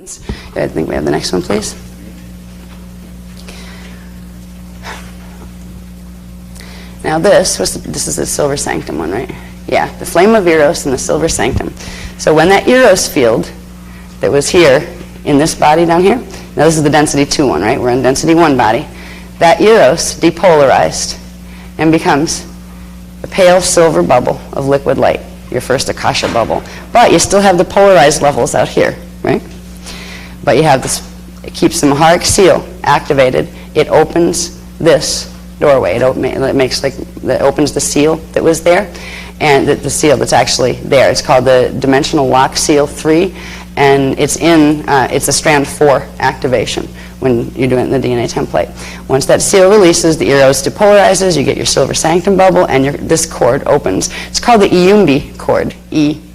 I think we have the next one, please. Now this is the silver sanctum one, right? Yeah, the flame of Eros and the silver sanctum. So when that Eros field that was here in this body down here, now this is the density 2 one, right? We're in density 1 body. That Eros depolarized and becomes a pale silver bubble of liquid light, your first Akasha bubble. But you still have the polarized levels out here, right? But you have this, it keeps the Maharic seal activated. It opens this doorway. It opens the seal that was there, and the seal that's actually there. It's called the Dimensional Lock Seal 3, and it's a strand 4 activation when you're doing it in the DNA template. Once that seal releases, the Eros depolarizes, you get your silver sanctum bubble, and this cord opens. It's called the Iumbi cord, E/UMBI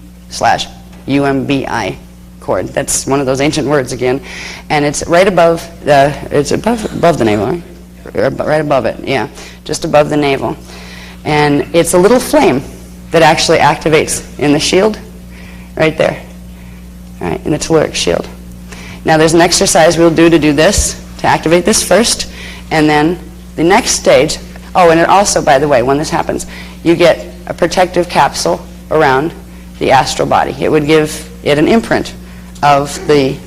cord. That's one of those ancient words again, and it's right above above the navel, right? Right above it, yeah, just above the navel. And it's a little flame that actually activates in the shield, right there, right, in the telluric shield. Now there's an exercise we'll do to do this, to activate this first, and then the next stage, oh, and it also, by the way, when this happens, you get a protective capsule around the astral body. It would give it an imprint of the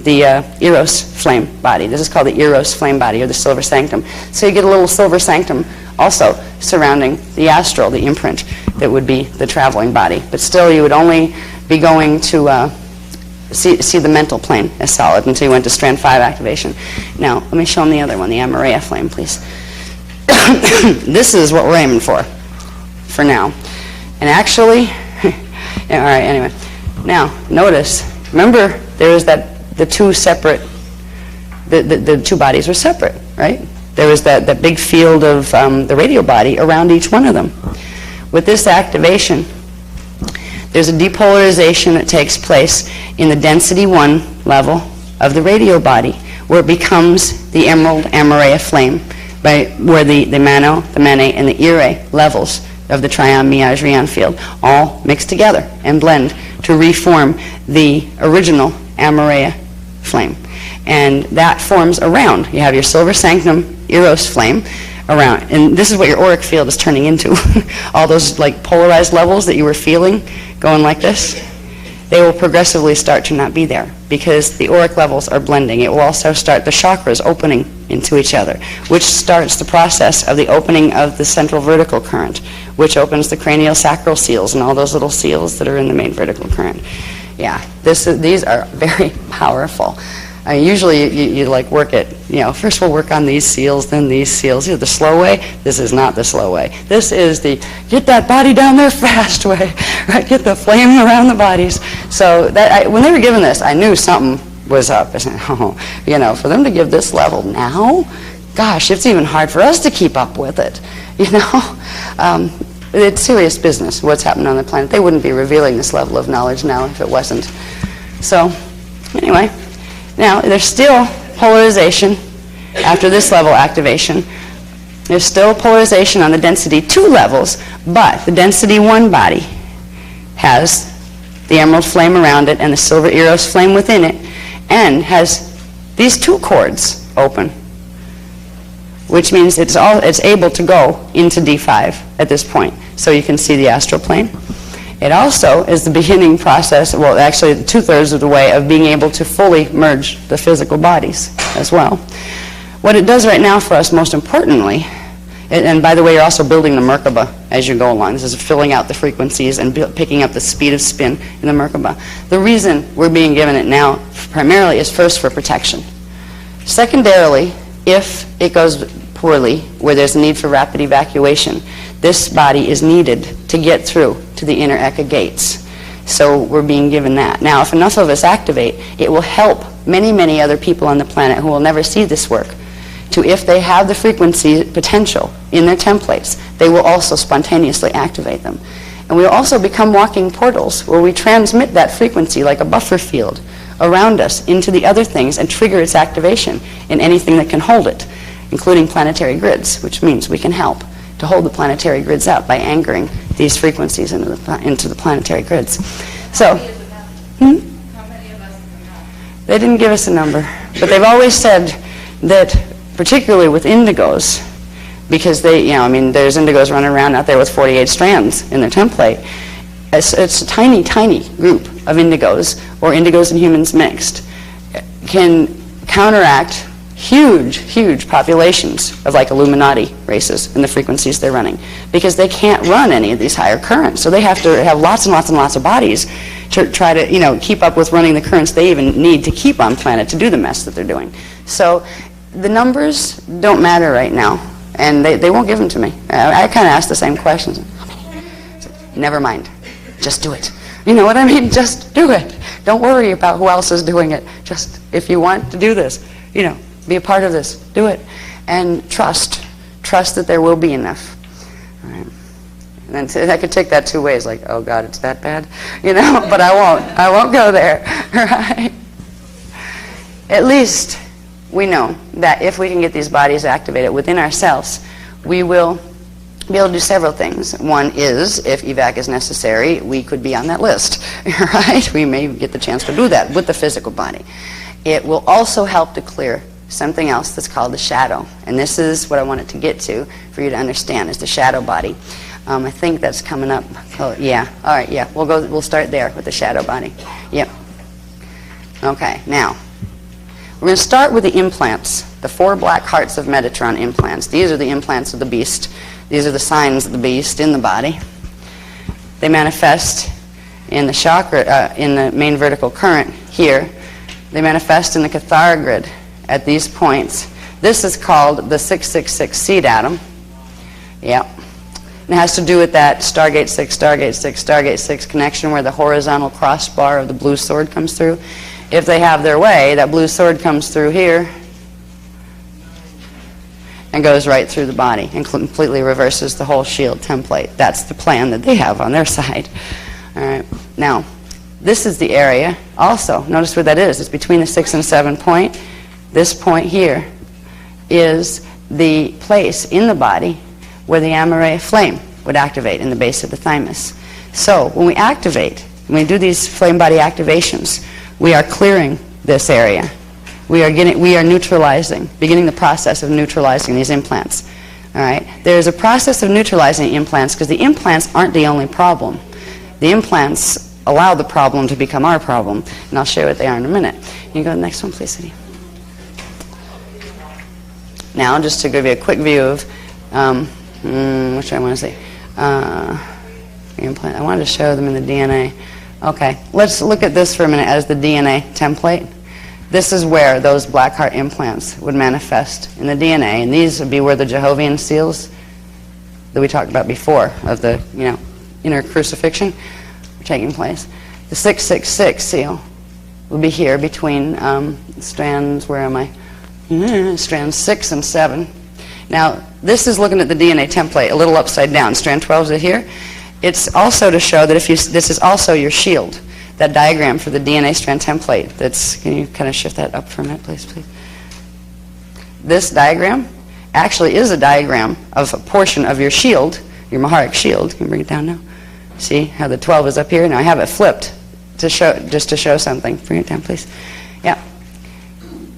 Eros flame body. This is called the Eros flame body, or the silver sanctum. So you get a little silver sanctum also surrounding the astral, the imprint that would be the traveling body. But still, you would only be going to see the mental plane as solid until you went to strand 5 activation. Now, let me show them the other one, the Amareya flame, please. This is what we're aiming for now. And actually, all right, anyway. Now, notice, remember, there was the two separate, the two bodies were separate, right? There was that big field of the radio body around each one of them. With this activation, there's a depolarization that takes place in the density 1 level of the radio body, where it becomes the emerald Amareya flame, where the Mano, the Mene, and the Ire levels of the Trion Mi'aj field all mix together and blend to reform the original Amareya flame. And that forms around. You have your silver sanctum Eros flame around. And this is what your auric field is turning into. All those like polarized levels that you were feeling going like this, they will progressively start to not be there because the auric levels are blending. It will also start the chakras opening into each other, which starts the process of the opening of the central vertical current, which opens the cranial sacral seals and all those little seals that are in the main vertical current. Yeah, these are very powerful. Usually you like work it, first we'll work on these seals, then these seals. The slow way, this is not the slow way. This is the get that body down there fast way, right? Get the flame around the bodies. So when they were given this, I knew something was up. I said, for them to give this level now, gosh, it's even hard for us to keep up with it, It's serious business, what's happening on the planet. They wouldn't be revealing this level of knowledge now if it wasn't. So, anyway. Now, there's still polarization after this level activation. There's still polarization on the density 2 levels, but the density 1 body has the emerald flame around it and the silver Eros flame within it, and has these 2 cords open, which means it's able to go into D5 at this point. So you can see the astral plane. It also is the beginning process, well, actually 2/3 of the way of being able to fully merge the physical bodies as well. What it does right now for us, most importantly, and by the way, you're also building the Merkaba as you go along. This is filling out the frequencies and picking up the speed of spin in the Merkaba. The reason we're being given it now primarily is first for protection. Secondarily, if it goes poorly, where there's a need for rapid evacuation, this body is needed to get through to the inner Eka gates. So we're being given that. Now, if enough of us activate, it will help many, many other people on the planet who will never see this work to, if they have the frequency potential in their templates, they will also spontaneously activate them. And we will also become walking portals where we transmit that frequency like a buffer field around us into the other things and trigger its activation in anything that can hold it, including planetary grids, which means we can help to hold the planetary grids up by anchoring these frequencies into the planetary grids. So, How many of us is enough? They didn't give us a number, but they've always said that, particularly with indigos, because they, I mean, there's indigos running around out there with 48 strands in their template. It's a tiny, tiny group of indigos, or indigos and humans mixed, can counteract huge, huge populations of like Illuminati races and the frequencies they're running, because they can't run any of these higher currents. So they have to have lots and lots and lots of bodies to try to, keep up with running the currents they even need to keep on planet to do the mess that they're doing. So the numbers don't matter right now, and they won't give them to me. I kind of ask the same questions. Never mind. Just do it. You know what I mean? Just do it. Don't worry about who else is doing it. Just, if you want to do this, be a part of this, do it. And trust that there will be enough. All right. And then I could take that two ways, like, oh God, it's that bad, but I won't go there, right? At least we know that if we can get these bodies activated within ourselves, we will be able to do several things. One is, if evac is necessary, we could be on that list, right? We may get the chance to do that with the physical body. It will also help to clear something else that's called the shadow. And this is what I wanted to get to for you to understand, is the shadow body. I think that's coming up. Oh, yeah. All right, yeah. We'll start there with the shadow body. Yep. Okay, now, we're going to start with the implants, the 4 black hearts of Metatron implants. These are the implants of the beast. These are the signs of the beast in the body. They manifest in the chakra, in the main vertical current here. They manifest in the Cathara grid at these points. This is called the 666 seed atom. Yep. And it has to do with that Stargate 6, Stargate 6, Stargate 6 connection where the horizontal crossbar of the blue sword comes through. If they have their way, that blue sword comes through here and goes right through the body and completely reverses the whole shield template. That's the plan that they have on their side. All right. Now, this is the area also. Notice where that is. It's between the 6 and 7 point. This point here is the place in the body where the Amare flame would activate in the base of the thymus. So when we activate, when we do these flame body activations, we are clearing this area. We are neutralizing, beginning the process of neutralizing these implants. All right? There's a process of neutralizing implants because the implants aren't the only problem. The implants allow the problem to become our problem, and I'll show you what they are in a minute. Can you go to the next one, please, Cindy? Now, just to give you a quick view of, what should I want to say? Implant. I wanted to show them in the DNA. Okay, let's look at this for a minute as the DNA template. This is where those black heart implants would manifest in the DNA, and these would be where the Jehovian seals that we talked about before of the, inner crucifixion are taking place. The 666 seal would be here between strands, where am I? Strands 6 and 7. Now, this is looking at the DNA template a little upside down. Strand 12 is here. It's also to show that this is also your shield. That diagram for the DNA strand template. Can you kind of shift that up for a minute, please? This diagram actually is a diagram of a portion of your shield, your Maharic shield. Can you bring it down now? See how the 12 is up here? Now I have it flipped to show something. Bring it down, please. Yeah.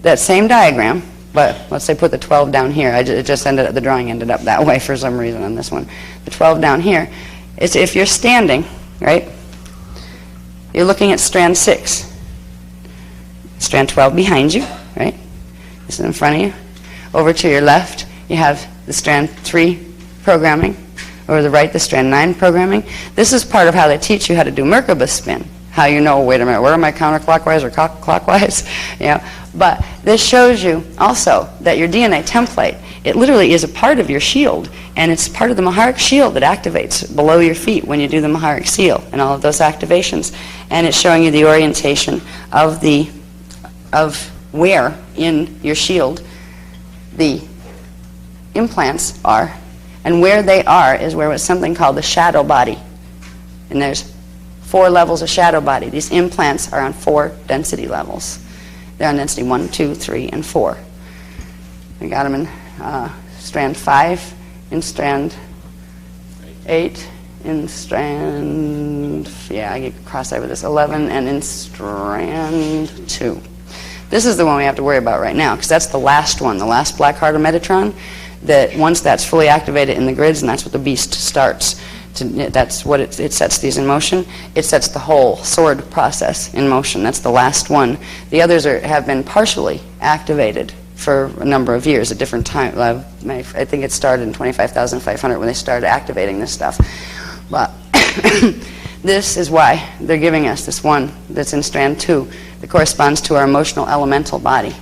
That same diagram, but let's say put the 12 down here. The drawing ended up that way for some reason on this one. The 12 down here. It's if you're standing, right? You're looking at strand 6. Strand 12 behind you, right? This is in front of you. Over to your left, you have the strand 3 programming. Over the right, the strand 9 programming. This is part of how they teach you how to do Merkaba spin. How you know, wait a minute, where am I counterclockwise or clockwise? But this shows you also that your DNA template, it literally is a part of your shield, and it's part of the Maharic shield that activates below your feet when you do the Maharic seal and all of those activations. And it's showing you the orientation of where in your shield the implants are, and where they are is where it's something called the shadow body. And there's 4 levels of shadow body. These implants are on 4 density levels. They're on density 1, 2, 3, and 4. We got them in strand 5, in strand 8, in strand, I get cross-eyed with this, 11, and in strand 2. This is the one we have to worry about right now, because that's the last one, the last black heart of Metatron, that once that's fully activated in the grids, and that's what the beast starts. That's what it sets these in motion. It sets the whole sword process in motion. That's the last one. The others have been partially activated for a number of years at different times. I think it started in 25,500 when they started activating this stuff. But this is why they're giving us this one that's in strand 2 that corresponds to our emotional elemental body.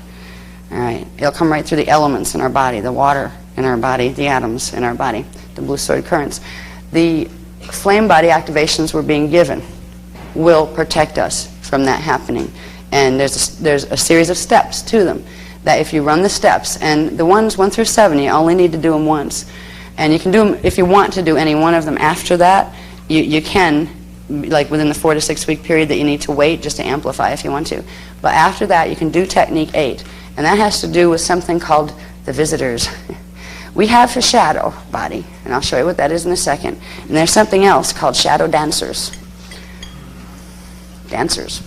All right, it'll come right through the elements in our body, the water in our body, the atoms in our body, the blue sword currents. The flame body activations we're being given will protect us from that happening. And there's a series of steps to them that if you run the steps, and the ones 1 through 7, you only need to do them once. And you can do them, if you want to do any one of them after that, you can, like within the 4 to 6 week period that you need to wait just to amplify if you want to. But after that, you can do technique 8. And that has to do with something called the visitors. We have a shadow body, and I'll show you what that is in a second. And there's something else called shadow dancers. Dancers.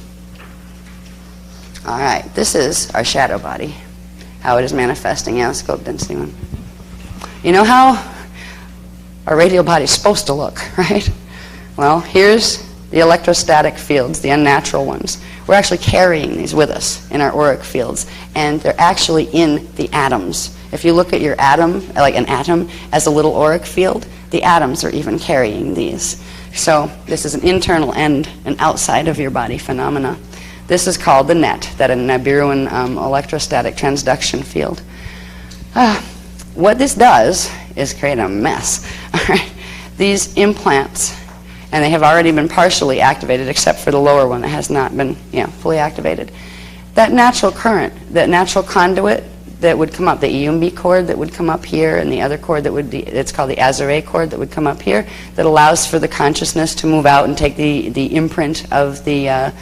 All right, this is our shadow body, how it is manifesting. Yeah, let's go up density 1. You know how our radial body is supposed to look, right? Well, here's the electrostatic fields, the unnatural ones. We're actually carrying these with us in our auric fields, and they're actually in the atoms. If you look at your atom, like an atom, as a little auric field, the atoms are even carrying these. So this is an internal and an outside of your body phenomena. This is called the net, that a Nibiruan electrostatic transduction field. What this does is create a mess. All right. These implants, and they have already been partially activated except for the lower one that has not been fully activated. That natural current, that natural conduit that would come up, the EMB cord that would come up here, and the other cord that would be, it's called the Azure cord that would come up here, that allows for the consciousness to move out and take the imprint of the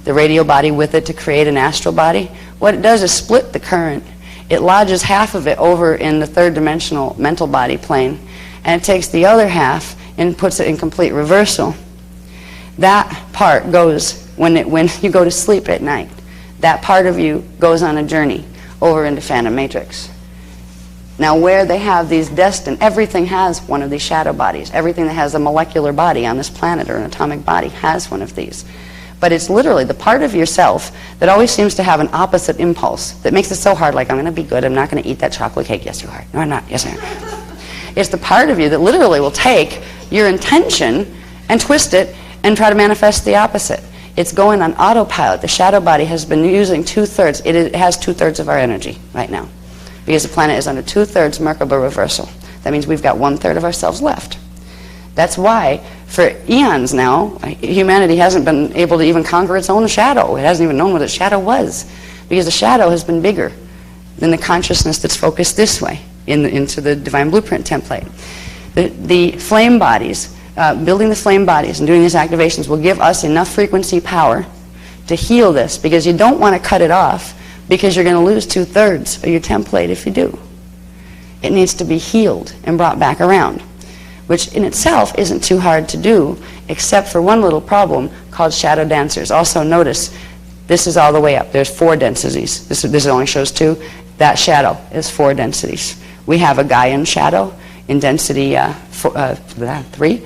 radial body with it to create an astral body. What it does is split the current. It lodges half of it over in the 3rd dimensional mental body plane, and it takes the other half and puts it in complete reversal. That part goes, when you go to sleep at night, that part of you goes on a journey over into Phantom Matrix. Now where they have these destined, everything has one of these shadow bodies. Everything that has a molecular body on this planet or an atomic body has one of these. But it's literally the part of yourself that always seems to have an opposite impulse that makes it so hard, like, I'm going to be good, I'm not going to eat that chocolate cake. Yes, you are. No, I'm not. Yes, I am. It's the part of you that literally will take your intention and twist it and try to manifest the opposite. It's going on autopilot. The shadow body has been using 2/3. It has 2/3 of our energy right now, because the planet is under 2/3 Merkaba reversal. That means we've got 1/3 of ourselves left. That's why, for eons now, humanity hasn't been able to even conquer its own shadow. It hasn't even known what its shadow was, because the shadow has been bigger than the consciousness that's focused this way into the divine blueprint template. The flame bodies, building the flame bodies and doing these activations will give us enough frequency power to heal this, because you don't want to cut it off, because you're going to lose 2/3 of your template if you do. It needs to be healed and brought back around, which in itself isn't too hard to do, except for one little problem called shadow dancers. Also notice, this is all the way up. There's 4 densities. This only shows 2. That shadow is 4 densities. We have a Gaian shadow in density 3.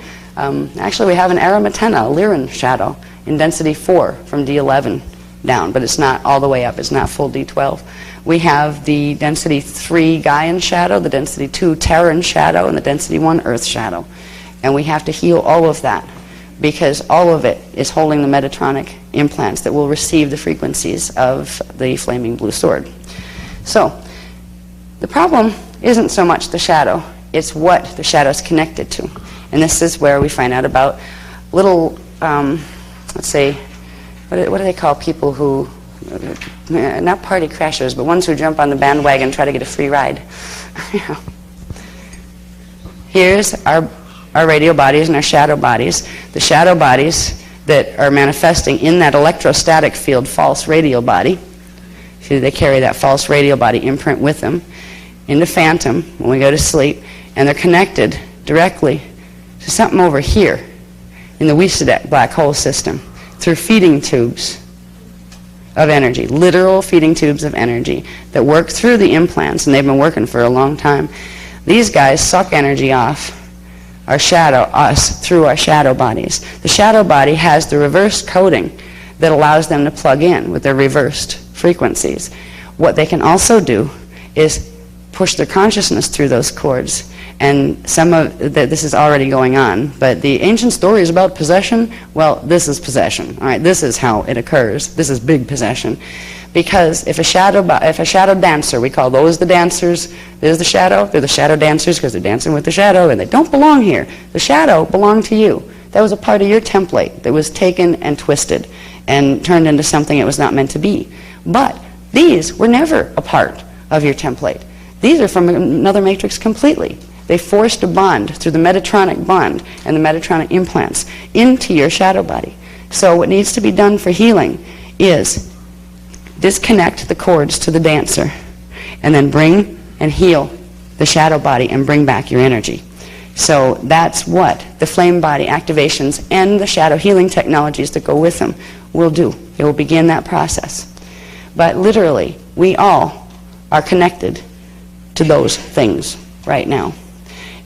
Actually, we have an Aramatena, a Lyran shadow, in density 4 from D11 down, but it's not all the way up. It's not full D12. We have the density 3 Gaian shadow, the density 2 Terran shadow, and the density 1 Earth shadow. And we have to heal all of that, because all of it is holding the Metatronic implants that will receive the frequencies of the flaming blue sword. So the problem isn't so much the shadow, it's what the shadow is connected to. And this is where we find out about little, let's say, what do they call people who, not party crashers, but ones who jump on the bandwagon and try to get a free ride. Here's our radial bodies and our shadow bodies. The shadow bodies that are manifesting in that electrostatic field false radial body. See, they carry that false radial body imprint with them into phantom when we go to sleep, and they're connected directly to something over here in the Wissadet black hole system through feeding tubes of energy, literal feeding tubes of energy that work through the implants, and they've been working for a long time. These guys suck energy off us through our shadow bodies. The shadow body has the reverse coding that allows them to plug in with their reversed frequencies. What they can also do is push their consciousness through those cords. And this is already going on, but the ancient stories about possession, well, this is possession. All right, this is how it occurs. This is big possession. Because if a shadow dancer, we call those the dancers, there's the shadow, they're the shadow dancers because they're dancing with the shadow, and they don't belong here. The shadow belonged to you. That was a part of your template that was taken and twisted and turned into something it was not meant to be. But these were never a part of your template. These are from another matrix completely. They forced a bond through the Metatronic bond and the Metatronic implants into your shadow body. So what needs to be done for healing is disconnect the cords to the dancer and then bring and heal the shadow body and bring back your energy. So that's what the flame body activations and the shadow healing technologies that go with them will do. It will begin that process. But literally, we all are connected to those things right now.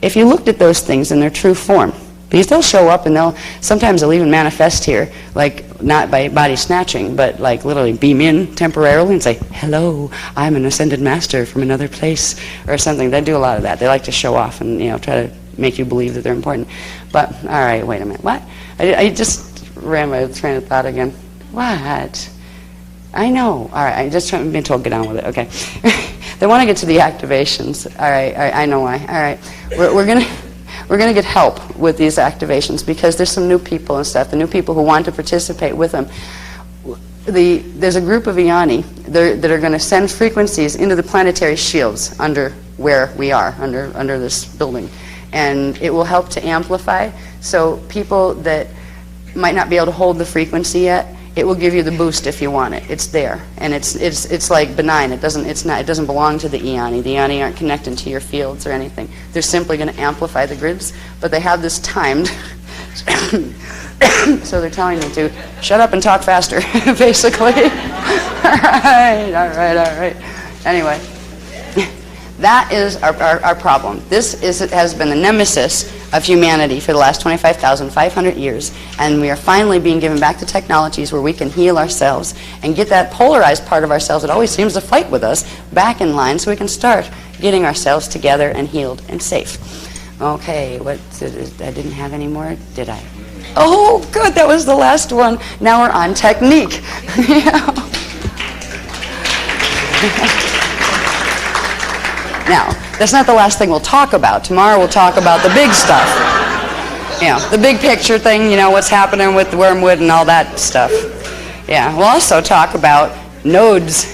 If you looked at those things in their true form, because they'll show up and sometimes they'll even manifest here, like not by body snatching, but like literally beam in temporarily and say, hello, I'm an ascended master from another place, or something. They do a lot of that. They like to show off and try to make you believe that they're important. But, all right, wait a minute. What? I just ran my train of thought again. What? I know. All right, I'm just being told get on with it. Okay. They want to get to the activations. All right, I know why. All right. We're gonna get help with these activations because there's some new people and stuff. The new people who want to participate with them. There's a group of Iani that are going to send frequencies into the planetary shields under where we are, under this building, and it will help to amplify. So people that might not be able to hold the frequency yet, it will give you the boost if you want it. It's there, and it's like benign. It doesn't belong to the Iani. The Iani aren't connected to your fields or anything. They're simply going to amplify the grids, but they have this timed. So they're telling me to shut up and talk faster, basically. All right. Anyway, that is our problem. This has been the nemesis of humanity for the last 25,500 years, and we are finally being given back the technologies where we can heal ourselves and get that polarized part of ourselves that always seems to fight with us back in line so we can start getting ourselves together and healed and safe. Okay, I didn't have any more, did I? Oh, good, that was the last one. Now we're on technique. Now, that's not the last thing we'll talk about. Tomorrow we'll talk about the big stuff. The big picture thing, what's happening with the wormwood and all that stuff. Yeah, we'll also talk about nodes,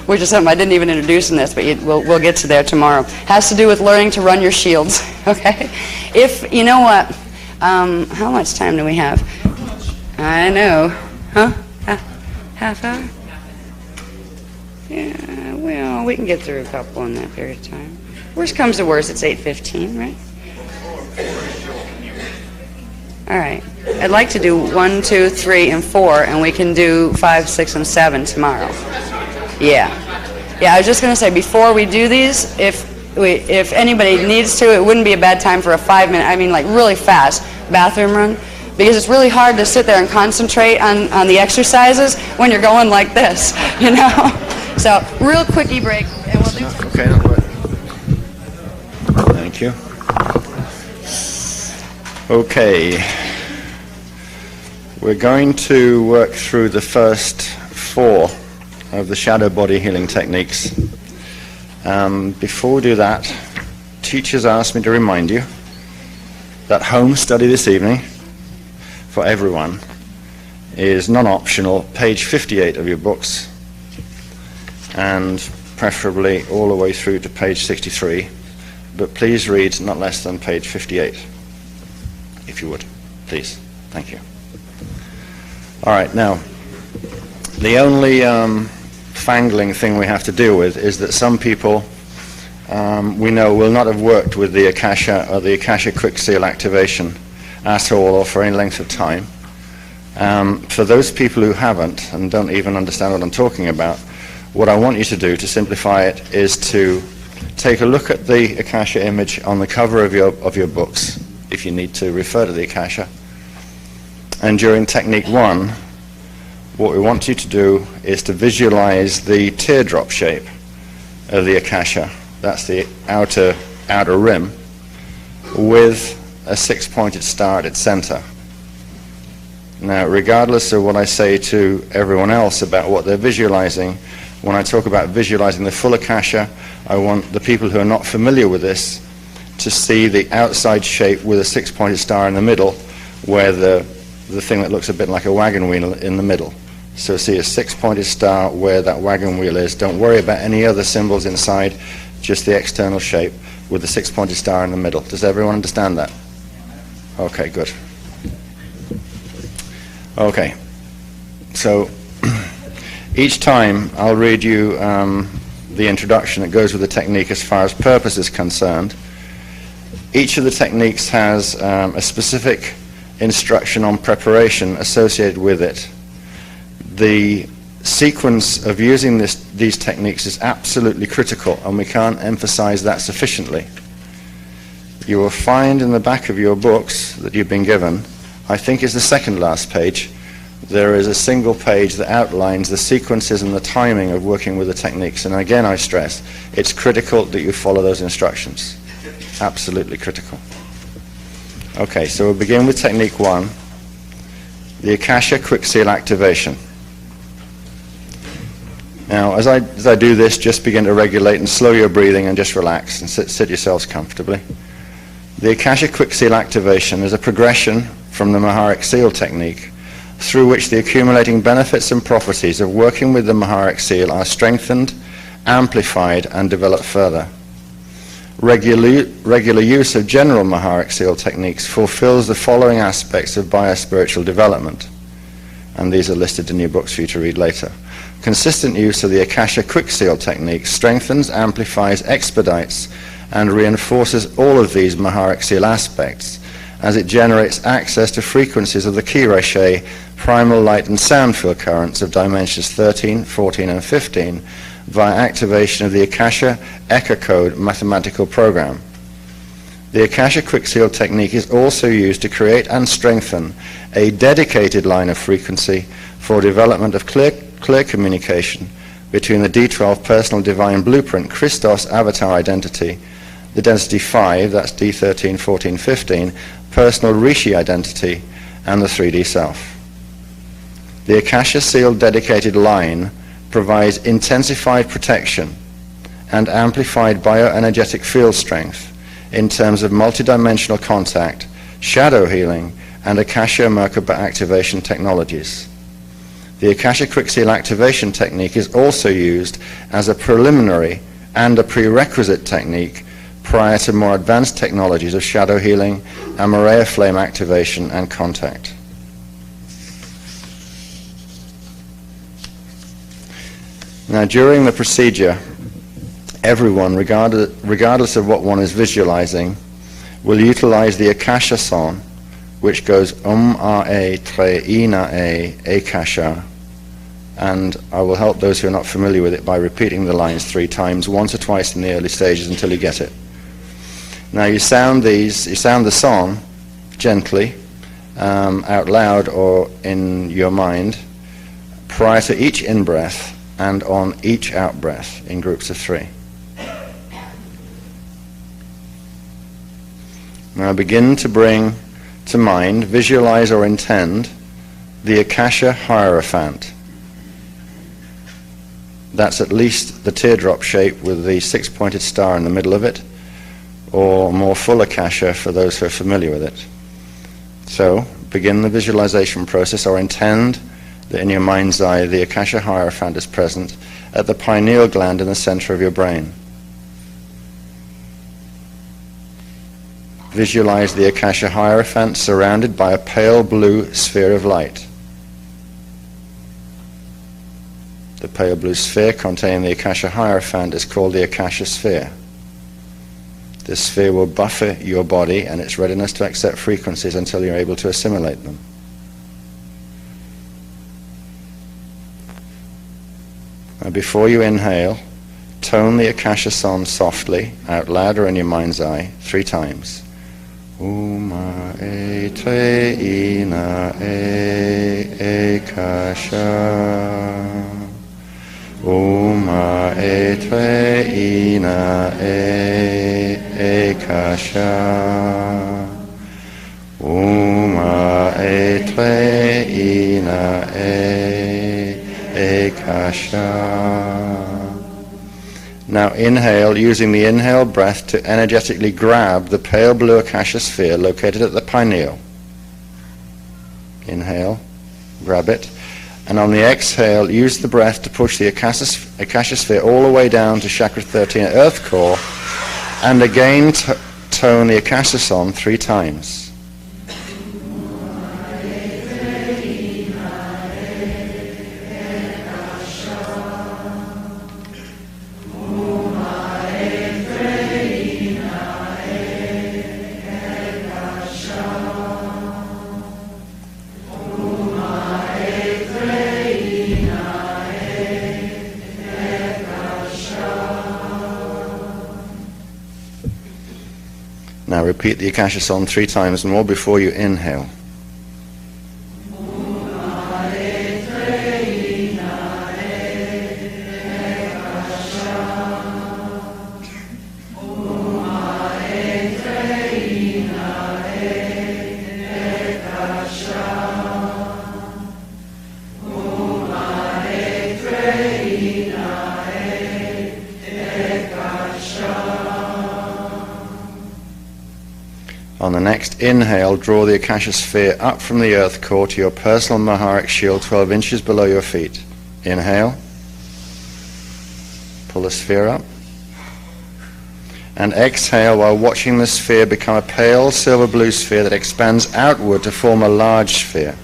which is something I didn't even introduce in this, but we'll get to there tomorrow. Has to do with learning to run your shields, okay? You know what, how much time do we have? I know. Huh? Half hour? Yeah, well, we can get through a couple in that period of time. Worst comes to worst, it's 8:15, right? All right. I'd like to do 1, 2, 3, and 4, and we can do 5, 6, and 7 tomorrow. Yeah. I was just going to say, before we do these, if anybody needs to, it wouldn't be a bad time for a 5-minute, like really fast bathroom run, because it's really hard to sit there and concentrate on the exercises when you're going like this, So, real quickie break, and we'll do... Okay, that'll work. Thank you. Okay. We're going to work through the first 4 of the shadow body healing techniques. Before we do that, teachers asked me to remind you that home study this evening for everyone is non-optional, page 58 of your books, and preferably all the way through to page 63, but please read not less than page 58, if you would, please. Thank you. All right, now, the only fangling thing we have to deal with is that some people we know will not have worked with the Akasha or the Akasha Quick Seal activation at all or for any length of time. For those people who haven't and don't even understand what I'm talking about, what I want you to do to simplify it is to take a look at the Akasha image on the cover of your books, if you need to refer to the Akasha. And during Technique 1, what we want you to do is to visualize the teardrop shape of the Akasha. That's the outer rim with a 6-pointed star at its center. Now, regardless of what I say to everyone else about what they're visualizing, when I talk about visualizing the full Akasha, I want the people who are not familiar with this to see the outside shape with a 6-pointed star in the middle, where the thing that looks a bit like a wagon wheel in the middle. So see a 6-pointed star where that wagon wheel is. Don't worry about any other symbols inside, just the external shape with the 6-pointed star in the middle. Does everyone understand that? Okay, good. Okay, so each time I'll read you the introduction that goes with the technique as far as purpose is concerned. Each of the techniques has a specific instruction on preparation associated with it. The sequence of using these techniques is absolutely critical, and we can't emphasize that sufficiently. You will find in the back of your books that you've been given, I think it's the second last page, there is a single page that outlines the sequences and the timing of working with the techniques. And again, I stress, it's critical that you follow those instructions. Absolutely critical. Okay, so we'll begin with Technique 1, the Akasha Quick Seal Activation. Now, as I do this, just begin to regulate and slow your breathing and just relax and sit yourselves comfortably. The Akasha Quick Seal Activation is a progression from the Maharic Seal technique through which the accumulating benefits and properties of working with the Maharic Seal are strengthened, amplified, and developed further. Regular use of general Maharic Seal techniques fulfills the following aspects of biospiritual development, and these are listed in your books for you to read later. Consistent use of the Akasha Quick Seal technique strengthens, amplifies, expedites, and reinforces all of these Maharic Seal aspects as it generates access to frequencies of the Ki-Rashe, primal light and sound field currents of dimensions 13, 14, and 15 via activation of the Akasha Echo Code mathematical program. The Akasha Quick Seal technique is also used to create and strengthen a dedicated line of frequency for development of clear communication between the D12 personal divine blueprint Christos avatar identity, the density 5, that's D13, 14, 15, personal Rishi identity, and the 3D self. The Akasha Seal dedicated line provides intensified protection and amplified bioenergetic field strength in terms of multidimensional contact, shadow healing, and Akasha Merkaba activation technologies. The Akasha Quick Seal activation technique is also used as a preliminary and a prerequisite technique prior to more advanced technologies of shadow healing, Amareya flame activation, and contact. Now, during the procedure, everyone, regardless of what one is visualizing, will utilize the Akasha song, which goes A Tre Ina Akasha, and I will help those who are not familiar with it by repeating the lines 3 times, once or twice in the early stages until you get it. Now you sound the song gently, out loud or in your mind, prior to each in-breath and on each out-breath in groups of 3. Now begin to bring to mind, visualize or intend the Akasha Hierophant. That's at least the teardrop shape with the 6-pointed star in the middle of it, or more full Akasha for those who are familiar with it. So begin the visualization process or intend that in your mind's eye the Akasha Hierophant is present at the pineal gland in the center of your brain. Visualize the Akasha Hierophant surrounded by a pale blue sphere of light. The pale blue sphere containing the Akasha Hierophant is called the Akasha Sphere. This sphere will buffer your body and its readiness to accept frequencies until you're able to assimilate them. Before you inhale, tone the Akasha song softly, out loud or in your mind's eye, 3 times. Uma e tre ina e Akasha. Uma e tre ina e Akasha. Uma e tre ina e Akasha. Now inhale, using the inhale breath to energetically grab the pale blue Akasha sphere located at the pineal. Inhale, grab it. And on the exhale, use the breath to push the Akasha sphere all the way down to chakra 13 at earth core. And again tone the Akasha song 3 times. Now repeat the Akasha song 3 times more before you inhale. On the next inhale, draw the Akasha sphere up from the earth core to your personal Maharic shield 12 inches below your feet. Inhale. Pull the sphere up. And exhale while watching the sphere become a pale silver blue sphere that expands outward to form a large sphere.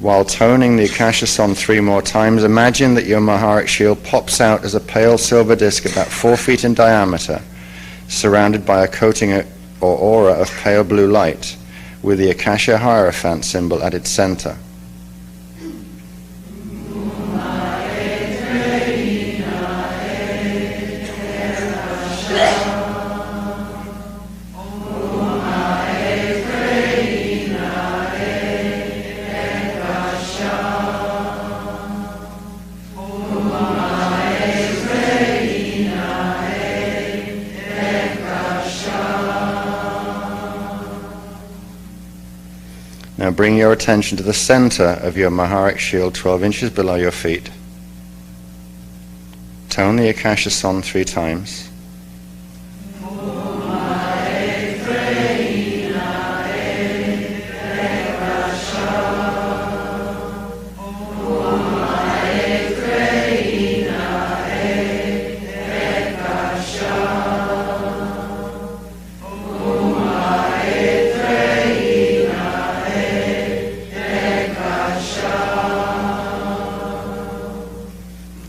While toning the Akasha song 3 more times, imagine that your Maharic shield pops out as a pale silver disc about 4 feet in diameter, surrounded by a coating or aura of pale blue light, with the Akasha Hierophant symbol at its center. Now bring your attention to the center of your Maharic shield 12 inches below your feet. Tone the Akasha song 3 times.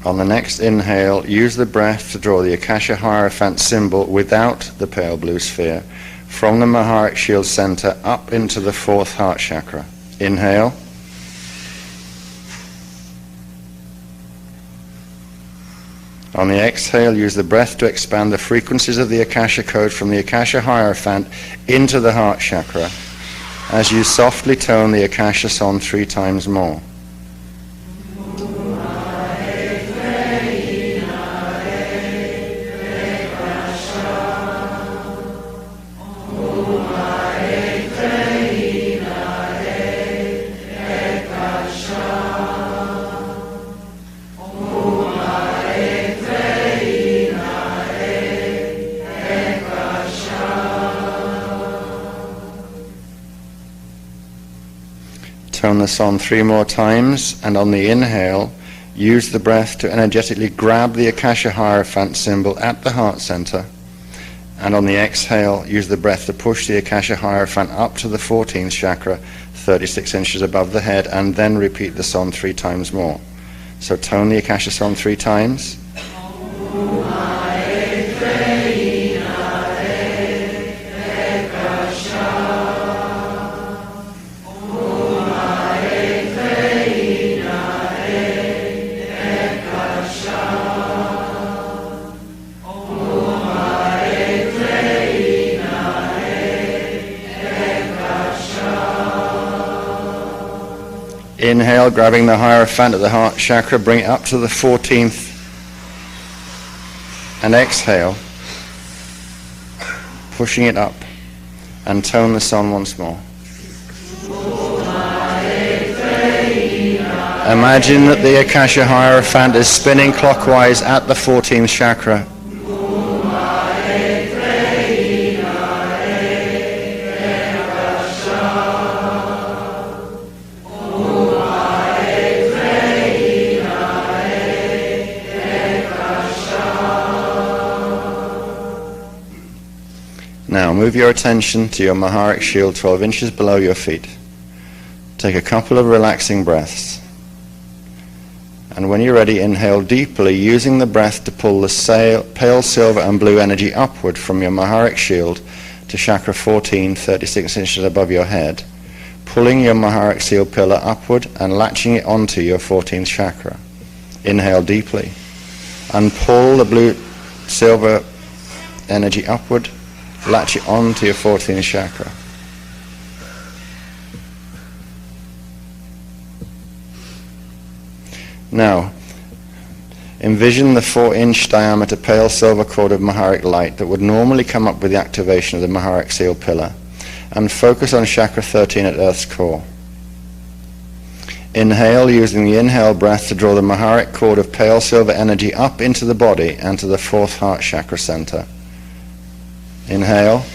On the next inhale, use the breath to draw the Akasha Hierophant symbol without the pale blue sphere from the Maharic shield center up into the 4th heart chakra. Inhale. On the exhale, use the breath to expand the frequencies of the Akasha code from the Akasha Hierophant into the heart chakra as you softly tone the Akasha song 3 times more. Tone the song 3 more times, and on the inhale, use the breath to energetically grab the Akasha Hierophant symbol at the heart center, and on the exhale, use the breath to push the Akasha Hierophant up to the 14th chakra, 36 inches above the head, and then repeat the song 3 times more. So tone the Akasha song 3 times. Inhale, grabbing the Hierophant at the heart chakra, bring it up to the 14th. And exhale, pushing it up, and tone the song once more. Imagine that the Akasha Hierophant is spinning clockwise at the 14th chakra. Now move your attention to your Maharic shield 12 inches below your feet. Take a couple of relaxing breaths. And when you're ready, inhale deeply, using the breath to pull the pale silver and blue energy upward from your Maharic shield to chakra 14, 36 inches above your head, pulling your Maharic shield pillar upward and latching it onto your 14th chakra. Inhale deeply and pull the blue silver energy upward, latch it onto your 14th chakra. Now, envision the 4-inch diameter pale silver cord of Maharic light that would normally come up with the activation of the Maharic seal pillar, and focus on chakra 13 at Earth's core. Inhale, using the inhale breath to draw the Maharic cord of pale silver energy up into the body and to the 4th heart chakra center. Inhale.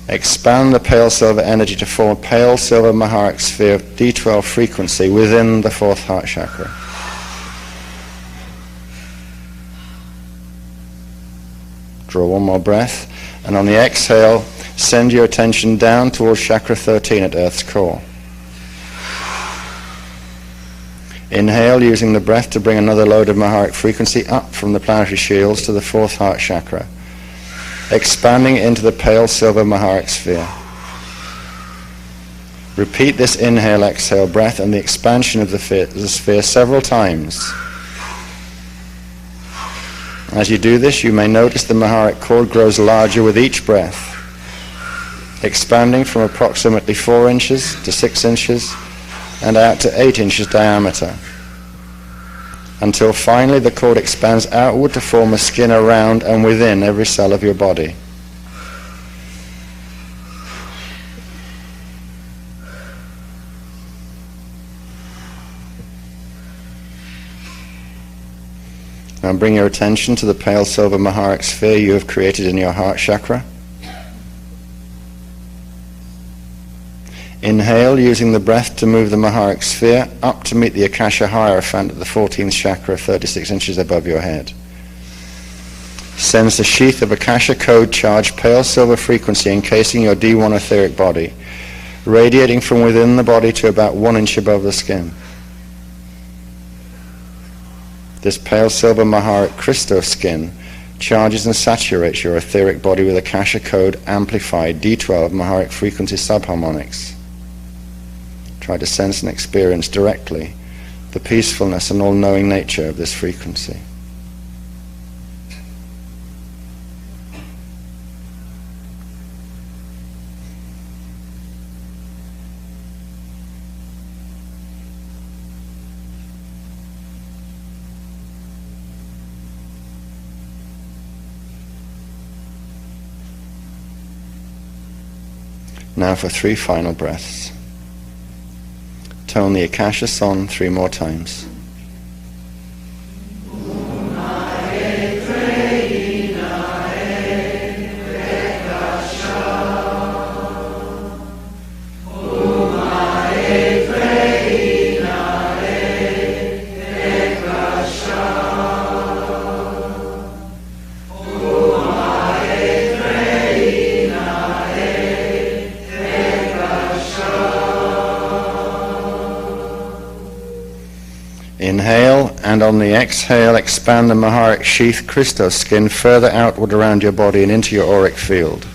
Expand the pale silver energy to form a pale silver Maharic sphere of D12 frequency within the 4th heart chakra. Draw one more breath, and on the exhale, send your attention down towards chakra 13 at Earth's core. Inhale, using the breath to bring another load of Maharic frequency up from the planetary shields to the 4th heart chakra, expanding into the pale silver Maharic sphere. Repeat this inhale-exhale breath and the expansion of the sphere several times. As you do this, you may notice the Maharic cord grows larger with each breath, expanding from approximately 4 inches to 6 inches and out to 8 inches diameter, until finally the cord expands outward to form a skin around and within every cell of your body. Now bring your attention to the pale silver Maharic sphere you have created in your heart chakra. Inhale, using the breath to move the Maharic sphere up to meet the Akasha Hierophant at the 14th chakra, 36 inches above your head. Sense the sheath of Akasha code charged pale silver frequency encasing your D1 etheric body, radiating from within the body to about 1 inch above the skin. This pale silver Maharic crystal skin charges and saturates your etheric body with Akasha code amplified D12 Maharic frequency subharmonics. Try to sense and experience directly the peacefulness and all-knowing nature of this frequency. Now for 3 final breaths. Tone the Akasha song 3 more times. Inhale, and on the exhale, expand the Maharic sheath crystal skin further outward around your body and into your auric field.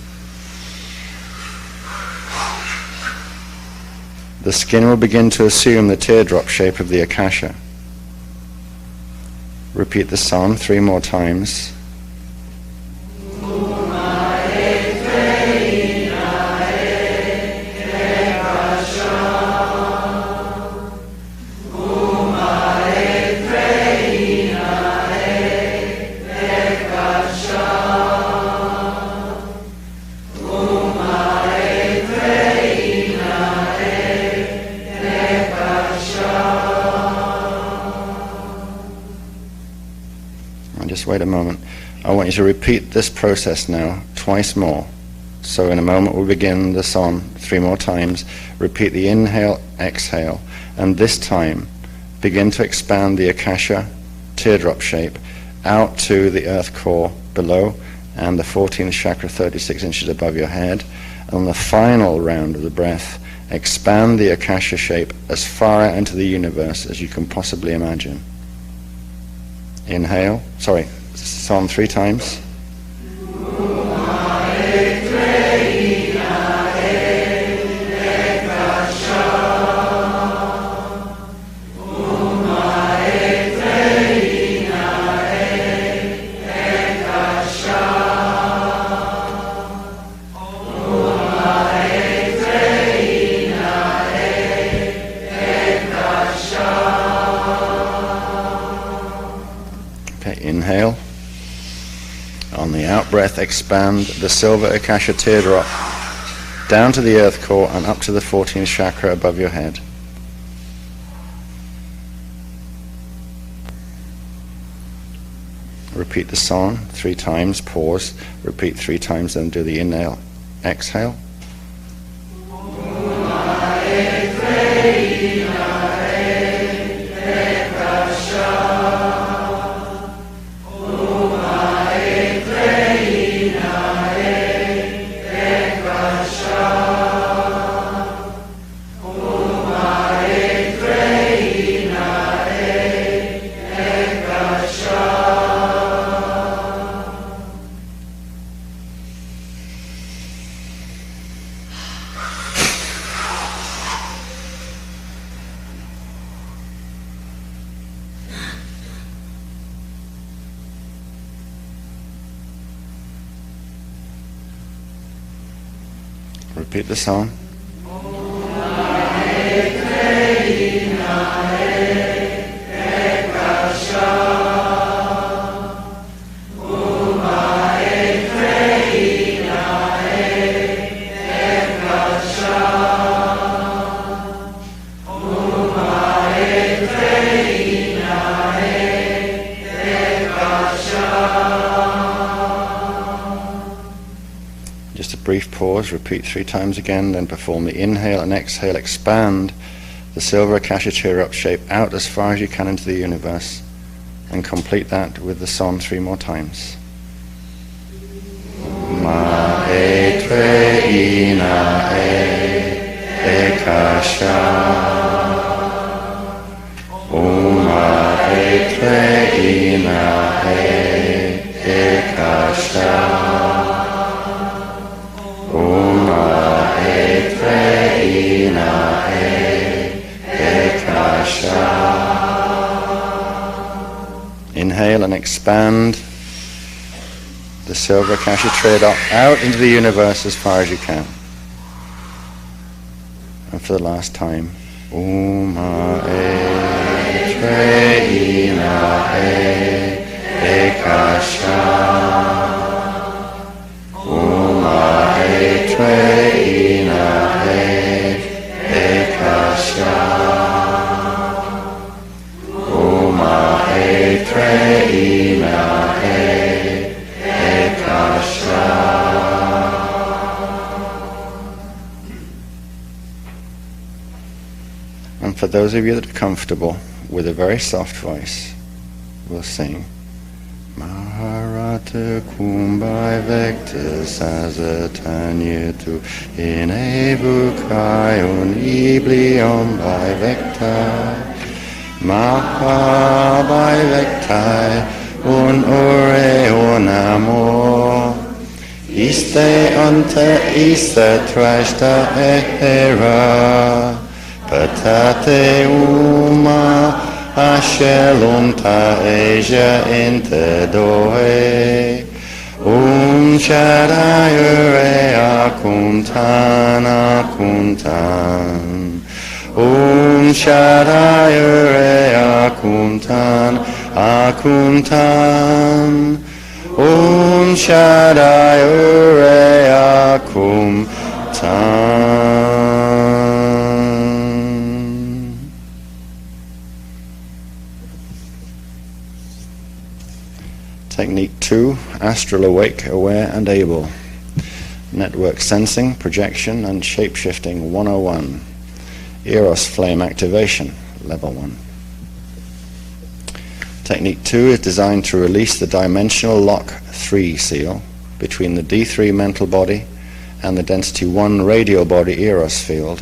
The skin will begin to assume the teardrop shape of the Akasha. Repeat the psalm 3 more times. just wait a moment. I want you to repeat this process now twice more. So in a moment we'll begin the song 3 more times. Repeat the inhale, exhale, and this time begin to expand the Akasha teardrop shape out to the earth core below and the 14th chakra 36 inches above your head. And on the final round of the breath, expand the Akasha shape as far out into the universe as you can possibly imagine. Inhale, song 3 times. Inhale. On the out breath, expand the silver Akasha teardrop down to the earth core and up to the 14th chakra above your head. Repeat the song 3 times, pause, repeat 3 times, then do the inhale, exhale. Repeat the song. Just a brief pause, repeat 3 times again, then perform the inhale and exhale, expand the silver Akasha teardrop shape out as far as you can into the universe, and complete that with the song 3 more times. Ma e tre ina e Akasha, Uma e tre ina e Akasha. Inhale and expand the silver Akasha teardrop out into the universe as far as you can. And for the last time, Uma e tre ina e Akasha, Uma e tre ina e Akasha. And for those of you that are comfortable with a very soft voice, we'll sing Maharata Kumbai Vectus as a Tanyetu in Ebukai Iblion by Vecta Maha by Vectai un ore un amor Iste ante iste trashta era Patate uma ashelunta eja inte doe Shadayure akuntan akuntan Shadayure akuntan akuntan Shadayure akuntan. Take Technique 2, Astral Awake, Aware and Able. Network Sensing, Projection and Shapeshifting 101. Eros Flame Activation, Level 1. Technique 2 is designed to release the dimensional lock 3 seal between the D3 mental body and the density 1 radial body Eros field,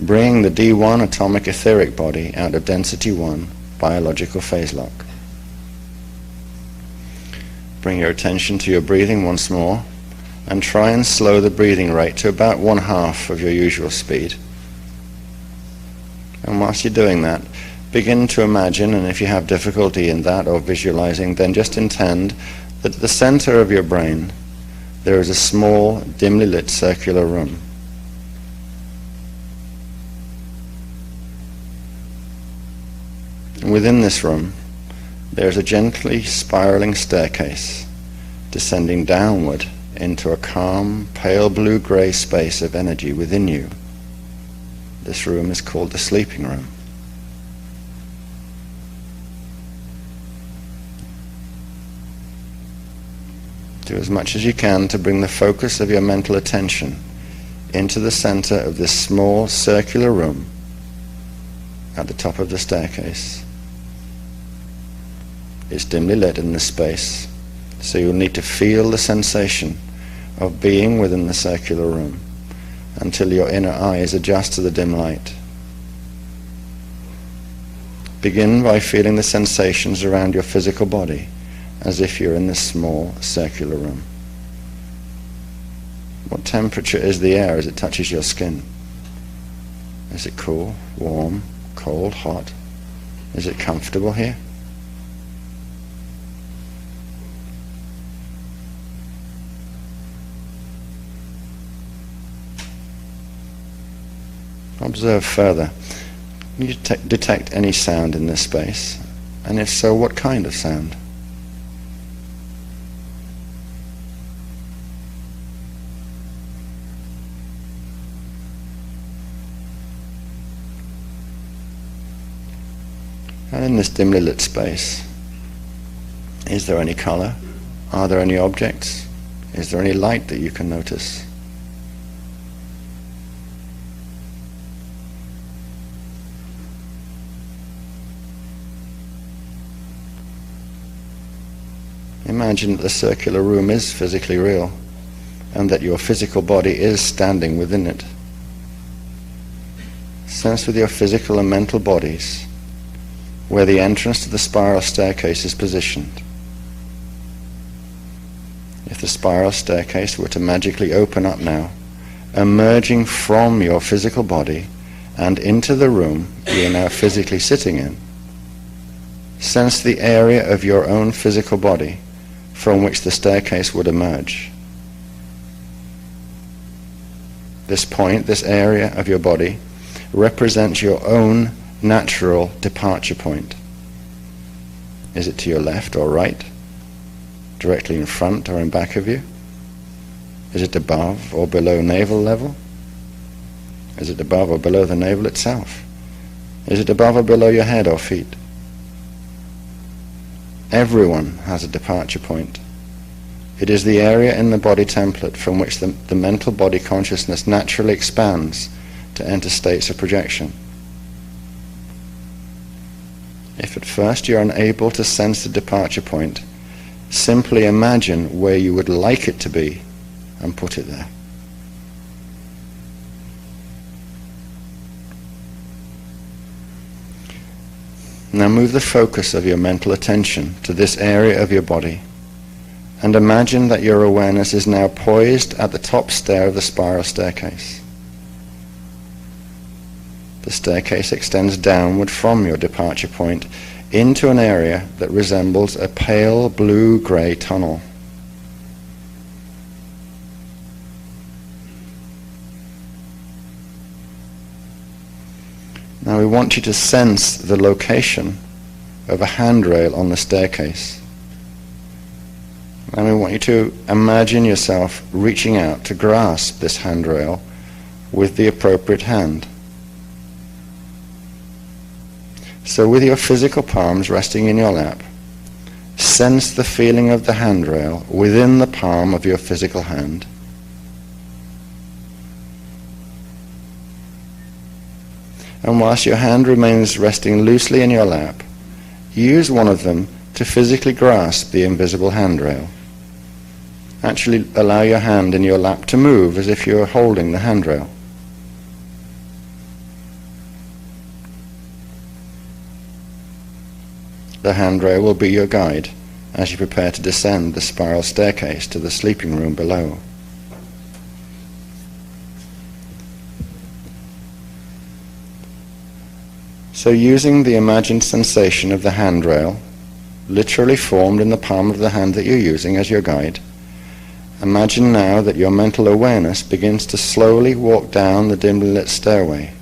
bringing the D1 atomic etheric body out of density 1 biological phase lock. Bring your attention to your breathing once more and try and slow the breathing rate to about 1/2 of your usual speed. And whilst you're doing that, begin to imagine, and if you have difficulty in that or visualizing, then just intend that at the center of your brain there is a small, dimly lit circular room. And within this room, there is a gently spiraling staircase descending downward into a calm, pale blue-gray space of energy within you. This room is called the sleeping room. Do as much as you can to bring the focus of your mental attention into the center of this small circular room at the top of the staircase. It's dimly lit in this space, so you'll need to feel the sensation of being within the circular room until your inner eyes adjust to the dim light. Begin by feeling the sensations around your physical body as if you're in this small circular room. What temperature is the air as it touches your skin? Is it cool, warm, cold, hot? Is it comfortable here? Observe further. Can you detect any sound in this space? And if so, what kind of sound? And in this dimly lit space, is there any color? Are there any objects? Is there any light that you can notice? Imagine that the circular room is physically real and that your physical body is standing within it. Sense with your physical and mental bodies where the entrance to the spiral staircase is positioned. If the spiral staircase were to magically open up now, emerging from your physical body and into the room you are now physically sitting in, sense the area of your own physical body from which the staircase would emerge. This point, this area of your body, represents your own natural departure point. Is it to your left or right? Directly in front or in back of you? Is it above or below navel level? Is it above or below the navel itself? Is it above or below your head or feet? Everyone has a departure point. It is the area in the body template from which the mental body consciousness naturally expands to enter states of projection. If at first you're unable to sense the departure point, simply imagine where you would like it to be and put it there. Now move the focus of your mental attention to this area of your body and imagine that your awareness is now poised at the top stair of the spiral staircase. The staircase extends downward from your departure point into an area that resembles a pale blue-gray tunnel. Now we want you to sense the location of a handrail on the staircase. And we want you to imagine yourself reaching out to grasp this handrail with the appropriate hand. So with your physical palms resting in your lap, sense the feeling of the handrail within the palm of your physical hand. And whilst your hand remains resting loosely in your lap, use one of them to physically grasp the invisible handrail. Actually allow your hand in your lap to move as if you were holding the handrail. The handrail will be your guide as you prepare to descend the spiral staircase to the sleeping room below. So using the imagined sensation of the handrail, literally formed in the palm of the hand that you're using as your guide, imagine now that your mental awareness begins to slowly walk down the dimly lit stairway.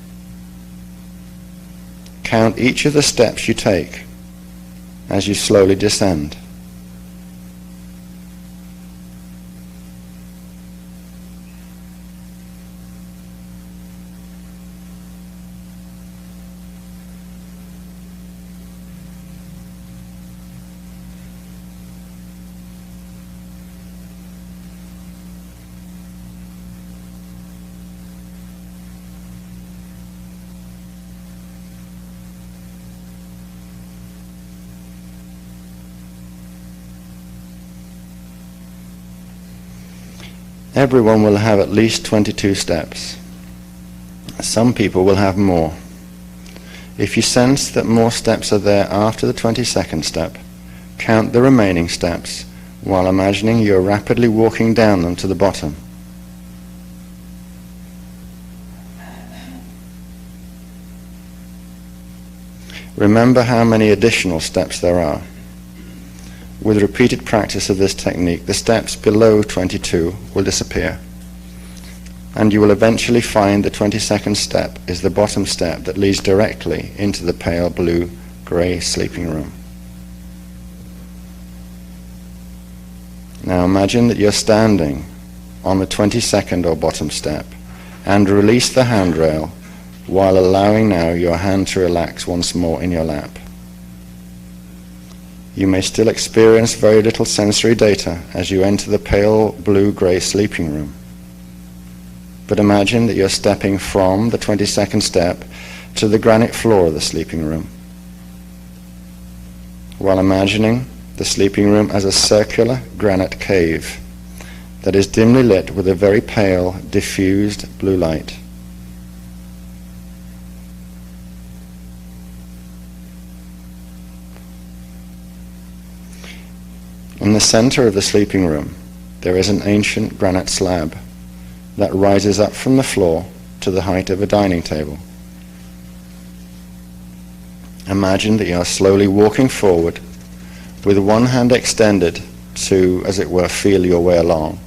Count each of the steps you take as you slowly descend. Everyone will have at least 22 steps. Some people will have more. If you sense that more steps are there after the 22nd step, count the remaining steps while imagining you're rapidly walking down them to the bottom. Remember how many additional steps there are. With repeated practice of this technique, the steps below 22 will disappear, and you will eventually find the 22nd step is the bottom step that leads directly into the pale blue-grey sleeping room. Now imagine that you're standing on the 22nd or bottom step and release the handrail while allowing now your hand to relax once more in your lap. You may still experience very little sensory data as you enter the pale blue-grey sleeping room. But imagine that you're stepping from the 22nd step to the granite floor of the sleeping room, while imagining the sleeping room as a circular granite cave that is dimly lit with a very pale, diffused blue light. In the center of the sleeping room, there is an ancient granite slab that rises up from the floor to the height of a dining table. Imagine that you are slowly walking forward with one hand extended to, as it were, feel your way along,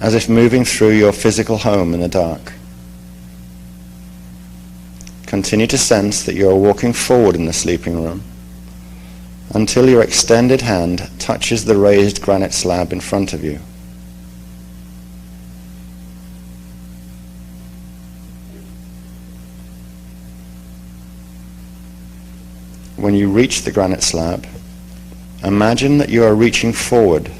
as if moving through your physical home in the dark. Continue to sense that you are walking forward in the sleeping room until your extended hand touches the raised granite slab in front of you. When you reach the granite slab, imagine that you are reaching forward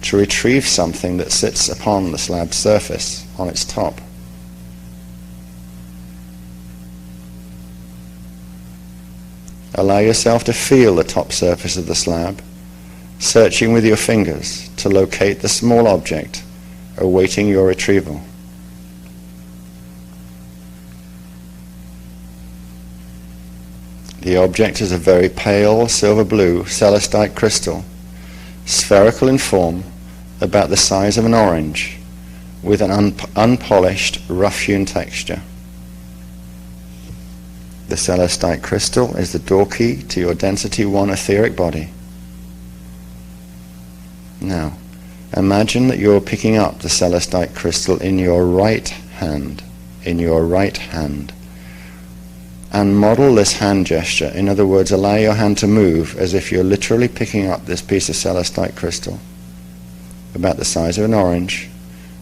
to retrieve something that sits upon the slab's surface, on its top. Allow yourself to feel the top surface of the slab, searching with your fingers to locate the small object awaiting your retrieval. The object is a very pale silver blue celestite crystal, spherical in form, about the size of an orange, with an unpolished, rough-hewn texture. The celestite crystal is the door key to your density 1 etheric body. Now, imagine that you're picking up the celestite crystal in your right hand, and model this hand gesture. In other words, allow your hand to move as if you're literally picking up this piece of celestite crystal, about the size of an orange,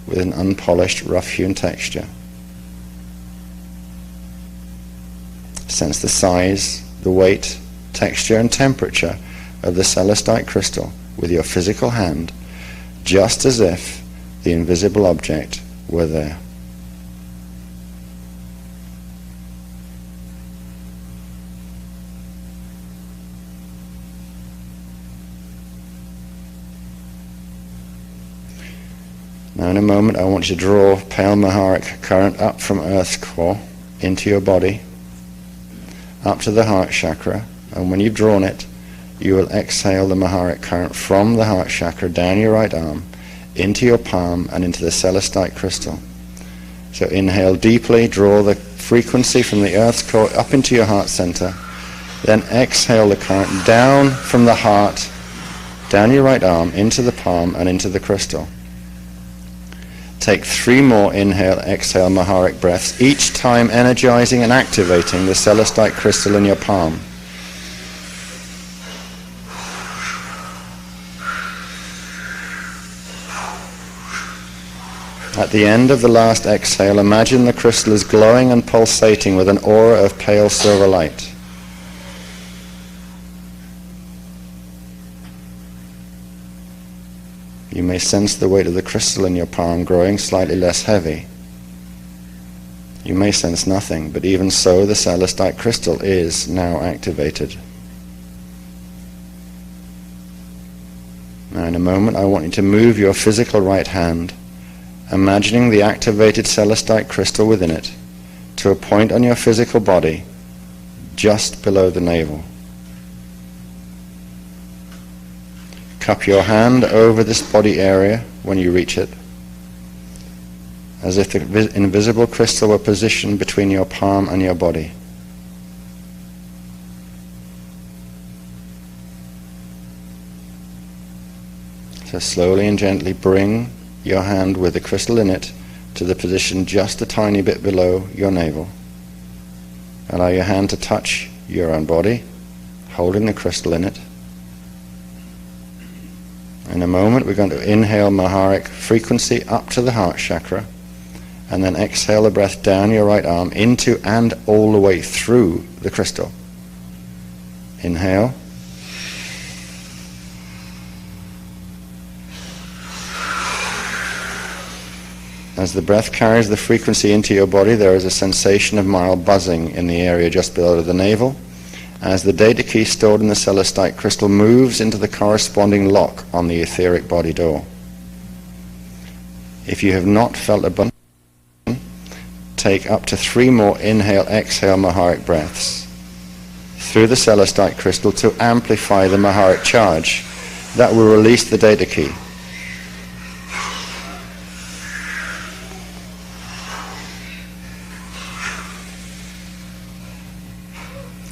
with an unpolished, rough-hewn texture. Sense the size, the weight, texture, and temperature of the celestite crystal with your physical hand, just as if the invisible object were there. Now in a moment I want you to draw pale Maharic current up from Earth's core into your body, up to the heart chakra, and when you've drawn it, you will exhale the Maharic current from the heart chakra down your right arm, into your palm and into the celestite crystal. So inhale deeply, draw the frequency from the Earth's core up into your heart center, then exhale the current down from the heart, down your right arm, into the palm and into the crystal. Take 3 more inhale, exhale Maharic breaths, each time energizing and activating the celestite crystal in your palm. At the end of the last exhale, imagine the crystal is glowing and pulsating with an aura of pale silver light. You may sense the weight of the crystal in your palm growing slightly less heavy. You may sense nothing, but even so, the celestite crystal is now activated. Now in a moment, I want you to move your physical right hand, imagining the activated celestite crystal within it, to a point on your physical body just below the navel. Cup your hand over this body area when you reach it, as if the invisible crystal were positioned between your palm and your body. So slowly and gently bring your hand with the crystal in it to the position just a tiny bit below your navel. Allow your hand to touch your own body, holding the crystal in it. In a moment, we're going to inhale Maharic frequency up to the heart chakra, and then exhale the breath down your right arm into and all the way through the crystal. Inhale. As the breath carries the frequency into your body, there is a sensation of mild buzzing in the area just below the navel, as the data key stored in the celestite crystal moves into the corresponding lock on the etheric body door. If you have not felt a button, take up to 3 more inhale, exhale Maharic breaths through the celestite crystal to amplify the Maharic charge that will release the data key.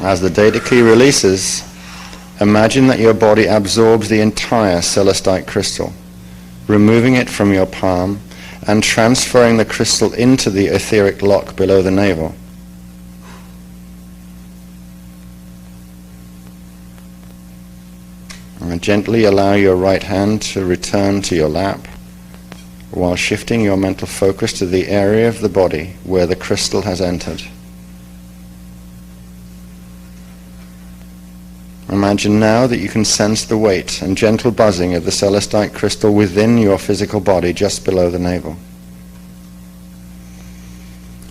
As the data key releases, imagine that your body absorbs the entire celestite crystal, removing it from your palm and transferring the crystal into the etheric lock below the navel. And gently allow your right hand to return to your lap while shifting your mental focus to the area of the body where the crystal has entered. Imagine now that you can sense the weight and gentle buzzing of the celestite crystal within your physical body just below the navel.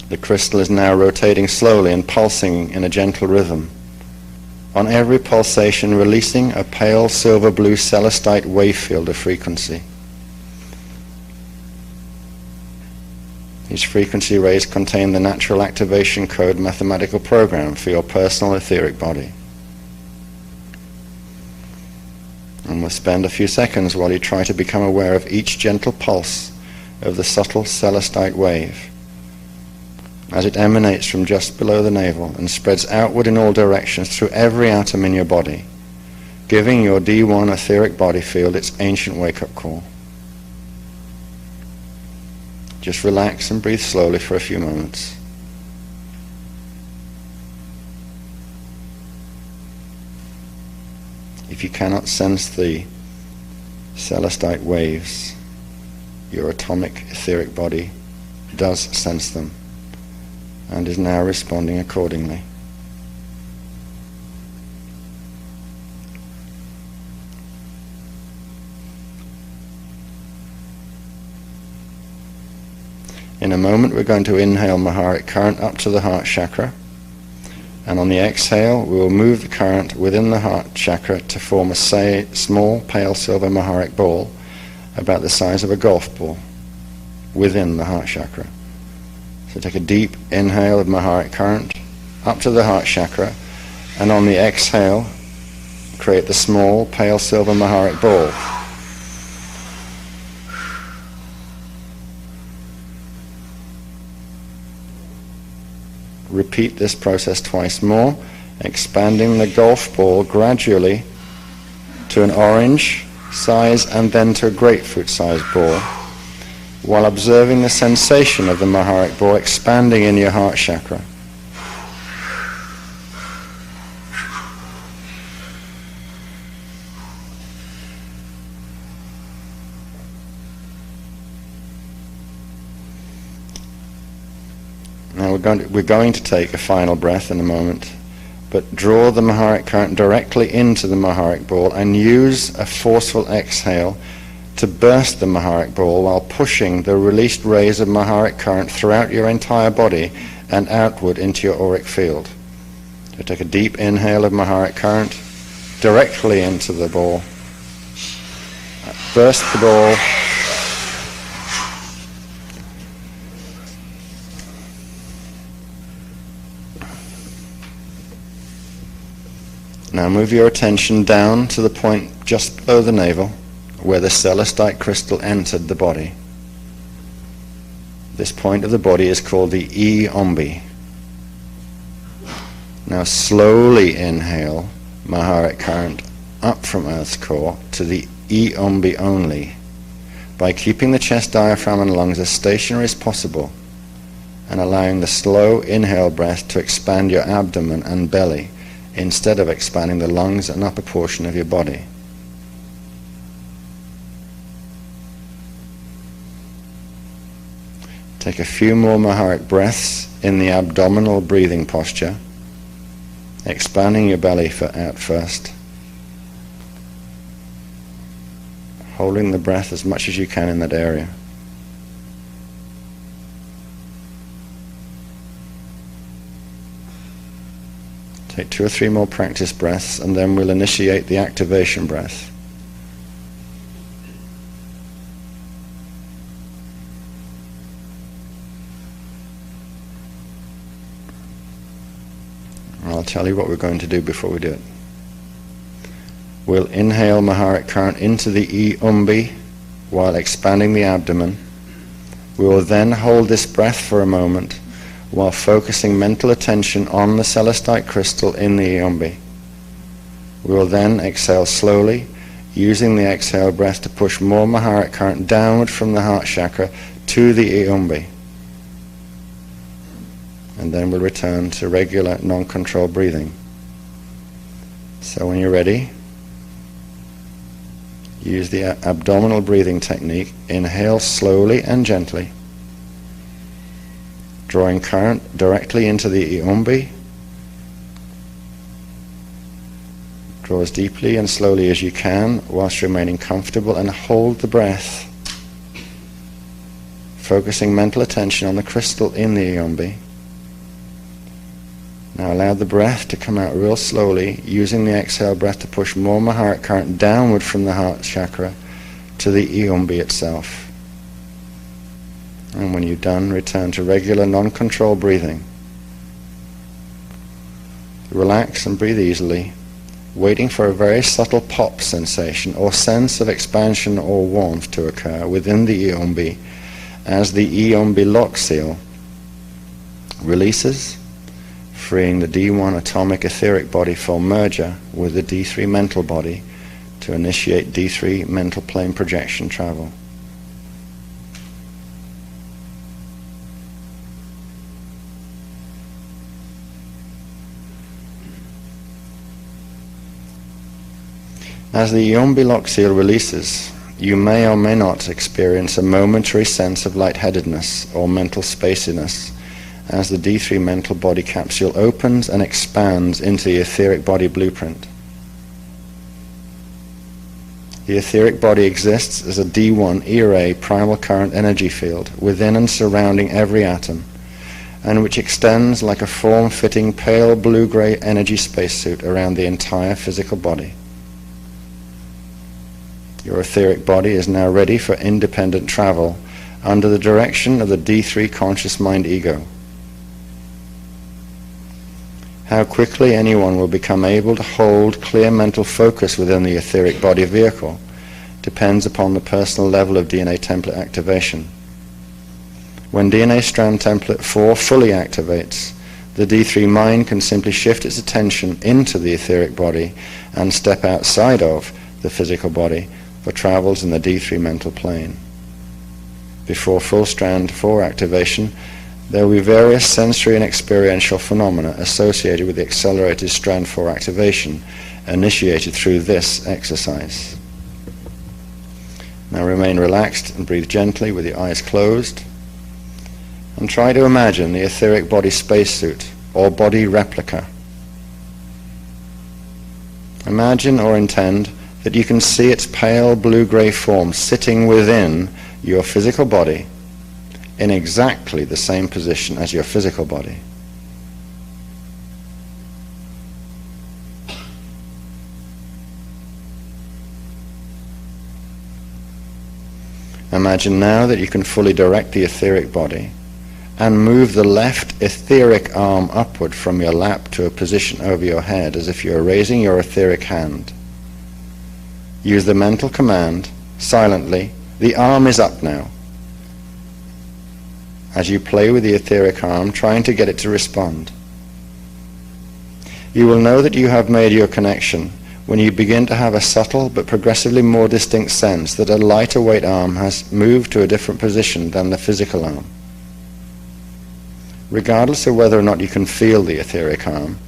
The crystal is now rotating slowly and pulsing in a gentle rhythm. On every pulsation, releasing a pale silver-blue celestite wave field of frequency. Each frequency rays contain the natural activation code mathematical program for your personal etheric body. And we'll spend a few seconds while you try to become aware of each gentle pulse of the subtle celestite wave as it emanates from just below the navel and spreads outward in all directions through every atom in your body, giving your D1 etheric body field its ancient wake-up call. Just relax and breathe slowly for a few moments. If you cannot sense the celestite waves, your atomic etheric body does sense them and is now responding accordingly. In a moment, we're going to inhale Maharic current up to the heart chakra. And on the exhale, we will move the current within the heart chakra to form a small pale silver Maharic ball about the size of a golf ball within the heart chakra. So take a deep inhale of Maharic current up to the heart chakra, and on the exhale, create the small pale silver Maharic ball. Repeat this process twice more, expanding the golf ball gradually to an orange size and then to a grapefruit sized ball, while observing the sensation of the Maharic ball expanding in your heart chakra. Now we're going to take a final breath in a moment, but draw the Maharic current directly into the Maharic ball and use a forceful exhale to burst the Maharic ball while pushing the released rays of Maharic current throughout your entire body and outward into your auric field. So take a deep inhale of Maharic current directly into the ball. Burst the ball. Now move your attention down to the point just below the navel where the celestite crystal entered the body. This point of the body is called the E-ombi. Now slowly inhale Maharic current up from Earth's core to the E-ombi only by keeping the chest, diaphragm and lungs as stationary as possible and allowing the slow inhale breath to expand your abdomen and belly instead of expanding the lungs and upper portion of your body. Take a few more Maharic breaths in the abdominal breathing posture, expanding your belly out first, holding the breath as much as you can in that area. Take 2 or 3 more practice breaths, and then we'll initiate the activation breath. I'll tell you what we're going to do before we do it. We'll inhale Maharic current into the E-umbi while expanding the abdomen. We will then hold this breath for a moment while focusing mental attention on the celestite crystal in the E-umbi. We will then exhale slowly, using the exhale breath to push more Maharic current downward from the heart chakra to the E-umbi. And then we'll return to regular, non-controlled breathing. So when you're ready, use the abdominal breathing technique. Inhale slowly and gently, drawing current directly into the E-umbi. Draw as deeply and slowly as you can whilst remaining comfortable, and hold the breath, focusing mental attention on the crystal in the E-umbi. Now allow the breath to come out real slowly, using the exhale breath to push more Maharic current downward from the heart chakra to the E-umbi itself. And when you're done, return to regular, non-controlled breathing. Relax and breathe easily, waiting for a very subtle pop sensation or sense of expansion or warmth to occur within the E-umbi as the E-umbi lock seal releases, freeing the D1 atomic etheric body for merger with the D3 mental body to initiate D3 mental plane projection travel. As the E-umbi lock seal releases, you may or may not experience a momentary sense of lightheadedness or mental spaciness as the D3 mental body capsule opens and expands into the etheric body blueprint. The etheric body exists as a D1 E-ray primal current energy field within and surrounding every atom, and which extends like a form-fitting pale blue-gray energy spacesuit around the entire physical body. Your etheric body is now ready for independent travel under the direction of the D3 conscious mind ego. How quickly anyone will become able to hold clear mental focus within the etheric body vehicle depends upon the personal level of DNA template activation. When DNA strand template 4 fully activates, the D3 mind can simply shift its attention into the etheric body and step outside of the physical body for travels in the D3 mental plane. Before full strand 4 activation, there will be various sensory and experiential phenomena associated with the accelerated strand 4 activation initiated through this exercise. Now remain relaxed and breathe gently with your eyes closed, and try to imagine the etheric body spacesuit or body replica. Imagine or intend that you can see its pale blue-gray form sitting within your physical body in exactly the same position as your physical body. Imagine now that you can fully direct the etheric body and move the left etheric arm upward from your lap to a position over your head as if you are raising your etheric hand. Use the mental command, silently, the arm is up now. As you play with the etheric arm, trying to get it to respond. You will know that you have made your connection when you begin to have a subtle but progressively more distinct sense that a lighter weight arm has moved to a different position than the physical arm. Regardless of whether or not you can feel the etheric arm,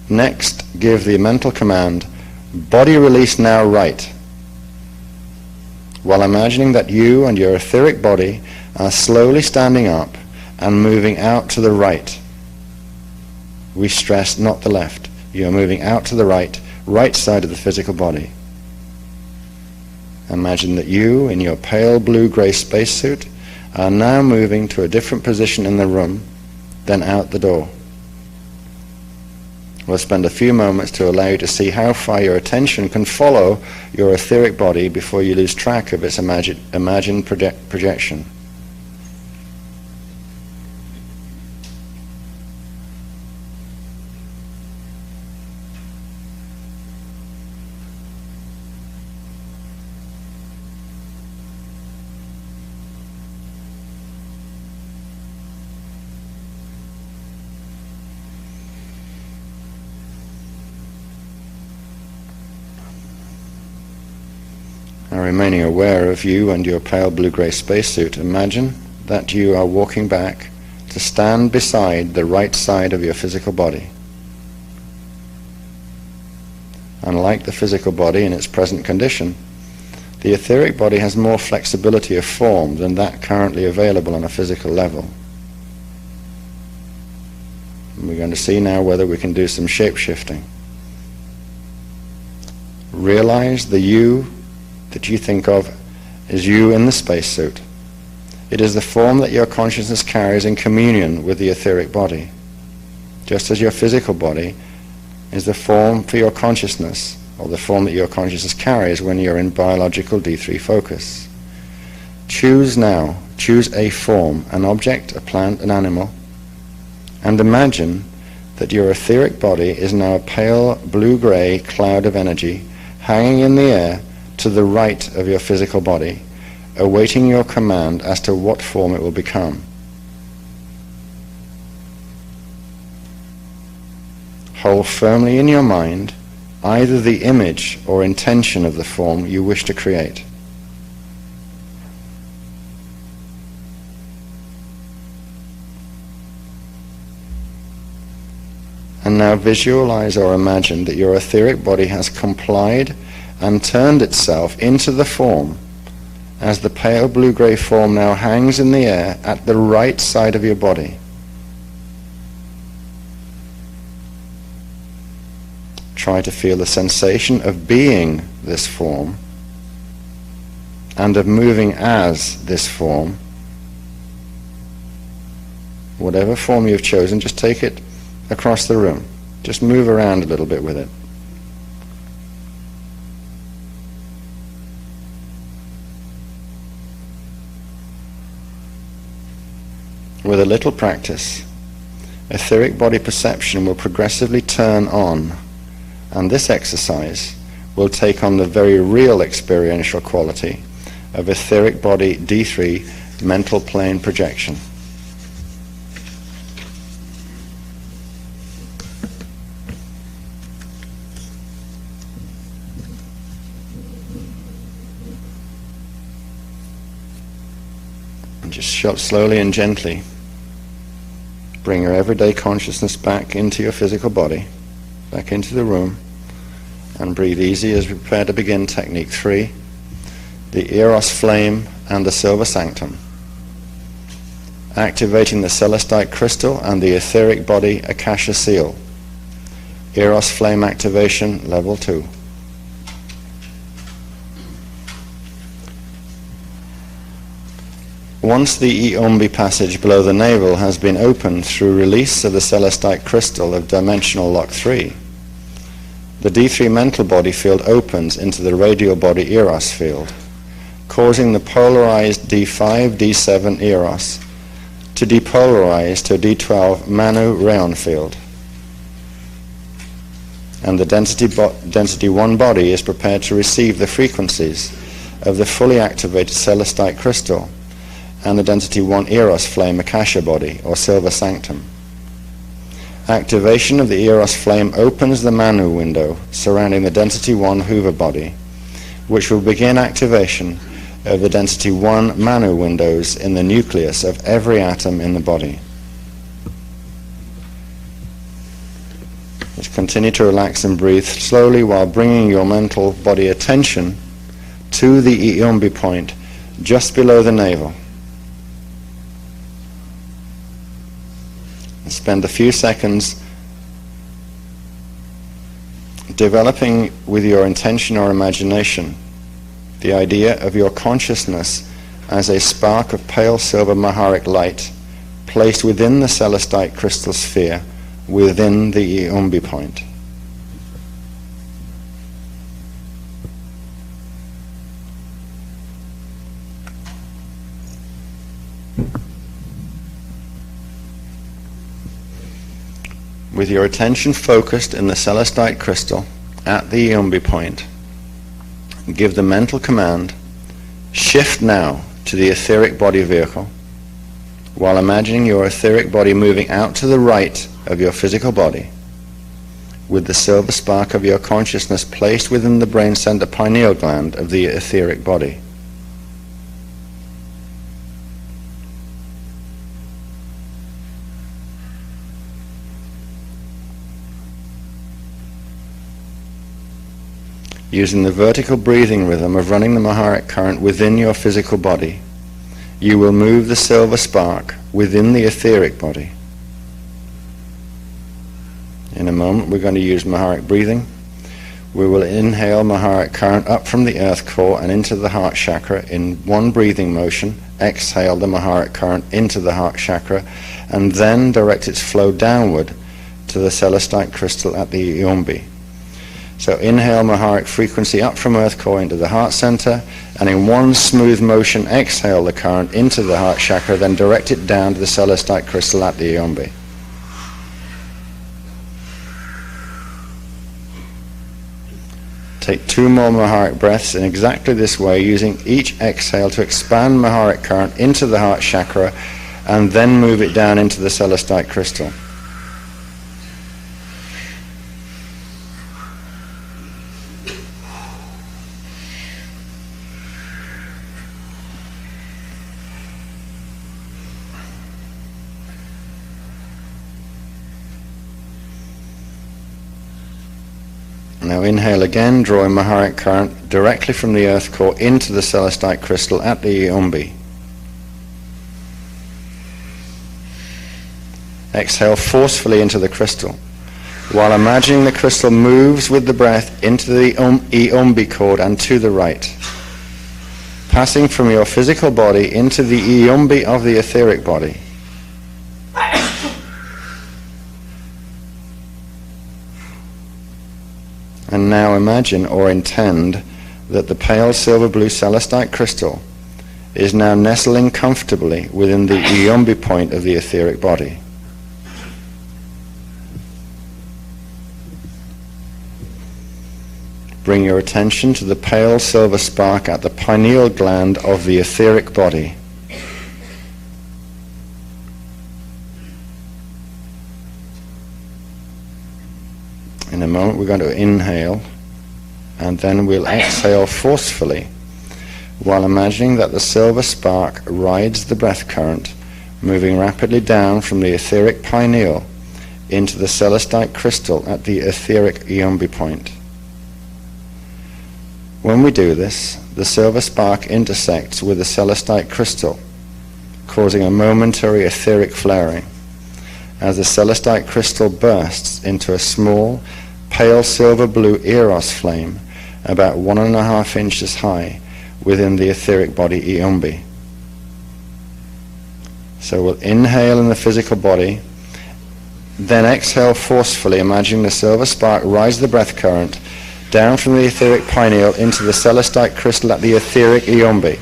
next give the mental command, body release now right, while imagining that you and your etheric body are slowly standing up and moving out to the right. We stress not the left. You are moving out to the right side of the physical body. Imagine that you, in your pale blue-gray spacesuit, are now moving to a different position in the room, then out the door. We'll spend a few moments to allow you to see how far your attention can follow your etheric body before you lose track of its imagined projection. Now, remaining aware of you and your pale blue-gray spacesuit, imagine that you are walking back to stand beside the right side of your physical body. Unlike the physical body in its present condition, the etheric body has more flexibility of form than that currently available on a physical level. And we're going to see now whether we can do some shape-shifting. Realize the you that you think of as you in the spacesuit. It is the form that your consciousness carries in communion with the etheric body, just as your physical body is the form for your consciousness, or the form that your consciousness carries when you're in biological D3 focus. Choose now, choose a form, an object, a plant, an animal, and imagine that your etheric body is now a pale blue-gray cloud of energy hanging in the air to the right of your physical body, awaiting your command as to what form it will become. Hold firmly in your mind either the image or intention of the form you wish to create. And now visualize or imagine that your etheric body has complied and turned itself into the form as the pale blue-gray form now hangs in the air at the right side of your body. Try to feel the sensation of being this form and of moving as this form, whatever form you've chosen, just take it across the room. Just move around a little bit with it. With a little practice, etheric body perception will progressively turn on, and this exercise will take on the very real experiential quality of etheric body D3 mental plane projection. And just slowly and gently bring your everyday consciousness back into your physical body, back into the room, and breathe easy as we prepare to begin Technique 3, the Eros flame and the silver sanctum, activating the celestite crystal and the etheric body Akasha seal. Eros flame activation level 2. Once the Iombi passage below the navel has been opened through release of the celestite crystal of dimensional lock 3, the D3 mental body field opens into the radial body Eros field, causing the polarized D5, D7 Eros to depolarize to a D12 Manu Rayon field. And the density 1 body is prepared to receive the frequencies of the fully activated celestite crystal and the density 1 Eros flame Akasha body, or silver sanctum. Activation of the Eros flame opens the Manu window surrounding the density 1 Hoover body, which will begin activation of the density 1 Manu windows in the nucleus of every atom in the body. Just continue to relax and breathe slowly while bringing your mental body attention to the Iombi point just below the navel. And spend a few seconds developing with your intention or imagination the idea of your consciousness as a spark of pale silver Maharic light placed within the celestite crystal sphere within the Iombi point. With your attention focused in the celestite crystal at the Iombi point, give the mental command, shift now to the etheric body vehicle, while imagining your etheric body moving out to the right of your physical body, with the silver spark of your consciousness placed within the brain center pineal gland of the etheric body. Using the vertical breathing rhythm of running the Maharic current within your physical body, you will move the silver spark within the etheric body. In a moment we're going to use Maharic breathing. We will inhale Maharic current up from the earth core and into the heart chakra in one breathing motion. Exhale the Maharic current into the heart chakra and then direct its flow downward to the celestite crystal at the Iombi. So inhale Maharic frequency up from earth core into the heart center, and in one smooth motion exhale the current into the heart chakra, then direct it down to the celestite crystal at the Iombi. Take 2 more Maharic breaths in exactly this way, using each exhale to expand Maharic current into the heart chakra and then move it down into the celestite crystal. Now inhale again, drawing Maharic current directly from the earth core into the celestite crystal at the Iombi. Exhale forcefully into the crystal, while imagining the crystal moves with the breath into the Iombi cord and to the right, passing from your physical body into the iombi of the etheric body. And now imagine or intend that the pale silver blue celestite crystal is now nestling comfortably within the iombi point of the etheric body. Bring your attention to the pale silver spark at the pineal gland of the etheric body. In a moment we're going to inhale, and then we'll exhale forcefully while imagining that the silver spark rides the breath current, moving rapidly down from the etheric pineal into the celestite crystal at the etheric iombi point. When we do this, the silver spark intersects with the celestite crystal, causing a momentary etheric flaring, as the celestite crystal bursts into a small, pale silver blue eros flame about 1.5 inches high within the etheric body iombi. So we'll inhale in the physical body, then exhale forcefully, imagining the silver spark rise the breath current down from the etheric pineal into the celestite crystal at the etheric iombi.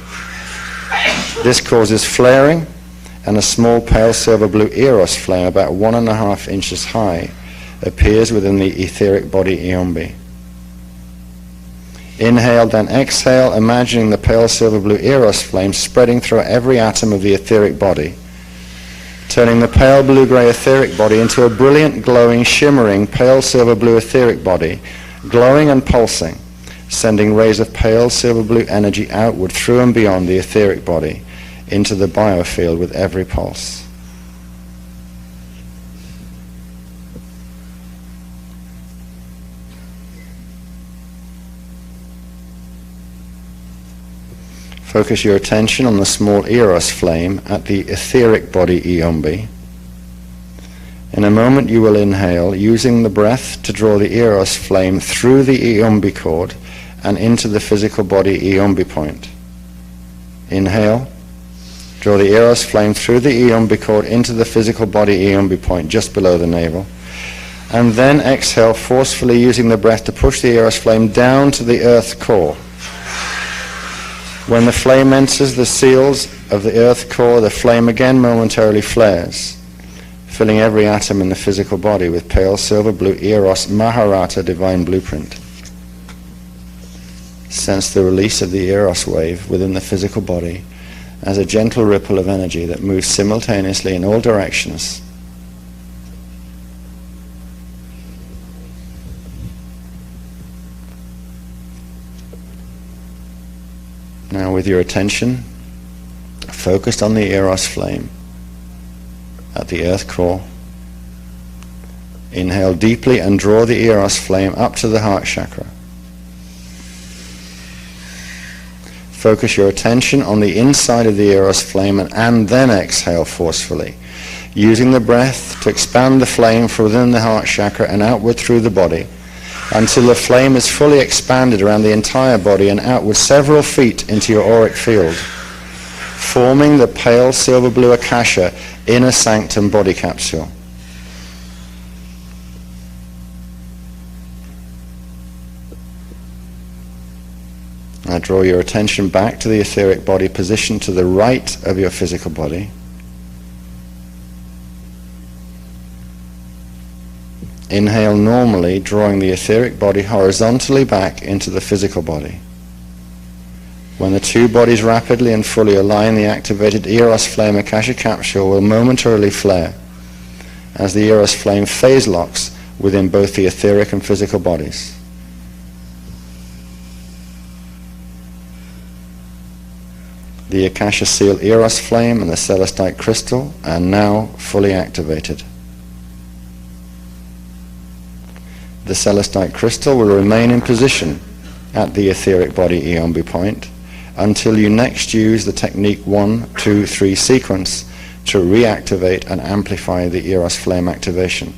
This causes flaring, and a small pale silver blue eros flame about 1.5 inches high appears within the etheric body iombi. Inhale, then exhale, imagining the pale silver blue eros flame spreading through every atom of the etheric body, turning the pale blue-gray etheric body into a brilliant, glowing, shimmering, pale silver blue etheric body, glowing and pulsing, sending rays of pale silver blue energy outward through and beyond the etheric body into the biofield with every pulse. Focus your attention on the small eros flame at the etheric body iombi. In a moment you will inhale, using the breath to draw the eros flame through the iombi cord and into the physical body iombi point. Inhale, draw the eros flame through the iombi cord into the physical body iombi point just below the navel. And then exhale forcefully, using the breath to push the eros flame down to the earth core. When the flame enters the seals of the earth core, the flame again momentarily flares, filling every atom in the physical body with pale silver blue eros Maharata divine blueprint. Sense the release of the eros wave within the physical body as a gentle ripple of energy that moves simultaneously in all directions. Now, with your attention focused on the eros flame at the earth core, inhale deeply and draw the eros flame up to the heart chakra. Focus your attention on the inside of the eros flame and then exhale forcefully, using the breath to expand the flame from within the heart chakra and outward through the body until the flame is fully expanded around the entire body and outward several feet into your auric field, forming the pale silver blue akasha inner sanctum body capsule. Now draw your attention back to the etheric body positioned to the right of your physical body. Inhale normally, drawing the etheric body horizontally back into the physical body. When the two bodies rapidly and fully align, the activated eros flame akasha capsule will momentarily flare as the eros flame phase locks within both the etheric and physical bodies. The akasha seal eros flame and the celestite crystal are now fully activated. The celestite crystal will remain in position at the etheric body iombi point until you next use the technique 1, 2, 3 sequence to reactivate and amplify the eros flame activation,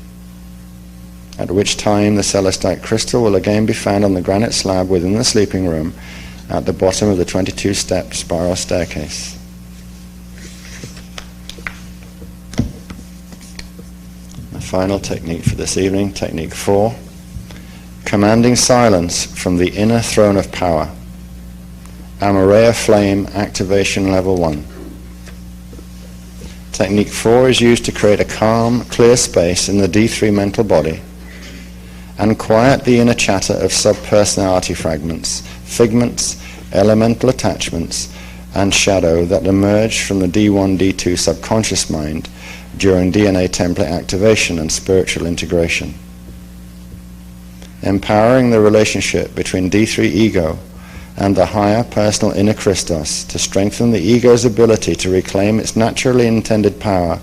at which time the celestite crystal will again be found on the granite slab within the sleeping room at the bottom of the 22-step spiral staircase. The final technique for this evening, technique 4, commanding silence from the inner throne of power. Amareya flame activation level 1. Technique 4 is used to create a calm, clear space in the D3 mental body and quiet the inner chatter of subpersonality fragments, figments, elemental attachments, and shadow that emerge from the D1, D2 subconscious mind during DNA template activation and spiritual integration. Empowering the relationship between D3 ego and the higher personal inner Christos to strengthen the ego's ability to reclaim its naturally intended power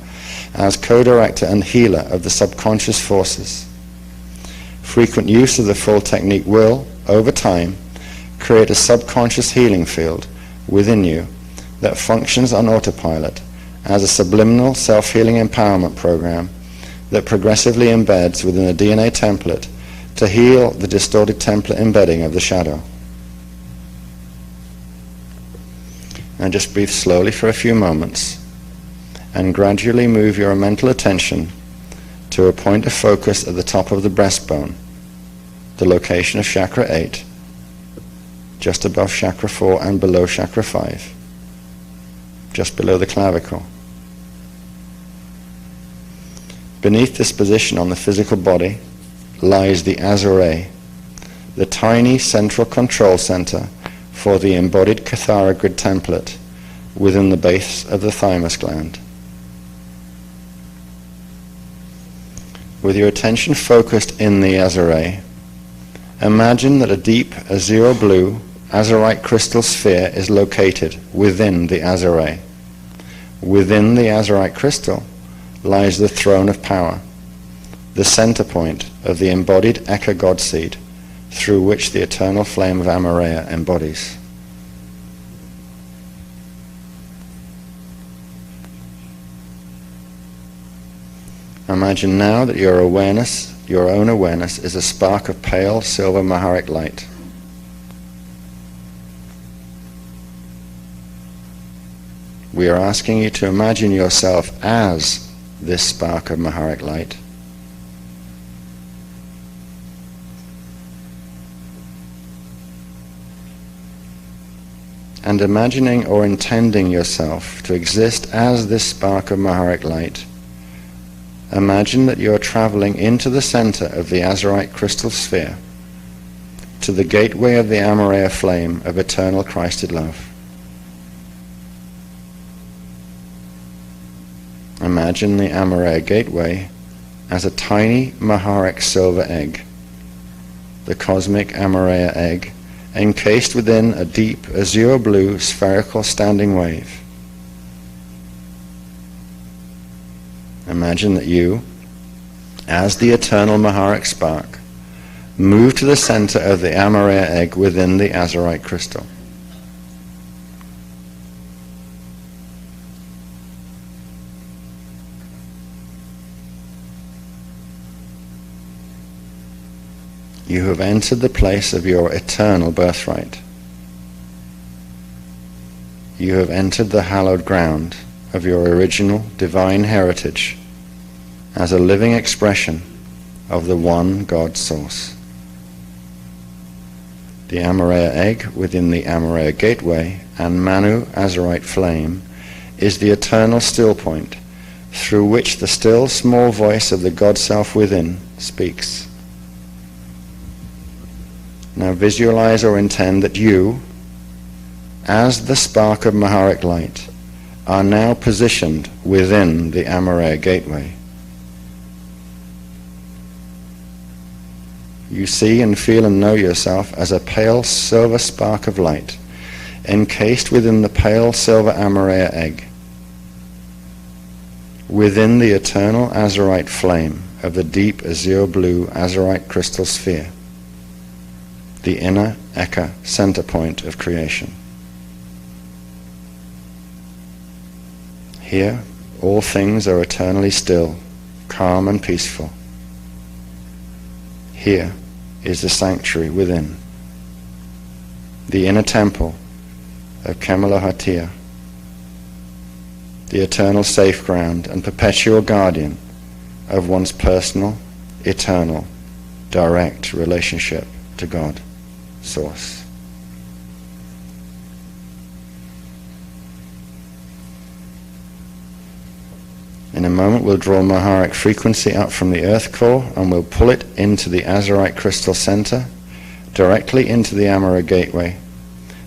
as co-director and healer of the subconscious forces. Frequent use of the full technique will, over time, create a subconscious healing field within you that functions on autopilot as a subliminal self-healing empowerment program that progressively embeds within the DNA template to heal the distorted template embedding of the shadow. And just breathe slowly for a few moments and gradually move your mental attention to a point of focus at the top of the breastbone, the location of chakra 8, just above chakra 4 and below chakra 5, just below the clavicle. Beneath this position on the physical body lies the Azure, the tiny central control center for the embodied Kathara grid template within the base of the thymus gland. With your attention focused in the Azure, imagine that a deep azure blue azurite crystal sphere is located within the Azure. Within the azurite crystal lies the throne of power, the center point of the embodied Eka God seed, through which the eternal flame of Amareya embodies. Imagine now that your awareness, your own awareness, is a spark of pale silver Maharic light. We are asking you to imagine yourself as this spark of Maharic light. And imagining or intending yourself to exist as this spark of Maharic light, imagine that you are traveling into the center of the azurite crystal sphere, to the gateway of the Amareya flame of eternal Christed love. Imagine the Amareya gateway as a tiny Maharic silver egg, the cosmic Amareya egg, encased within a deep azure blue spherical standing wave. Imagine that you, as the eternal Maharic spark, move to the center of the Amareya egg within the azurite crystal. You have entered the place of your eternal birthright. You have entered the hallowed ground of your original divine heritage as a living expression of the one God source. The Amareya egg within the Amareya gateway and Manu azurite flame is the eternal still point through which the still small voice of the God self within speaks. Now visualize or intend that you, as the spark of Maharic light, are now positioned within the Amareya gateway. You see and feel and know yourself as a pale silver spark of light, encased within the pale silver Amareya egg, within the eternal azurite flame of the deep azure blue azurite crystal sphere, the inner Eka center point of creation. Here, all things are eternally still, calm and peaceful. Here is the sanctuary within. the inner temple of Kemalahatia, the eternal safe ground and perpetual guardian of one's personal, eternal, direct relationship to God, Source. In a moment we'll draw Maharic frequency up from the earth core and we'll pull it into the Azurite crystal center, directly into the Amara gateway,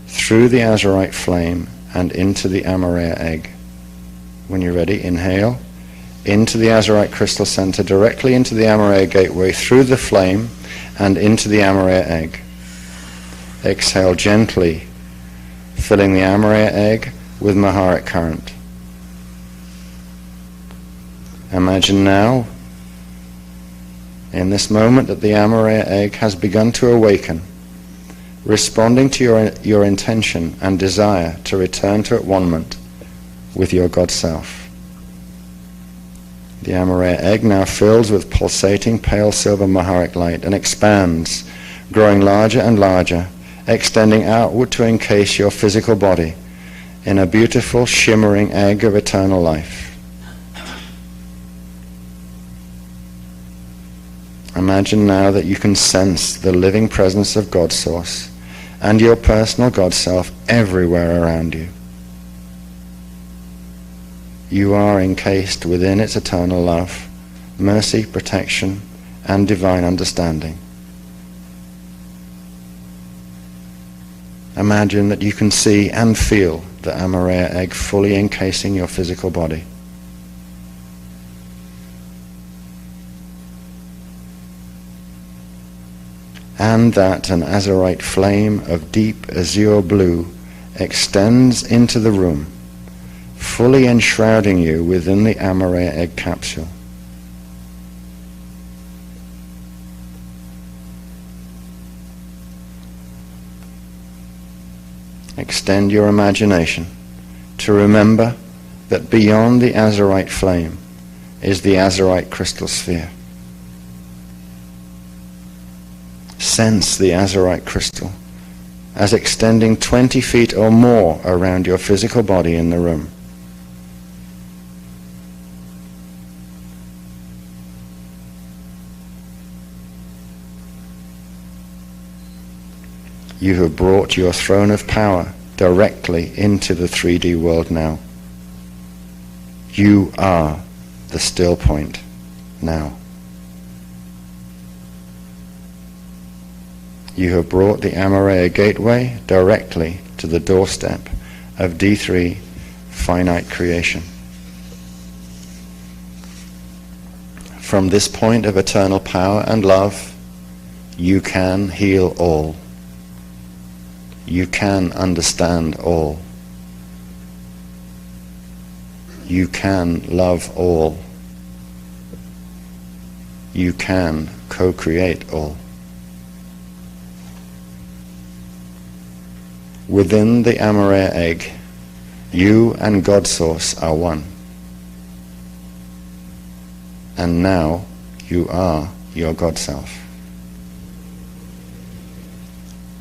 through the Azurite flame and into the Amareya egg. When you're ready, inhale into the Azurite crystal center, directly into the Amareya gateway, through the flame and into the Amareya egg. Exhale gently, filling the Amareya egg with Maharic current. Imagine now, in this moment, that the Amareya egg has begun to awaken, responding to your intention and desire to return to at-one-ment with your God Self. The Amareya egg now fills with pulsating pale silver Maharic light and expands, growing larger and larger, extending outward to encase your physical body in a beautiful shimmering egg of eternal life. Imagine now that you can sense the living presence of God Source and your personal God Self everywhere around you. You are encased within its eternal love, mercy, protection, and divine understanding. Imagine that you can see and feel the Amareya egg fully encasing your physical body. And that an azurite flame of deep azure blue extends into the room, fully enshrouding you within the Amareya egg capsule. Extend your imagination to remember that beyond the azurite flame is the azurite crystal sphere. Sense the azurite crystal as extending 20 feet or more around your physical body in the room. You have brought your throne of power directly into the 3D world now. You are the still point now. You have brought the Amareya gateway directly to the doorstep of D3 finite creation. From this point of eternal power and love, you can heal all. You can understand all. You can love all. You can co-create all. Within the Amareya egg, you and God Source are one. And now you are your God Self.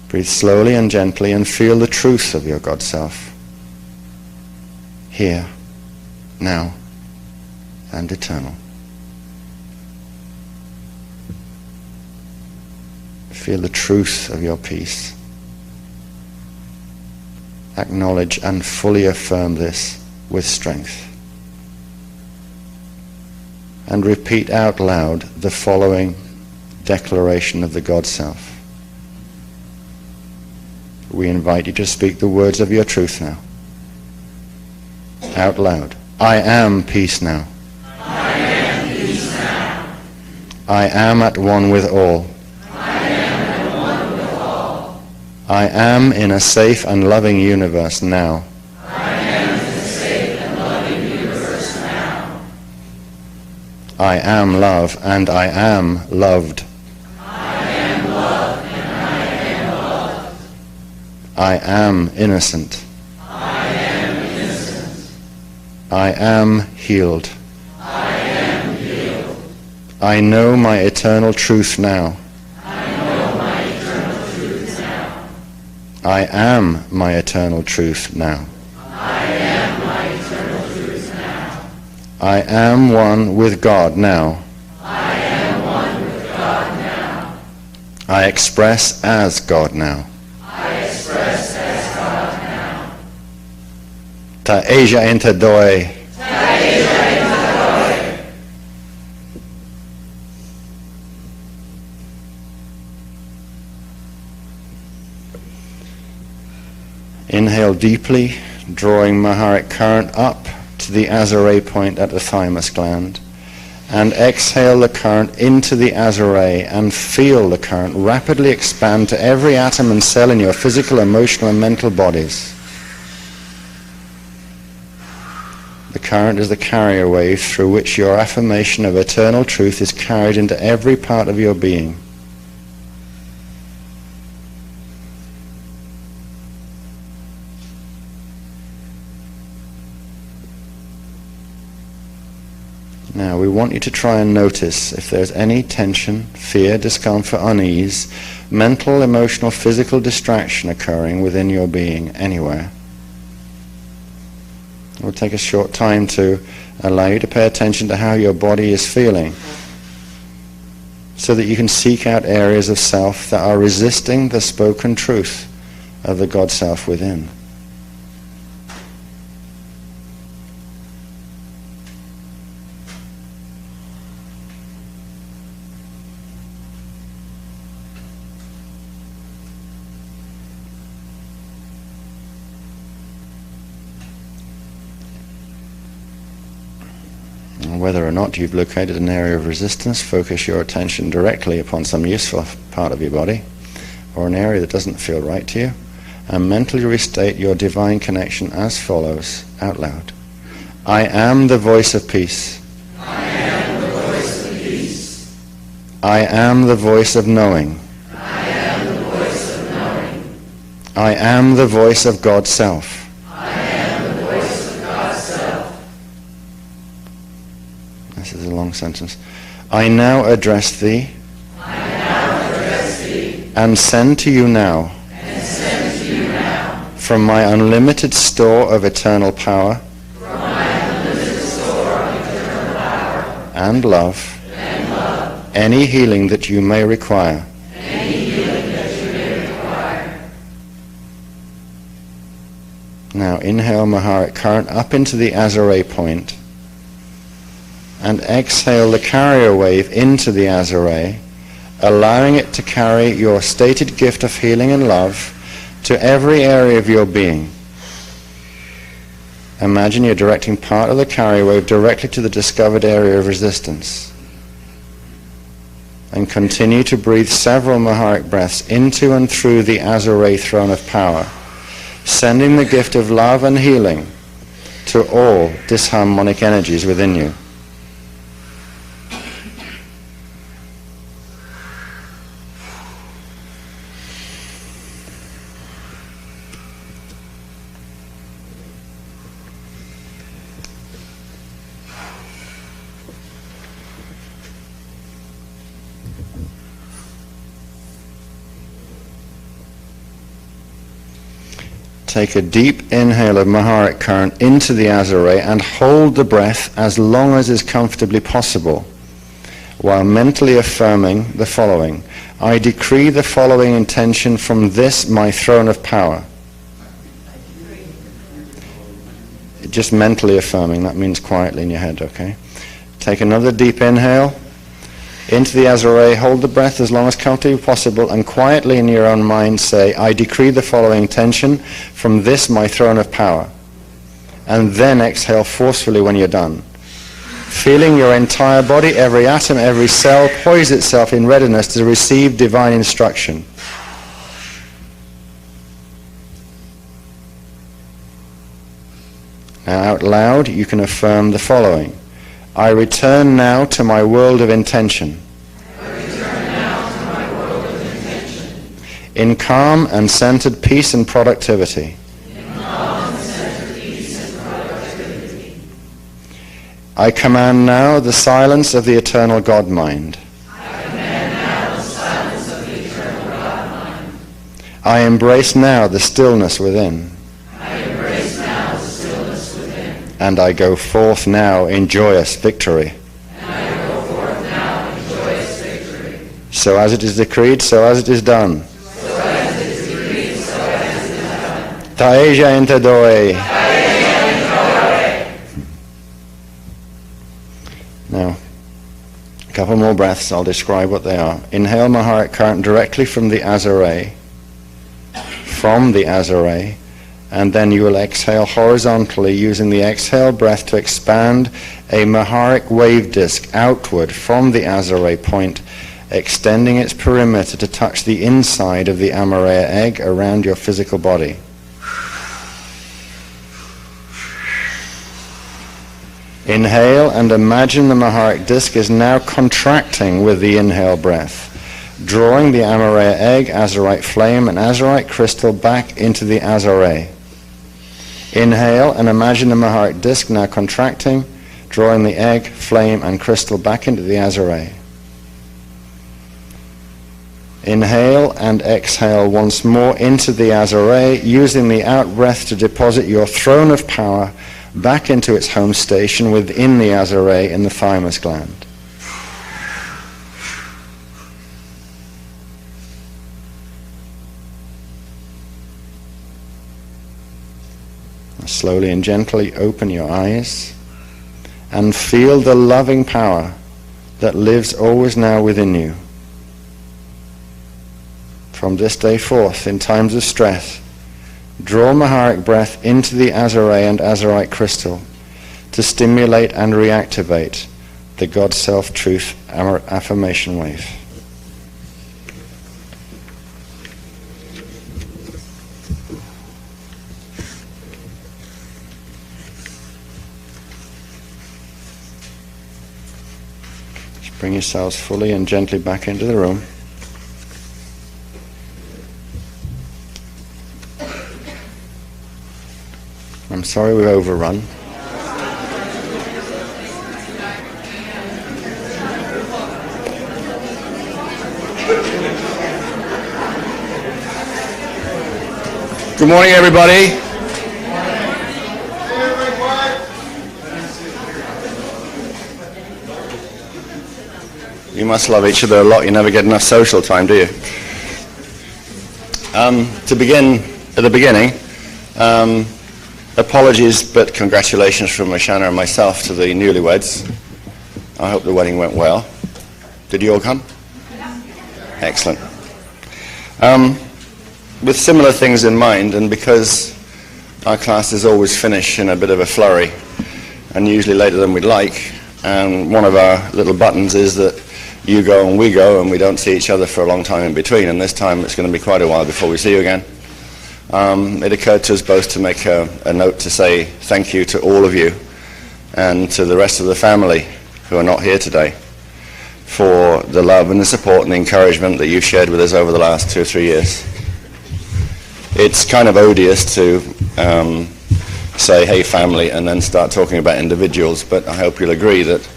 Breathe slowly and gently and feel the truth of your God Self. Here, now, and eternal. Feel the truth of your peace. Acknowledge and fully affirm this with strength. And repeat out loud the following declaration of the God Self. We invite you to speak the words of your truth now. Out loud. I am peace now. I am peace now. I am at one with all. I am in a safe and loving universe now. I am in a safe and loving universe now. I am love and I am loved. I am love and I am loved. I am innocent. I am innocent. I am healed. I am healed. I know my eternal truth now. I am my eternal truth now. I am my eternal truth now. I am one with God now. I am one with God now. I express as God now. I express as God now. Ta eja enta doi. Inhale deeply, drawing Maharic current up to the Azare point at the thymus gland. And exhale the current into the Azare and feel the current rapidly expand to every atom and cell in your physical, emotional, and mental bodies. The current is the carrier wave through which your affirmation of eternal truth is carried into every part of your being. Now we want you to try and notice if there's any tension, fear, discomfort, unease, mental, emotional, physical distraction occurring within your being anywhere. It will take a short time to allow you to pay attention to how your body is feeling so that you can seek out areas of self that are resisting the spoken truth of the God self within. Whether or not you've located an area of resistance, focus your attention directly upon some useful part of your body or an area that doesn't feel right to you, and mentally restate your divine connection as follows, out loud. I am the voice of peace. I am the voice of peace. I am the voice of knowing. I am the voice of knowing. I am the voice of God's self. This is a long sentence. I now address thee. I now address thee. And send to you now. And send to you now. From my unlimited store of eternal power. From my unlimited store of eternal power. And love. And love. Any healing that you may require. Any healing that you may require. Now inhale Maharic current up into the Azare point. And exhale the carrier wave into the Azare, allowing it to carry your stated gift of healing and love to every area of your being. Imagine you're directing part of the carrier wave directly to the discovered area of resistance. And continue to breathe several Maharic breaths into and through the Azare throne of power, sending the gift of love and healing to all disharmonic energies within you. Take a deep inhale of Maharic current into the Azare and hold the breath as long as is comfortably possible, while mentally affirming the following. I decree the following intention from this my throne of power. Just mentally affirming, that means quietly in your head, okay? Take another deep inhale into the Azare, hold the breath as long as comfortably possible, and quietly in your own mind say, I decree the following intention from this my throne of power. And then exhale forcefully when you're done. Feeling your entire body, every atom, every cell, poise itself in readiness to receive divine instruction. Now out loud you can affirm the following. I return now to my world of intention. I return now to my world of intention. In calm and centered peace and productivity. In calm and centered peace and productivity. I command now the silence of the eternal God mind. I command now the silence of the eternal God mind. I embrace now the stillness within. I embrace now the stillness within. And I go forth now in joyous victory. And I go forth now in joyous victory. So as it is decreed, so as it is done. So as it is decreed, so as it is done. Taeja ente doe. Now, a couple more breaths, I'll describe what they are. Inhale Maharic current directly from the Azare, and then you will exhale horizontally using the exhale breath to expand a Maharic wave disk outward from the Azare point, extending its perimeter to touch the inside of the Amaraya egg around your physical body. Inhale and imagine the Maharic disc is now contracting with the inhale breath, drawing the Amaraya egg, Azurite flame, and Azurite crystal back into the Azare. Inhale and imagine the Maharic disc now contracting, drawing the egg, flame, and crystal back into the Azare. Inhale and exhale once more into the Azare, using the out breath to deposit your throne of power back into its home station within the Azare in the thymus gland. Slowly and gently open your eyes and feel the loving power that lives always now within you. From this day forth, in times of stress, draw Maharic breath into the Azare and Azurite crystal to stimulate and reactivate the God Self-Truth affirmation wave. Just bring yourselves fully and gently back into the room. I'm sorry we've overrun. Good morning, everybody. You must love each other a lot. You never get enough social time, do you? To begin at the beginning, apologies, but congratulations from Oshana and myself to the newlyweds. I hope the wedding went well. Did you all come? Excellent. With similar things in mind, and because our classes always finish in a bit of a flurry, and usually later than we'd like, and one of our little buttons is that you go and we don't see each other for a long time in between, and this time it's going to be quite a while before we see you again. It occurred to us both to make a note to say thank you to all of you and to the rest of the family who are not here today for the love and the support and the encouragement that you've shared with us over the last 2 or 3 years. It's kind of odious to say, hey, family, and then start talking about individuals, but I hope you'll agree that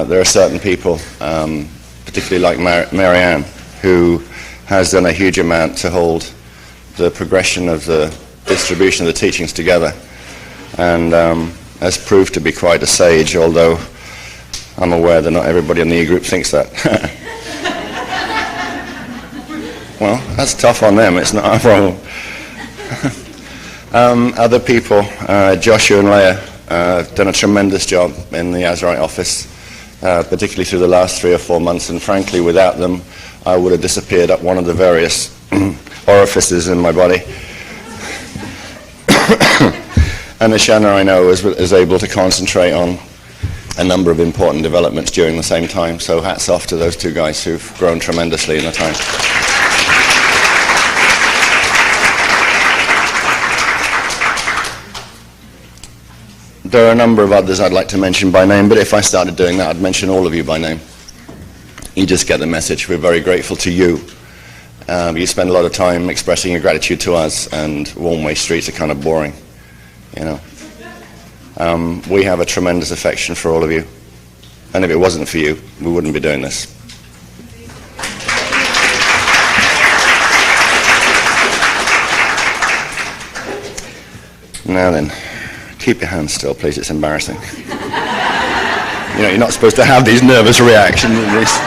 there are certain people, particularly like Marianne, who has done a huge amount to hold the progression of the distribution of the teachings together, and has proved to be quite a sage, although I'm aware that not everybody in the E-group thinks that. Well, that's tough on them, it's not our problem. Other people, Joshua and Leah, have done a tremendous job in the Azurite office, particularly through the last 3 or 4 months, and frankly, without them, I would have disappeared up one of the various orifices in my body. And Ashana, I know, is able to concentrate on a number of important developments during the same time, so hats off to those 2 guys who've grown tremendously in the time. There are a number of others I'd like to mention by name, but if I started doing that, I'd mention all of you by name. You just get the message. We're very grateful to you. You spend a lot of time expressing your gratitude to us, and one-way streets are kind of boring, you know. We have a tremendous affection for all of you, and if it wasn't for you, we wouldn't be doing this. Now then, keep your hands still, please. It's embarrassing. You're not supposed to have these nervous reactions and this.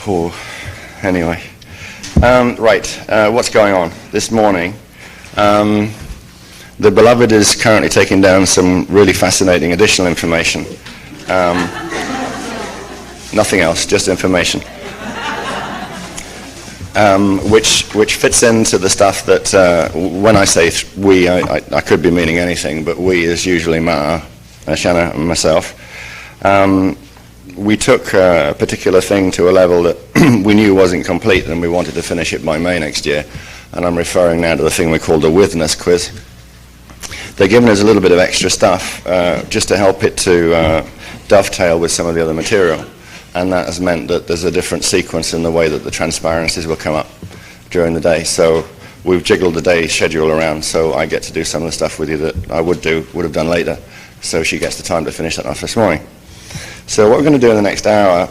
Poor. Anyway. What's going on this morning? The beloved is currently taking down some really fascinating additional information. Nothing else, just information. Which fits into the stuff that, when I say we, I could be meaning anything, but we is usually Shanna and myself. We took a particular thing to a level that we knew wasn't complete, and we wanted to finish it by May next year. And I'm referring now to the thing we call the witness quiz. They're giving us a little bit of extra stuff just to help it to dovetail with some of the other material. And that has meant that there's a different sequence in the way that the transparencies will come up during the day. So we've jiggled the day schedule around, so I get to do some of the stuff with you that I would have done later. So she gets the time to finish that off this morning. So what we're going to do in the next hour,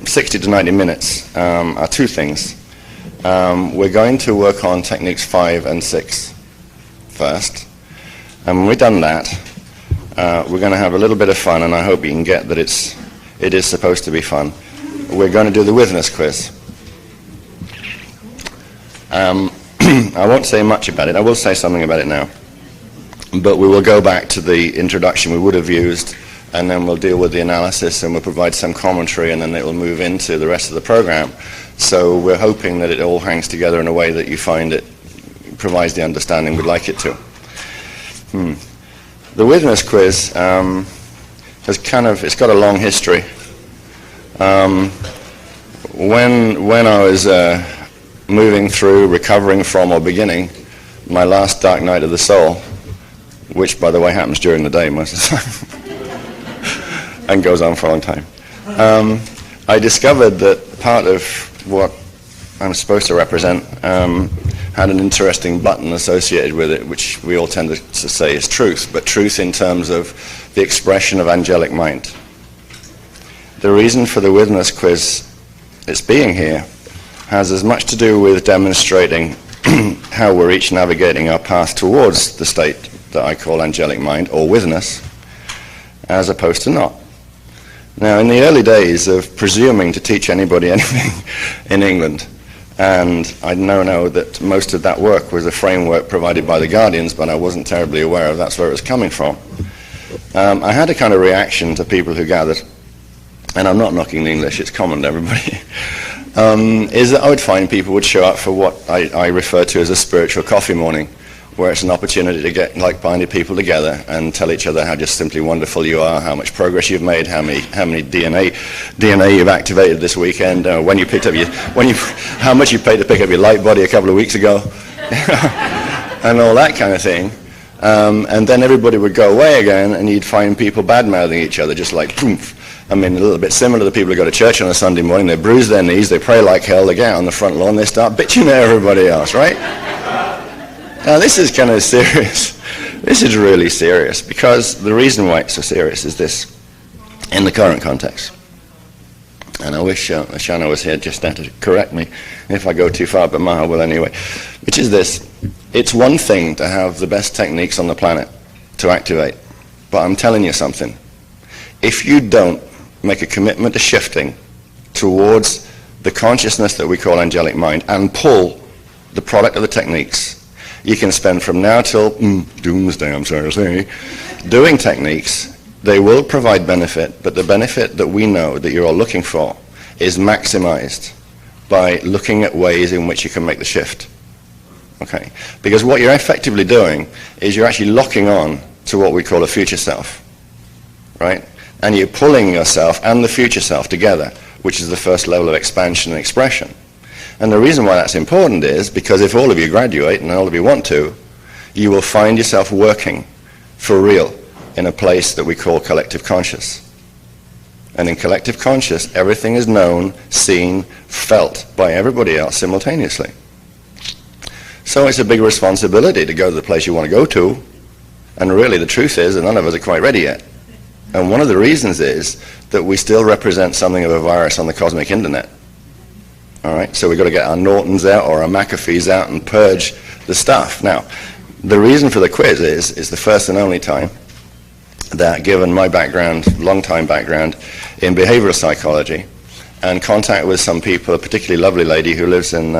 60 to 90 minutes, are two things. We're going to work on techniques 5 and 6 first. And when we've done that, we're going to have a little bit of fun, and I hope you can get that it is supposed to be fun. We're going to do the witness quiz. I won't say much about it. I will say something about it now. But we will go back to the introduction we would have used, and then we'll deal with the analysis, and we'll provide some commentary, and then it will move into the rest of the program. So we're hoping that it all hangs together in a way that you find it provides the understanding we'd like it to. The witness quiz it's got a long history. When I was moving through, recovering from, or beginning my last dark night of the soul, which, by the way, happens during the day most of the time, and goes on for a long time, I discovered that part of what I'm supposed to represent had an interesting button associated with it, which we all tend to say is truth, but truth in terms of the expression of angelic mind. The reason for the witness quiz, its being here, has as much to do with demonstrating how we're each navigating our path towards the state that I call angelic mind, or witness, as opposed to not. Now, in the early days of presuming to teach anybody anything in England, and I now know that most of that work was a framework provided by the Guardians, but I wasn't terribly aware of that's where it was coming from. I had a kind of reaction to people who gathered, and I'm not knocking the English, it's common to everybody, is that I would find people would show up for what I refer to as a spiritual coffee morning, where it's an opportunity to get like-minded people together and tell each other how just simply wonderful you are, how much progress you've made, how many DNA you've activated this weekend, how much you paid to pick up your light body a couple of weeks ago, and all that kind of thing. And then everybody would go away again, and you'd find people bad-mouthing each other, just like poof. I mean, a little bit similar to the people who go to church on a Sunday morning. They bruise their knees, they pray like hell, they get out on the front lawn, they start bitching at everybody else, right? Now, this is kind of serious. This is really serious, because the reason why it's so serious is this, in the current context. And I wish Shanna was here just now to correct me if I go too far, but Maha will anyway. Which is this. It's one thing to have the best techniques on the planet to activate, but I'm telling you something. If you don't make a commitment to shifting towards the consciousness that we call angelic mind and pull the product of the techniques, you can spend from now till doomsday, I'm sorry to say, doing techniques. They will provide benefit, but the benefit that we know that you're all looking for is maximized by looking at ways in which you can make the shift. Okay? Because what you're effectively doing is you're actually locking on to what we call a future self. Right? And you're pulling yourself and the future self together, which is the first level of expansion and expression. And the reason why that's important is because if all of you graduate, and all of you want to, you will find yourself working for real in a place that we call collective conscious. And in collective conscious, everything is known, seen, felt by everybody else simultaneously. So it's a big responsibility to go to the place you want to go to, and really the truth is that none of us are quite ready yet. And one of the reasons is that we still represent something of a virus on the cosmic internet. All right, so we've got to get our Nortons out or our McAfees out and purge the stuff. Now, The reason for the quiz is the first and only time that, given my background, long-time background in behavioral psychology, and contact with some people, a particularly lovely lady who lives in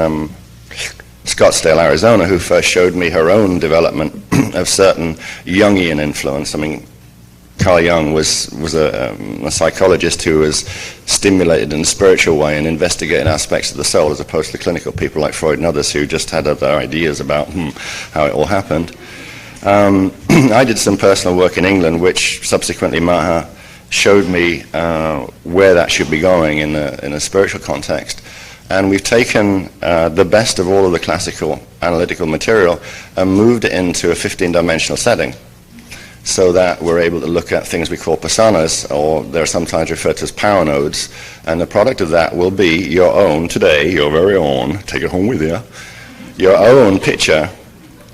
Scottsdale, Arizona, who first showed me her own development of certain Jungian influence. I mean, Carl Jung was a psychologist who was stimulated in a spiritual way and investigated aspects of the soul, as opposed to clinical people like Freud and others who just had other ideas about how it all happened. I did some personal work in England, which subsequently Maha showed me where that should be going in a spiritual context. And we've taken the best of all of the classical analytical material and moved it into a 15-dimensional setting, so that we're able to look at things we call personas, or they're sometimes referred to as power nodes, and the product of that will be your own, today, your very own, take it home with you, your own picture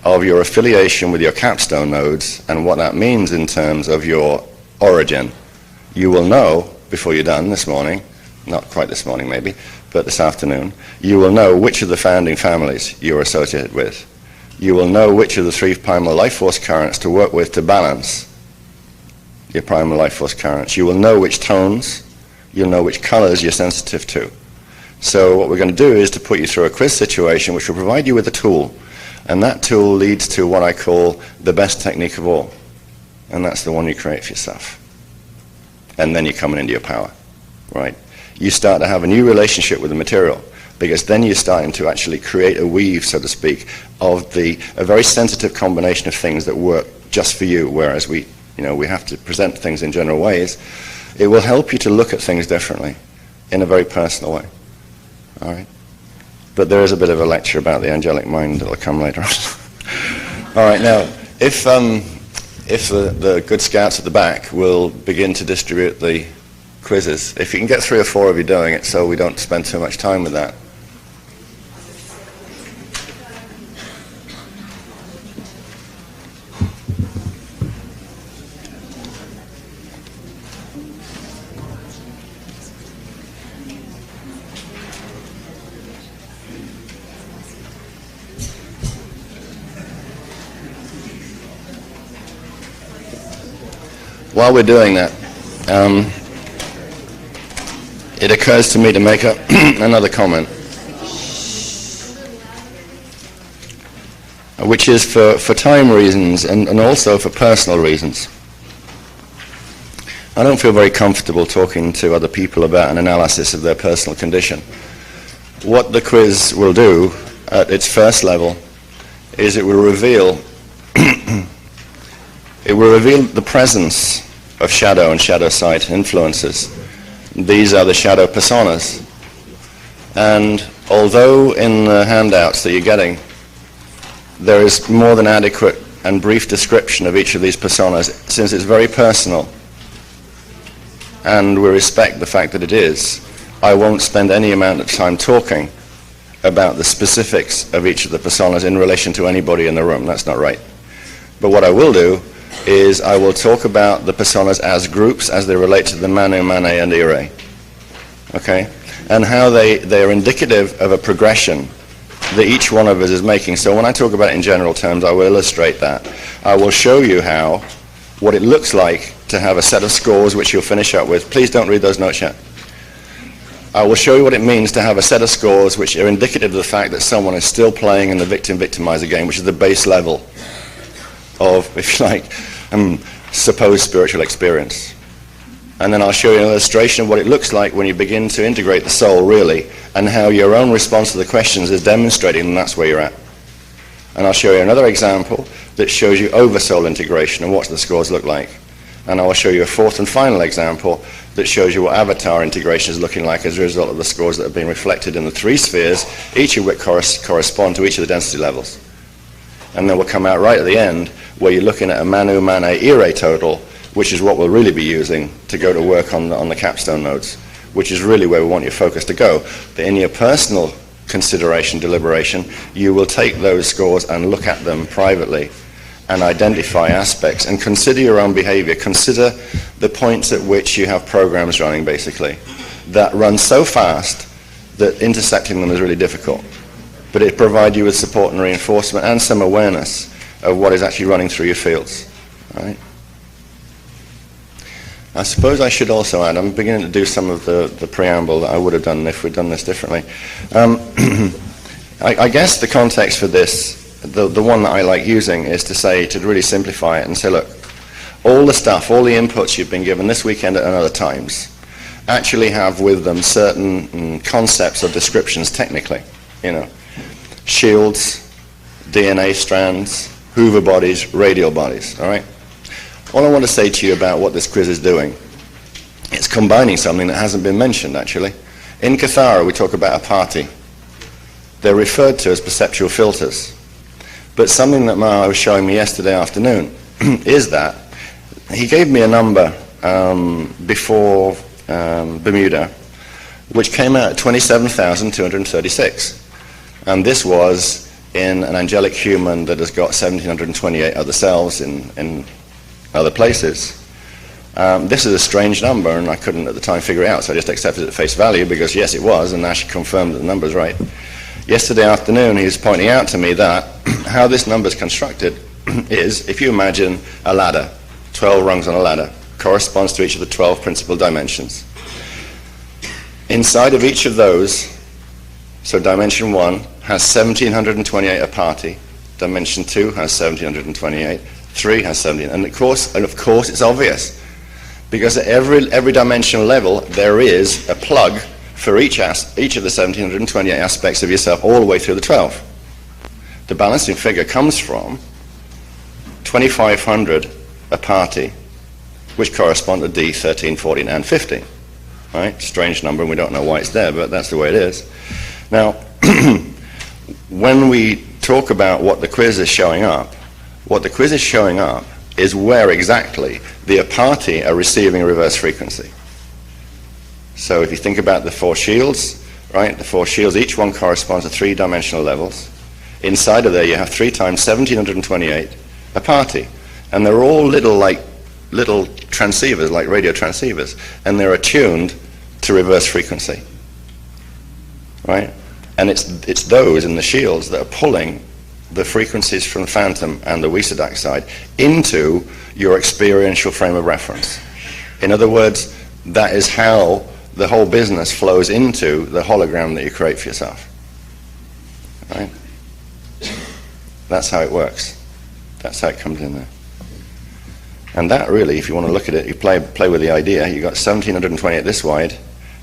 of your affiliation with your capstone nodes and what that means in terms of your origin. You will know, before you're done this morning, not quite this morning maybe, but this afternoon, you will know which of the founding families you're associated with. You will know which of the 3 primal life force currents to work with to balance your primal life force currents. You will know which tones, you'll know which colors you're sensitive to. So what we're going to do is to put you through a quiz situation which will provide you with a tool, and that tool leads to what I call the best technique of all, and that's the one you create for yourself. And then you're coming into your power, right? You start to have a new relationship with the material, because then you're starting to actually create a weave, so to speak, of a very sensitive combination of things that work just for you, whereas we have to present things in general ways. It will help you to look at things differently in a very personal way. All right? But there is a bit of a lecture about the angelic mind that will come later on. All right, now, if the good scouts at the back will begin to distribute the quizzes, if you can get 3 or 4 of you doing it so we don't spend too much time with that. While we're doing that, it occurs to me to make another comment, which is for time reasons and also for personal reasons. I don't feel very comfortable talking to other people about an analysis of their personal condition. What the quiz will do at its first level is it will reveal the presence of shadow and shadow side influences. These are the shadow personas. And although in the handouts that you're getting, there is more than adequate and brief description of each of these personas, since it's very personal, and we respect the fact that it is, I won't spend any amount of time talking about the specifics of each of the personas in relation to anybody in the room. That's not right. But what I will do is I will talk about the personas as groups as they relate to the Manu, Mane, and Ire. Okay? And how they are indicative of a progression that each one of us is making. So when I talk about it in general terms, I will illustrate that. I will show you what it looks like to have a set of scores which you'll finish up with. Please don't read those notes yet. I will show you what it means to have a set of scores which are indicative of the fact that someone is still playing in the victim-victimizer game, which is the base level of, if you like, supposed spiritual experience. And then I'll show you an illustration of what it looks like when you begin to integrate the soul, really, and how your own response to the questions is demonstrating that that's where you're at. And I'll show you another example that shows you over-soul integration and what the scores look like. And I will show you a fourth and final example that shows you what avatar integration is looking like as a result of the scores that have been reflected in the 3 spheres, each of which correspond to each of the density levels. And then we'll come out right at the end where you're looking at a Manu, Mane, Ire total, which is what we'll really be using to go to work on the capstone nodes, which is really where we want your focus to go. But in your personal consideration, deliberation, you will take those scores and look at them privately and identify aspects and consider your own behavior. Consider the points at which you have programs running, basically, that run so fast that intersecting them is really difficult. But it provides you with support and reinforcement and some awareness of what is actually running through your fields. Right? I suppose I should also add, I'm beginning to do some of the preamble that I would have done if we'd done this differently. I guess the context for this, the one that I like using, is to say, to really simplify it and say, look, all the stuff, all the inputs you've been given this weekend and other times actually have with them certain concepts or descriptions technically. You know, shields, DNA strands, Hoover bodies, radial bodies, all right? All I want to say to you about what this quiz is doing, it's combining something that hasn't been mentioned, actually. In Cathara, we talk about a party. They're referred to as perceptual filters. But something that Mao was showing me yesterday afternoon is that he gave me a number before Bermuda, which came out at 27,236. And this was in an angelic human that has got 1,728 other cells in other places. This is a strange number, and I couldn't at the time figure it out, so I just accepted it at face value because, yes, it was, and now she confirmed that the number's right. Yesterday afternoon, he was pointing out to me that how this number is constructed is, if you imagine a ladder, 12 rungs on a ladder, corresponds to each of the 12 principal dimensions. Inside of each of those, so dimension 1 has 1,728 a party, dimension 2 has 1,728, 3 has 17, and of course it's obvious, because at every dimensional level there is a plug for each of the 1,728 aspects of yourself all the way through the 12. The balancing figure comes from 2,500 a party, which correspond to D, 13, 14, and 15. Right? Strange number, and we don't know why it's there, but that's the way it is. Now, when we talk about what the quiz is showing up, what the quiz is showing up is where exactly the party are receiving a reverse frequency. So if you think about the 4 shields, right, the 4 shields, each one corresponds to 3-dimensional levels. Inside of there you have 3 times 1,728 a party. And they're all little transceivers, like radio transceivers, and they're attuned to reverse frequency. Right? And it's those in the shields that are pulling the frequencies from Phantom and the Wiesadak side into your experiential frame of reference. In other words, that is how the whole business flows into the hologram that you create for yourself. Right? That's how it works. That's how it comes in there. And that really, if you want to look at it, you play with the idea. You've got 1,728 this wide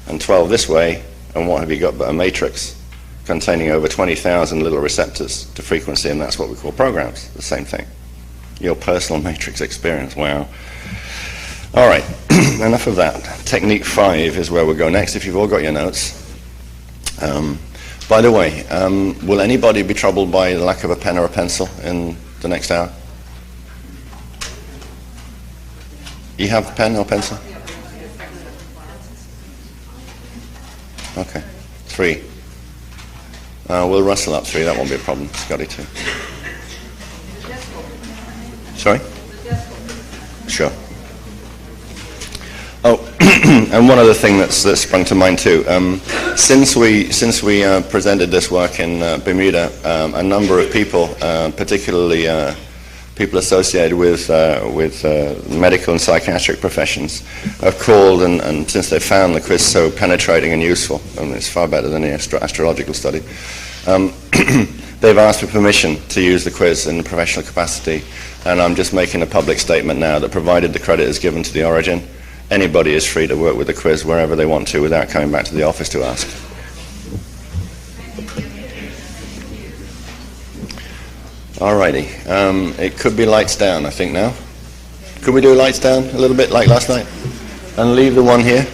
and 12 this way, and what have you got but a matrix containing over 20,000 little receptors to frequency, and that's what we call programs, the same thing. Your personal matrix experience, wow. All right, enough of that. Technique 5 is where we'll go next, if you've all got your notes. By the way, will anybody be troubled by the lack of a pen or a pencil in the next hour? You have a pen or pencil? Okay, 3. We'll rustle up 3, that won't be a problem. Scotty too. Sorry? Sure. Oh, and one other thing that's sprung to mind too. Since we presented this work in Bermuda, a number of people, particularly people associated with medical and psychiatric professions, have called, and since they found the quiz so penetrating and useful, and it's far better than the astrological study, they've asked for permission to use the quiz in a professional capacity, and I'm just making a public statement now that provided the credit is given to the origin, anybody is free to work with the quiz wherever they want to without coming back to the office to ask. Alrighty, it could be lights down, I think now. Could we do lights down a little bit like last night? And leave the one here?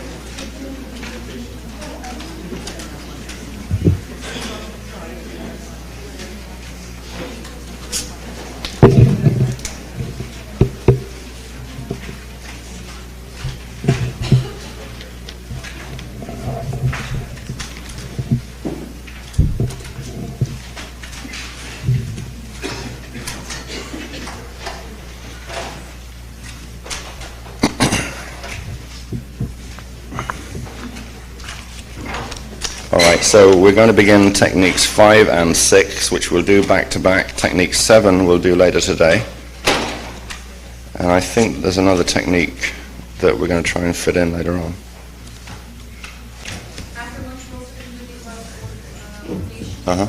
right, so we're going to begin techniques 5 and 6, which we'll do back to back. Technique 7 we'll do later today. And I think there's another technique that we're going to try and fit in later on. Uh-huh.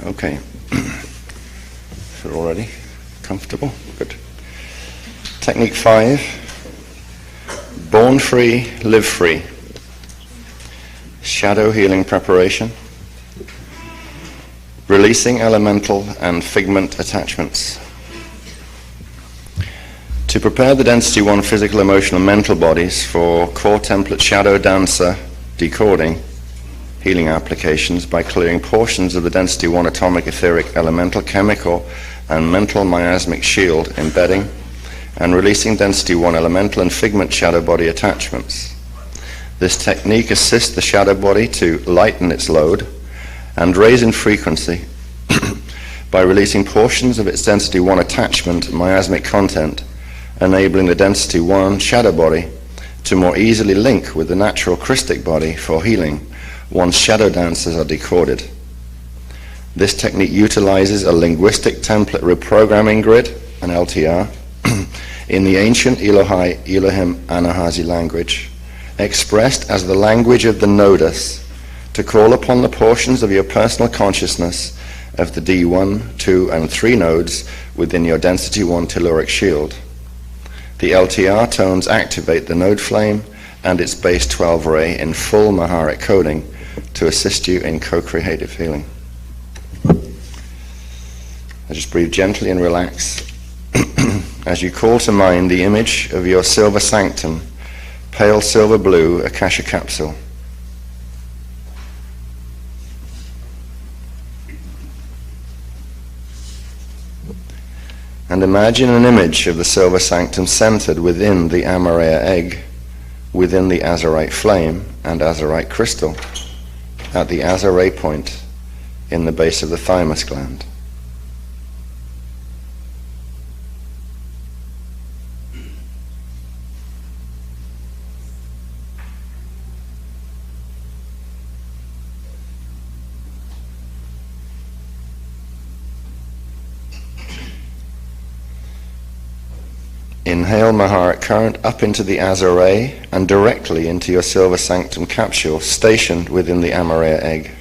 Okay. So already comfortable? Good. Technique 5. Born free, live free. Shadow healing preparation. Releasing elemental and figment attachments. To prepare the Density 1 physical, emotional, mental bodies for core template shadow dancer decoding, healing applications by clearing portions of the Density 1 atomic, etheric, elemental, chemical, and mental miasmic shield embedding and releasing Density 1 elemental and figment shadow body attachments. This technique assists the shadow body to lighten its load and raise in frequency by releasing portions of its Density 1 attachment miasmic content, enabling the Density 1 shadow body to more easily link with the natural Christic body for healing once shadow dancers are decoded. This technique utilizes a linguistic template reprogramming grid, an LTR, in the ancient Elohai Elohim Anahazi language, expressed as the language of the nodus, to call upon the portions of your personal consciousness of the D1, 2, and 3 nodes within your Density 1 telluric shield. The LTR tones activate the node flame and its base 12 ray in full Maharic coding to assist you in co-creative healing. I just breathe gently and relax as you call to mind the image of your silver sanctum, pale silver blue Akasha capsule. And imagine an image of the silver sanctum centered within the Amareya egg, within the azurite flame and azurite crystal, at the azure point in the base of the thymus gland. Inhale Maharic current up into the azure and directly into your silver sanctum capsule stationed within the Amareya egg.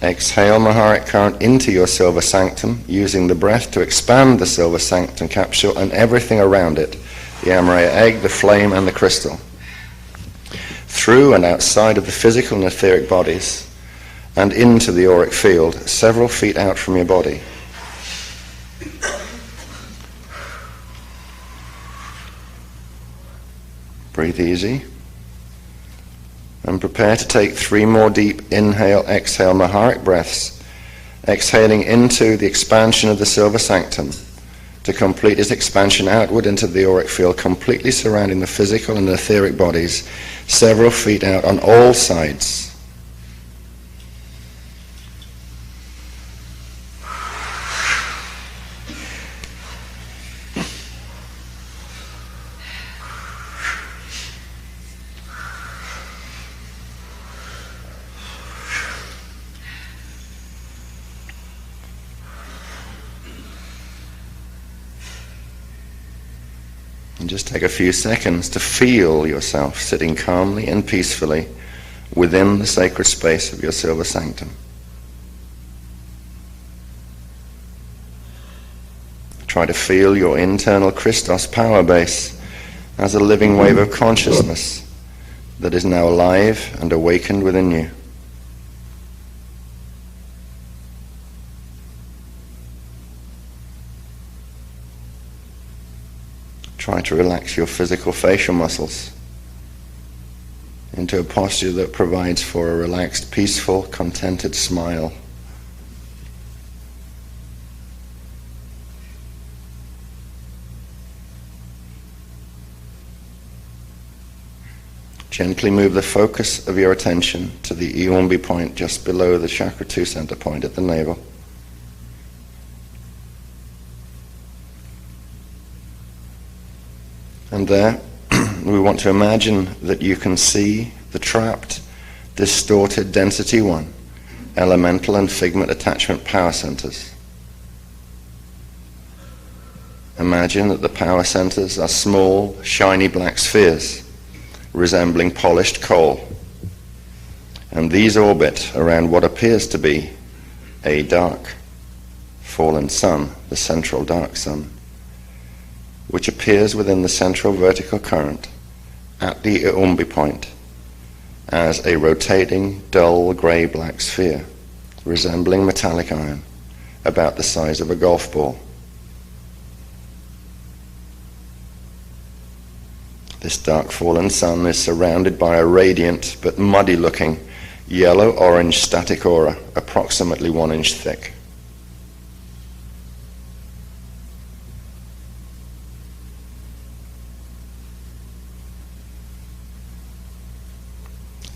Exhale Maharic current into your silver sanctum, using the breath to expand the silver sanctum capsule and everything around it, the Amareya egg, the flame, and the crystal, through and outside of the physical and etheric bodies, and into the auric field, several feet out from your body. Breathe easy. And prepare to take 3 more deep inhale, exhale Maharic breaths, exhaling into the expansion of the silver sanctum to complete its expansion outward into the auric field, completely surrounding the physical and etheric bodies, several feet out on all sides. And just take a few seconds to feel yourself sitting calmly and peacefully within the sacred space of your silver sanctum. Try to feel your internal Christos power base as a living wave of consciousness, that is now alive and awakened within you. Try to relax your physical facial muscles into a posture that provides for a relaxed, peaceful, contented smile. Gently move the focus of your attention to the Iumbi point just below the chakra 2 center point at the navel. And there, we want to imagine that you can see the trapped, distorted density 1, elemental and figment attachment power centers. Imagine that the power centers are small, shiny black spheres, resembling polished coal. And these orbit around what appears to be a dark, fallen sun, the central dark sun, which appears within the central vertical current at the Iumbi point as a rotating, dull, grey-black sphere, resembling metallic iron, about the size of a golf ball. This dark fallen sun is surrounded by a radiant but muddy-looking yellow-orange static aura, approximately 1 inch thick.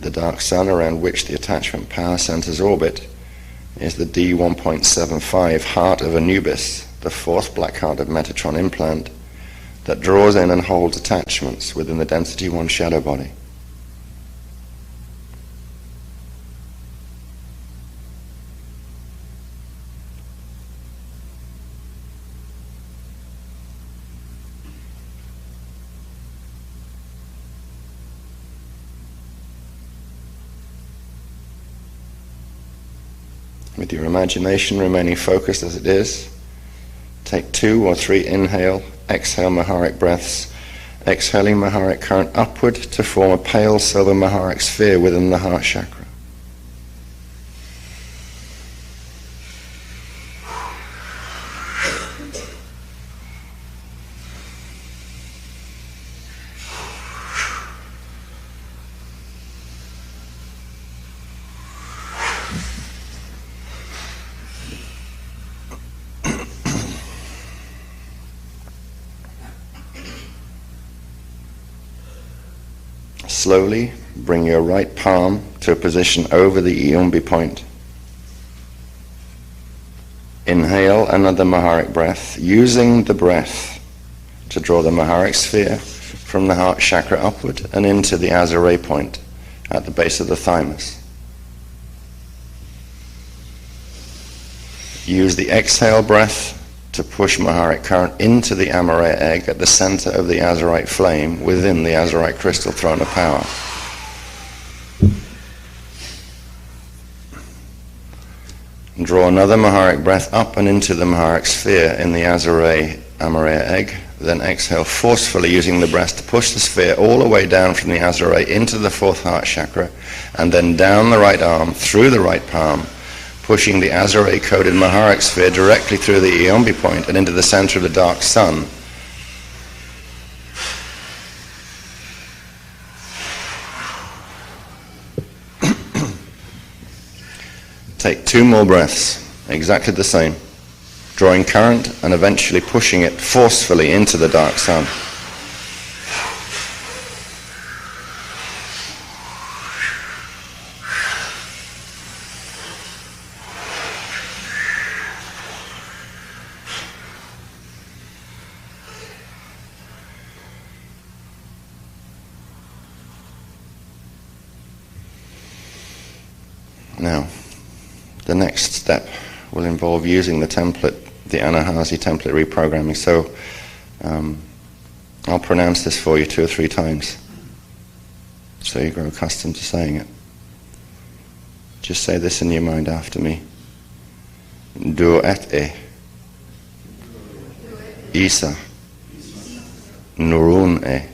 The dark sun around which the attachment power centers orbit is the D1.75 heart of Anubis, the 4th black heart of Metatron implant that draws in and holds attachments within the density 1 shadow body. With your imagination remaining focused as it is, take 2 or 3 inhale, exhale Maharic breaths, exhaling Maharic current upward to form a pale silver Maharic sphere within the heart chakra. Slowly bring your right palm to a position over the Iumbi point. Inhale another Maharic breath, using the breath to draw the Maharic sphere from the heart chakra upward and into the Azure point at the base of the thymus. Use the exhale breath to push Maharic current into the Amareya egg at the center of the Azurite flame within the Azurite crystal throne of power. And draw another Maharic breath up and into the Maharic sphere in the Azure Amareya egg. Then exhale forcefully using the breath to push the sphere all the way down from the Azure into the 4th heart chakra, and then down the right arm through the right palm, pushing the Azure-coded Maharic sphere directly through the Iumbi point and into the center of the dark sun. Take 2 more breaths, exactly the same, drawing current and eventually pushing it forcefully into the dark sun. Now, the next step will involve using the template, the Anasazi template reprogramming. So I'll pronounce this for you 2 or 3 times so you grow accustomed to saying it. Just say this in your mind after me. Do et e. Isa. Nurun e.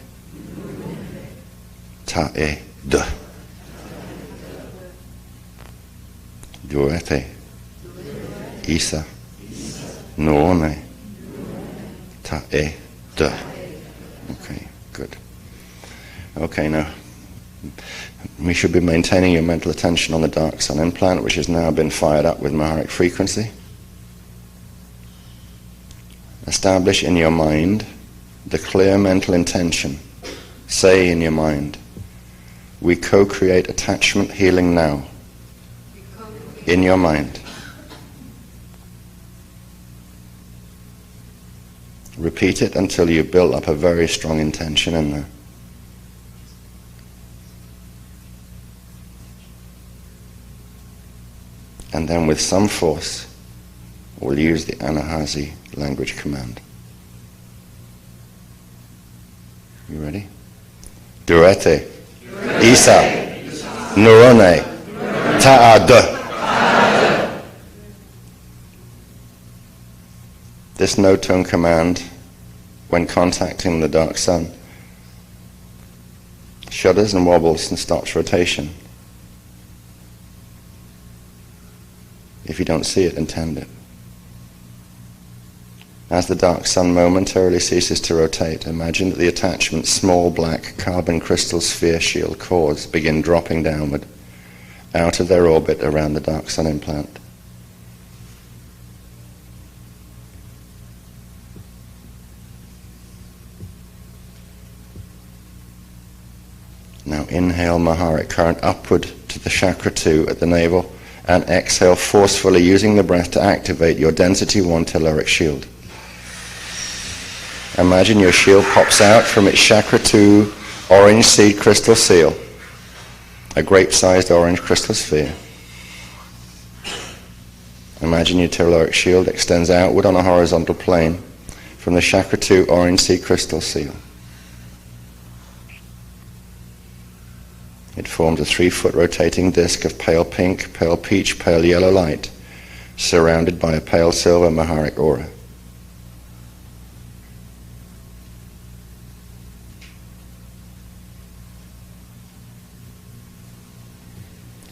Ta e. D. Duete. Isa. Nuone. Ta e. D. Okay, good. Okay, now we should be maintaining your mental attention on the dark sun implant, which has now been fired up with Maharic frequency. Establish in your mind the clear mental intention. Say in your mind, we co-create attachment healing now. In your mind. Repeat it until you build up a very strong intention in there. And then with some force, we'll use the Anahazi language command. You ready? Durete, Isa, Nurone, Ta'ad. This no-tone command, when contacting the dark sun, shudders and wobbles and stops rotation. If you don't see it, intend it. As the dark sun momentarily ceases to rotate, imagine that the attachment's small black carbon crystal sphere shield cores begin dropping downward out of their orbit around the dark sun implant. Now inhale Maharic current upward to the chakra 2 at the navel, and exhale forcefully using the breath to activate your density 1 telluric shield. Imagine your shield pops out from its chakra 2 orange seed crystal seal, a grape-sized orange crystal sphere. Imagine your telluric shield extends outward on a horizontal plane from the chakra 2 orange seed crystal seal. It forms a 3-foot rotating disc of pale pink, pale peach, pale yellow light, surrounded by a pale silver Maharic aura.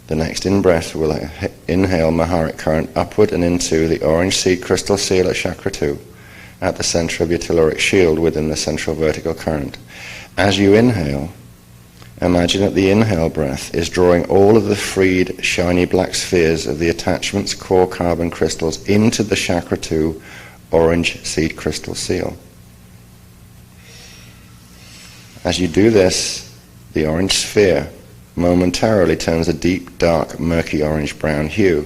The next in-breath will inhale Maharic current upward and into the orange seed crystal seal at chakra 2, at the center of your telluric shield within the central vertical current. As you inhale, imagine that the inhale breath is drawing all of the freed, shiny black spheres of the attachment's core carbon crystals into the chakra 2 orange seed crystal seal. As you do this, the orange sphere momentarily turns a deep, dark, murky orange-brown hue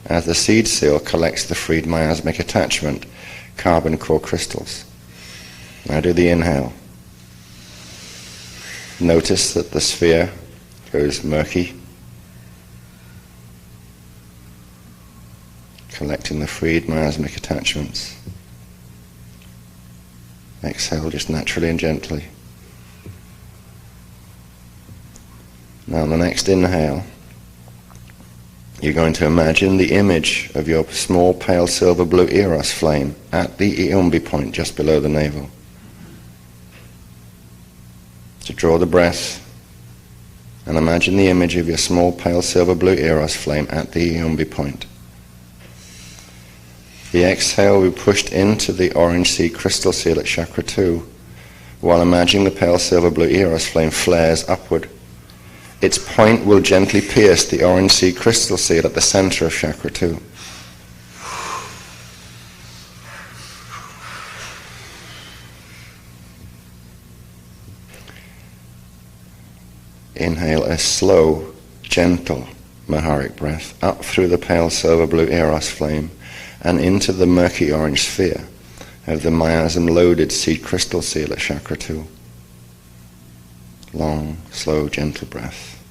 as the seed seal collects the freed miasmic attachment carbon core crystals. Now do the inhale. Notice that the sphere goes murky, collecting the freed miasmic attachments. Exhale just naturally and gently. Now on the next inhale, you're going to imagine the image of your small pale silver blue eros flame at the Iumbi point just below the navel. To draw the breath and imagine the image of your small pale silver blue eros flame at the Iumbi point. The exhale will be pushed into the orange seed crystal seal at chakra 2, while imagining the pale silver blue eros flame flares upward. Its point will gently pierce the orange seed crystal seal at the center of chakra 2. Inhale a slow, gentle Maharic breath up through the pale silver blue eros flame and into the murky orange sphere of the miasm-loaded seed crystal seal at chakra 2. Long, slow, gentle breath.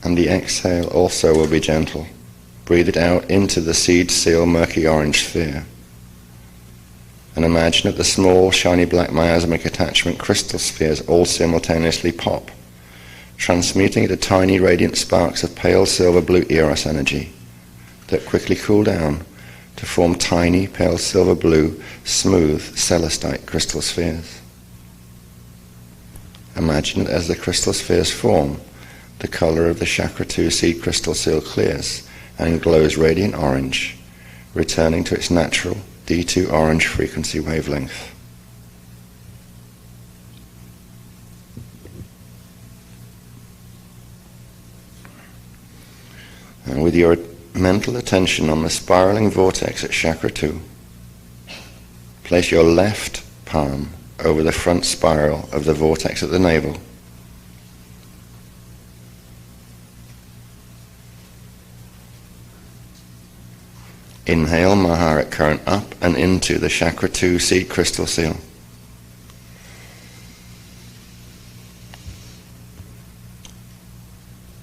And the exhale also will be gentle. Breathe it out into the seed seal murky orange sphere. And imagine that the small, shiny black miasmic attachment crystal spheres all simultaneously pop, transmuting into tiny radiant sparks of pale silver blue eros energy that quickly cool down to form tiny, pale silver blue, smooth, celestite crystal spheres. Imagine that as the crystal spheres form, the color of the chakra 2 seed crystal seal clears and glows radiant orange, returning to its natural D2 orange frequency wavelength. And with your mental attention on the spiraling vortex at chakra 2, place your left palm over the front spiral of the vortex at the navel. Inhale Maharic current up and into the chakra 2 seed crystal seal.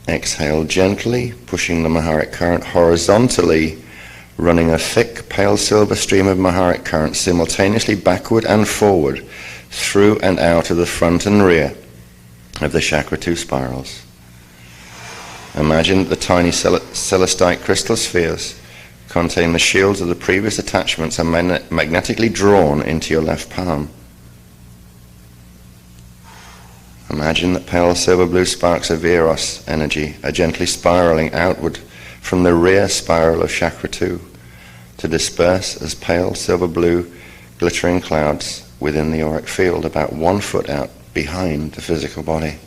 Exhale gently, pushing the Maharic current horizontally, running a thick pale silver stream of Maharic current simultaneously backward and forward, through and out of the front and rear of the chakra 2 spirals. Imagine that the tiny celestite crystal spheres contain the shields of the previous attachments are magnetically drawn into your left palm. Imagine that pale silver blue sparks of Eros energy are gently spiraling outward from the rear spiral of chakra 2 to disperse as pale silver blue glittering clouds within the auric field about 1 foot out behind the physical body.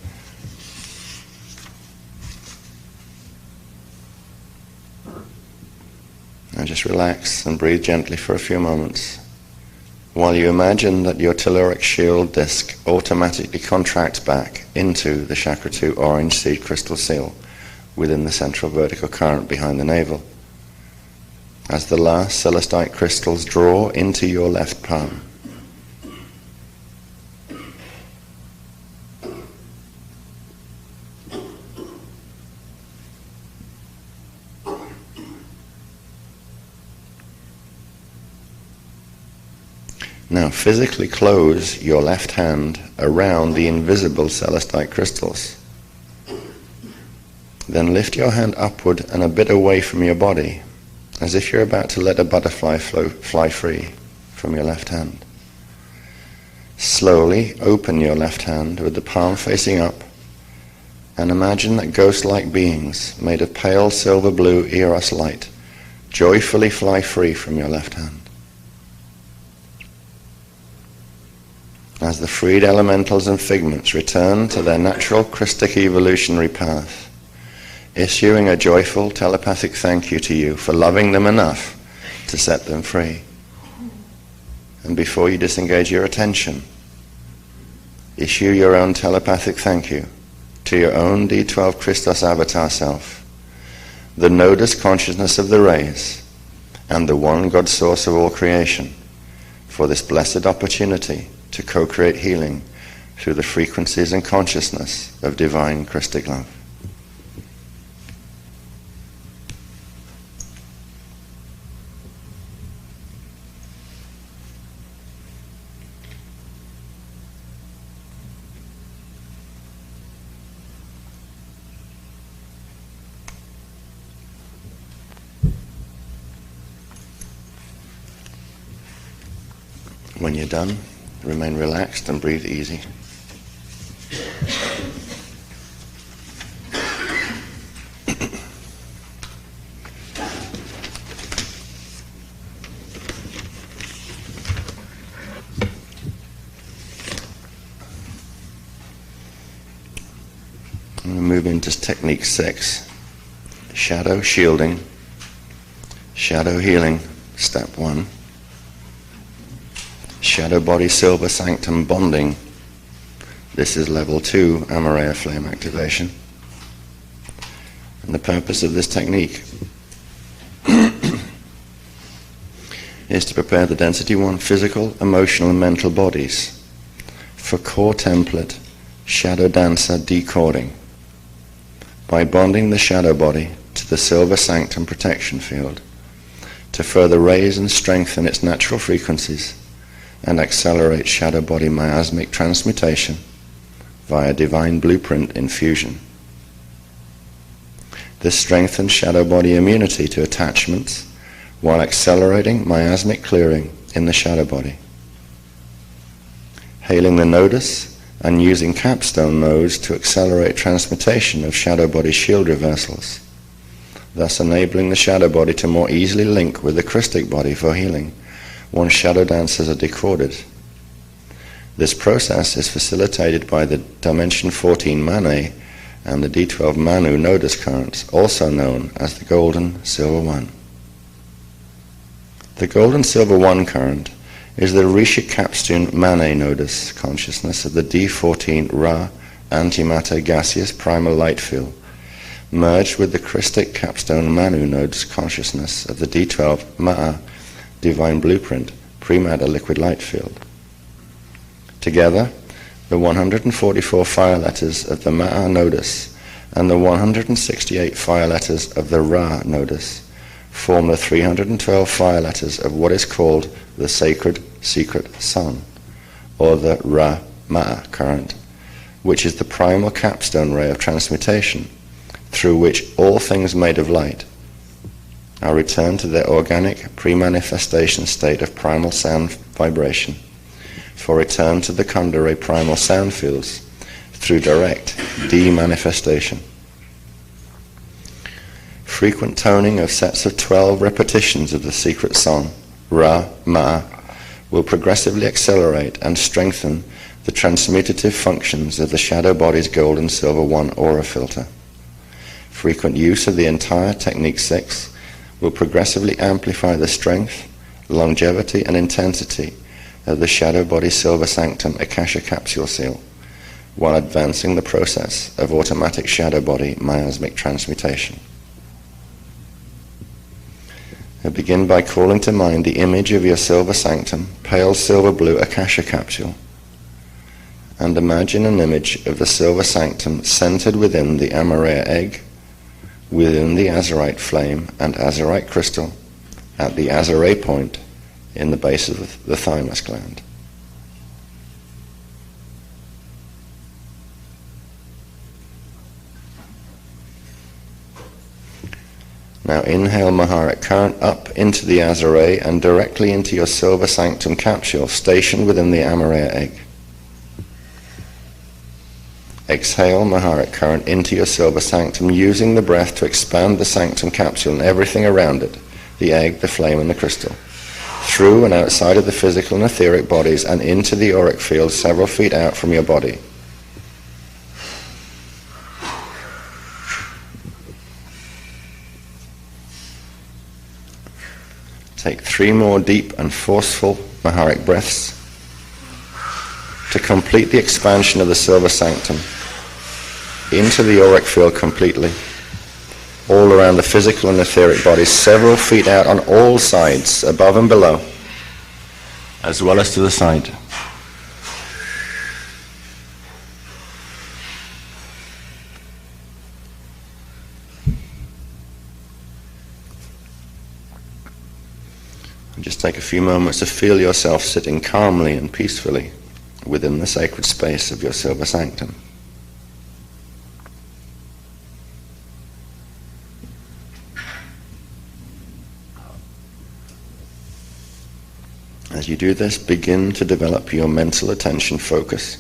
Now just relax and breathe gently for a few moments while you imagine that your telluric shield disc automatically contracts back into the chakra 2 orange seed crystal seal within the central vertical current behind the navel, as the last celestite crystals draw into your left palm. Now physically close your left hand around the invisible celestite crystals. Then lift your hand upward and a bit away from your body, as if you're about to let a butterfly fly free from your left hand. Slowly open your left hand with the palm facing up and imagine that ghost-like beings made of pale silver blue Eros light joyfully fly free from your left hand. As the freed elementals and figments return to their natural Christic evolutionary path, issuing a joyful telepathic thank you to you for loving them enough to set them free. And before you disengage your attention, issue your own telepathic thank you to your own D12 Christos avatar self, the nodus consciousness of the rays, and the one God source of all creation, for this blessed opportunity to co-create healing through the frequencies and consciousness of divine Christic love. When you're done, remain relaxed and breathe easy. I'm going to move into technique 6. Shadow shielding, shadow healing, step 1. Shadow body silver sanctum bonding. This is level 2 Amareya flame activation. And the purpose of this technique is to prepare the density 1 physical, emotional, and mental bodies for core template shadow dancer decoding by bonding the shadow body to the silver sanctum protection field to further raise and strengthen its natural frequencies and accelerate shadow body miasmic transmutation via divine blueprint infusion. This strengthens shadow body immunity to attachments while accelerating miasmic clearing in the shadow body. Hailing the nodus, and using capstone nodes to accelerate transmutation of shadow body shield reversals, thus enabling the shadow body to more easily link with the Christic body for healing once shadow dancers are decorded. This process is facilitated by the dimension 14 Mane and the D12 Manu nodus currents, also known as the golden silver one. The golden silver one current is the Rishi capstone Mane nodus consciousness of the D14 Ra antimatter gaseous primal light field, merged with the Christic capstone Manu nodes consciousness of the D12 Ma'a divine blueprint pre-matter liquid light field. Together, the 144 fire letters of the Ma'a nodus and the 168 fire letters of the Ra nodus form the 312 fire letters of what is called the sacred secret sun, or the Ra Ma'a current, which is the primal capstone ray of transmutation through which all things made of light are returned to their organic pre-manifestation state of primal sound vibration, for return to the Kundalini primal sound fields through direct de-manifestation. Frequent toning of sets of 12 repetitions of the secret song, Ra Ma, will progressively accelerate and strengthen the transmutative functions of the shadow body's gold and silver one aura filter. Frequent use of the entire Technique 6 will progressively amplify the strength, longevity, and intensity of the shadow body silver sanctum Akasha capsule seal, while advancing the process of automatic shadow body miasmic transmutation. Begin by calling to mind the image of your silver sanctum, pale silver blue Akasha capsule, and imagine an image of the silver sanctum centered within the Amareya egg, within the azurite flame and azurite crystal, at the azure point in the base of the thymus gland. Now inhale Maharic current up into the azure and directly into your silver sanctum capsule stationed within the Amareya egg. Exhale Maharic current into your silver sanctum, using the breath to expand the sanctum capsule and everything around it, the egg, the flame, and the crystal, through and outside of the physical and etheric bodies and into the auric field several feet out from your body. Take 3 more deep and forceful Maharic breaths to complete the expansion of the silver sanctum into the auric field completely, all around the physical and etheric bodies, several feet out on all sides, above and below, as well as to the side. And just take a few moments to feel yourself sitting calmly and peacefully within the sacred space of your silver sanctum. As you do this, begin to develop your mental attention focus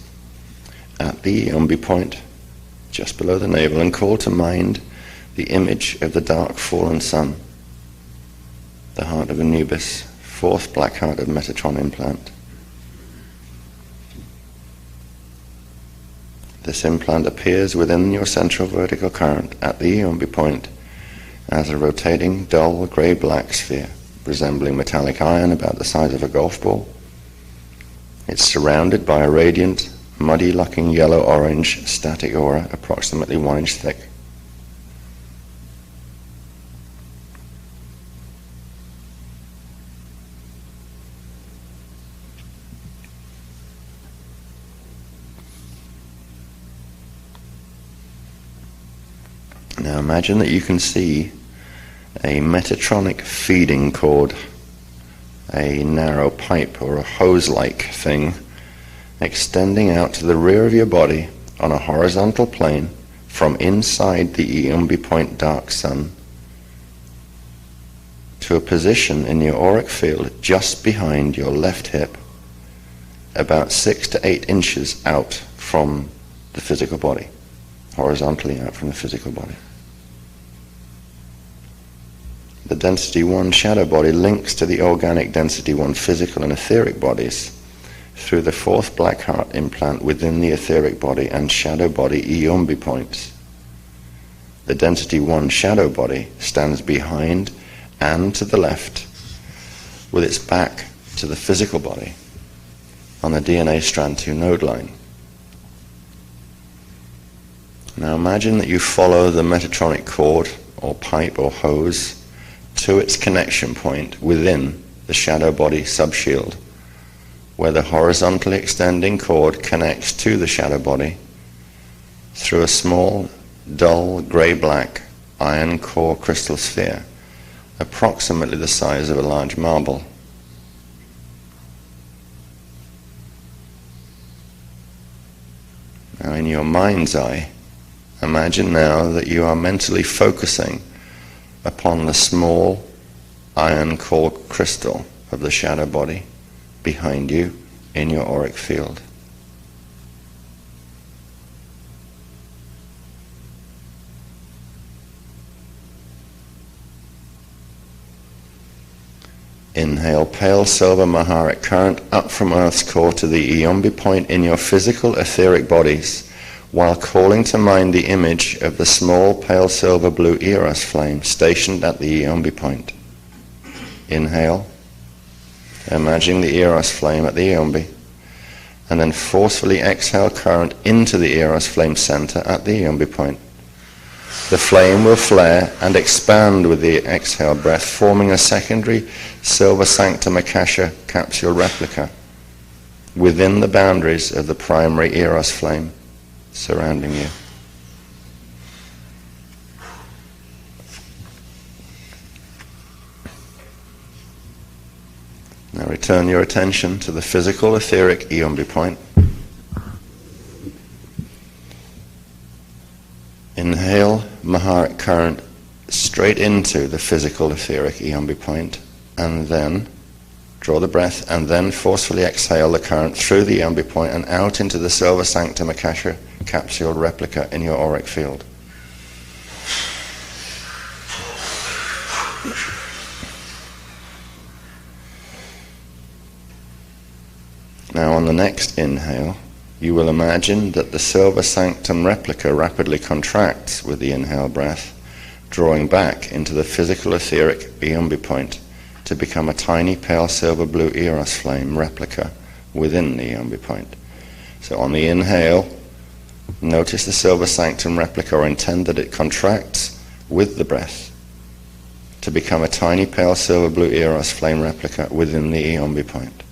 at the Yombi point, just below the navel, and call to mind the image of the dark fallen sun, the heart of Anubis, 4th black heart of Metatron implant. This implant appears within your central vertical current at the Yombi point as a rotating, dull, grey-black sphere, resembling metallic iron about the size of a golf ball. It's surrounded by a radiant, muddy-looking yellow-orange static aura approximately 1 inch thick. Now imagine that you can see a metatronic feeding cord, a narrow pipe or a hose-like thing extending out to the rear of your body on a horizontal plane from inside the Yombi point dark sun to a position in your auric field just behind your left hip, about 6 to 8 inches out from the physical body, horizontally out from the physical body. The density 1 shadow body links to the organic density 1 physical and etheric bodies through the 4th black heart implant within the etheric body and shadow body Iombi points. The density 1 shadow body stands behind and to the left with its back to the physical body on the DNA strand 2 node line. Now imagine that you follow the Metatronic cord or pipe or hose to its connection point within the shadow body subshield, where the horizontally extending cord connects to the shadow body through a small, dull, grey-black iron core crystal sphere, approximately the size of a large marble. Now in your mind's eye, imagine now that you are mentally focusing upon the small iron core crystal of the shadow body behind you in your auric field. Inhale pale silver Maharic current up from Earth's core to the Iombi point in your physical etheric bodies, while calling to mind the image of the small pale silver blue Eros flame stationed at the Iombi point. Inhale, imagining the Eros flame at the Iombi, and then forcefully exhale current into the Eros flame center at the Iombi point. The flame will flare and expand with the exhale breath, forming a secondary silver sanctum akasha capsule replica within the boundaries of the primary Eros flame surrounding you. Now return your attention to the physical etheric Iombi point. Inhale Maharic current straight into the physical etheric Iombi point, and then draw the breath, and then forcefully exhale the current through the Iombi point and out into the silver sanctum akasha capsule replica in your auric field. Now on the next inhale, you will imagine that the silver sanctum replica rapidly contracts with the inhale breath, drawing back into the physical etheric Iombi point to become a tiny pale silver blue Eros flame replica within the Iombi point. So on the inhale, notice the silver sanctum replica, or intend that it contracts with the breath to become a tiny pale silver blue Eros flame replica within the Iombi point.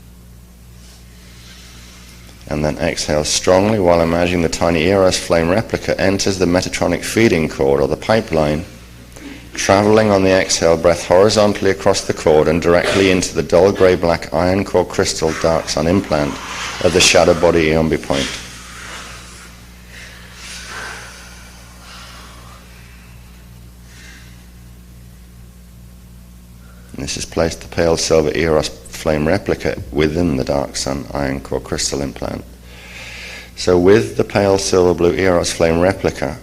And then exhale strongly while imagining the tiny Eros flame replica enters the Metatronic feeding cord or the pipeline, traveling on the exhale breath horizontally across the cord and directly into the dull grey-black iron core crystal dark sun implant of the shadow body Iombi point. And this has placed the pale silver Eros flame replica within the dark sun iron core crystal implant. So with the pale silver blue Eros flame replica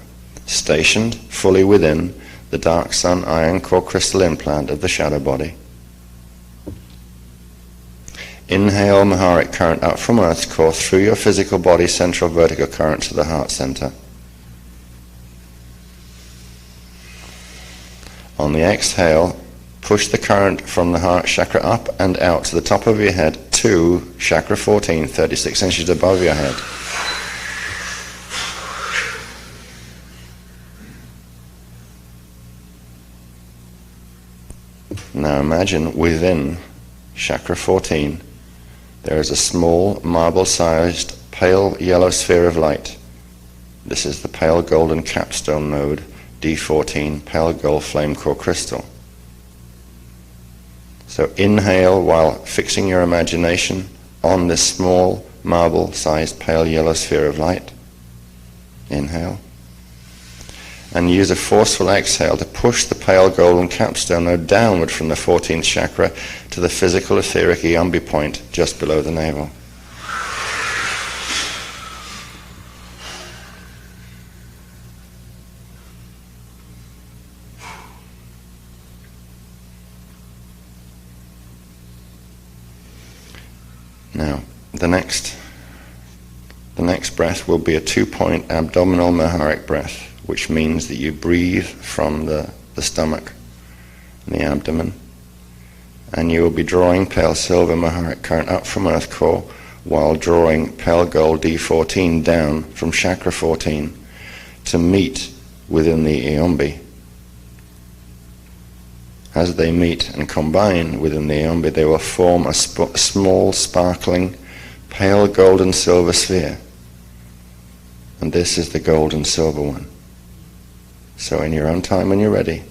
stationed fully within the dark sun iron core crystal implant of the shadow body, inhale Maharic current up from Earth's core through your physical body central vertical current to the heart center. On the exhale, push the current from the heart chakra up and out to the top of your head to chakra 14, 36 inches above your head. Now imagine within chakra 14 there is a small marble-sized pale yellow sphere of light. This is the pale golden capstone node D14 pale gold flame core crystal. So inhale while fixing your imagination on this small marble-sized pale yellow sphere of light. Inhale. And use a forceful exhale to push the pale golden capstone node downward from the 14th chakra to the physical etheric Iombi point just below the navel. Now, the next breath will be a 2-point abdominal Maharic breath, which means that you breathe from the stomach and the abdomen, and you will be drawing pale silver Maharic current up from earth core while drawing pale gold D14 down from chakra 14 to meet within the Eombi. As they meet and combine within the Eombi, they will form a small, sparkling, pale gold and silver sphere. And this is the gold and silver one. So in your own time when you're ready,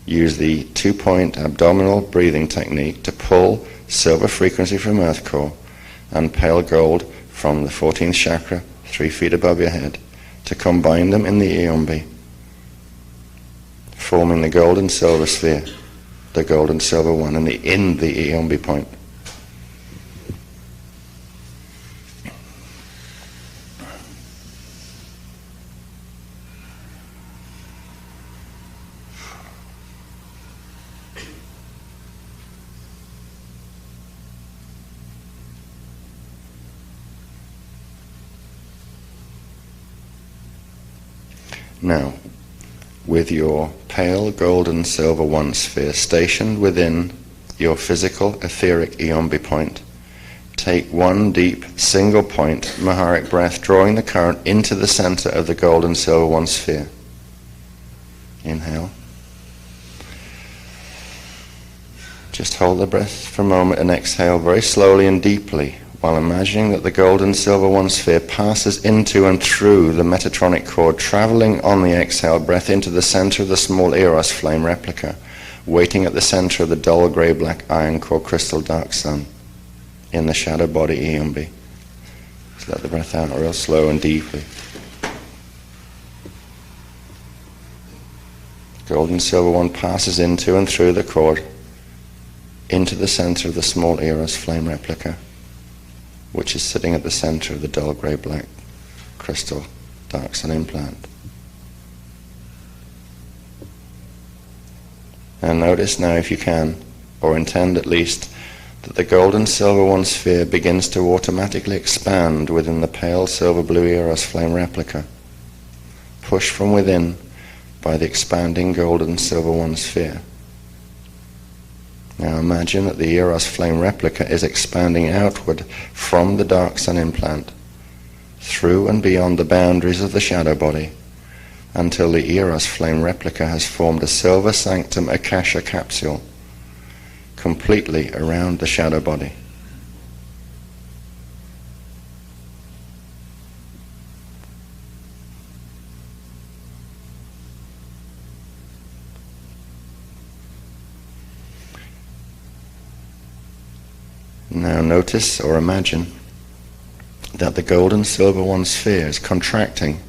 use the 2-point abdominal breathing technique to pull silver frequency from earth core and pale gold from the 14th chakra, 3 feet above your head, to combine them in the Eombi, forming the gold and silver sphere, the gold and silver one, in the Eombi point. Now, with your pale golden silver one sphere stationed within your physical etheric Eombi point, take one deep single point Maharic breath, drawing the current into the center of the golden silver one sphere. Inhale. Just hold the breath for a moment and exhale very slowly and deeply, while imagining that the gold and silver one sphere passes into and through the Metatronic cord, traveling on the exhale breath into the center of the small Eros flame replica, waiting at the center of the dull gray-black iron core crystal dark sun in the shadow body Eombi. Just let the breath out real slow and deeply. Gold and silver one passes into and through the cord, into the center of the small Eros flame replica, which is sitting at the center of the dull grey-black crystal dark sun implant. And notice now, if you can, or intend at least, that the gold and silver one sphere begins to automatically expand within the pale silver blue Eros flame replica, pushed from within by the expanding gold and silver one sphere. Now imagine that the Eros flame replica is expanding outward from the dark sun implant, through and beyond the boundaries of the shadow body, until the Eros flame replica has formed a silver sanctum akasha capsule completely around the shadow body. Now notice or imagine that the gold and silver one sphere is contracting,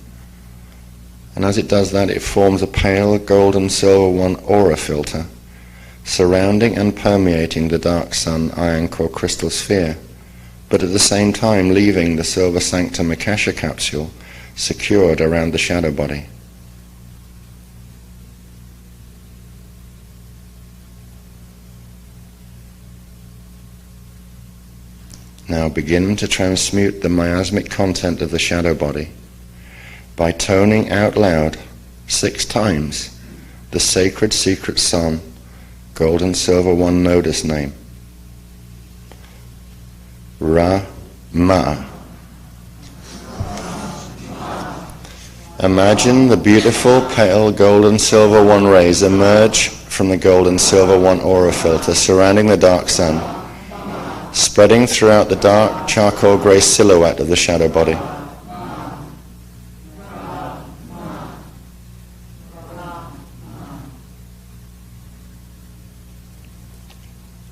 and as it does that, it forms a pale gold and silver one aura filter surrounding and permeating the dark sun iron core crystal sphere, but at the same time leaving the silver sanctum akasha capsule secured around the shadow body. Now begin to transmute the miasmic content of the shadow body by toning out loud 6 times the sacred secret song, gold and silver one nodus name. Ra-Ma. Imagine the beautiful pale gold and silver one rays emerge from the gold and silver one aura filter surrounding the dark sun, spreading throughout the dark charcoal grey silhouette of the shadow body.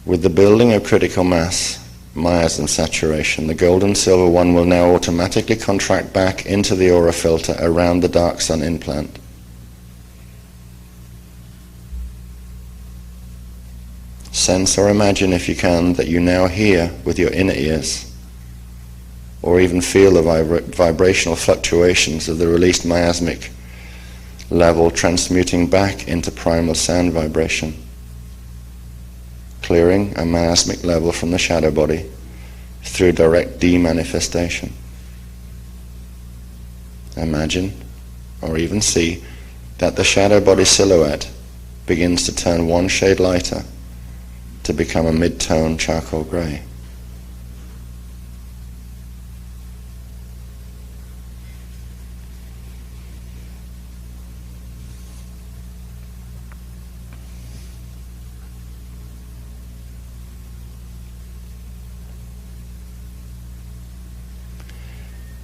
With the building of critical mass, miasm saturation, the gold and silver one will now automatically contract back into the aura filter around the dark sun implant. Sense or imagine, if you can, that you now hear with your inner ears, or even feel the vibrational fluctuations of the released miasmic level transmuting back into primal sound vibration, clearing a miasmic level from the shadow body, through direct demanifestation. Imagine, or even see, that the shadow body silhouette begins to turn one shade lighter to become a mid-tone charcoal grey.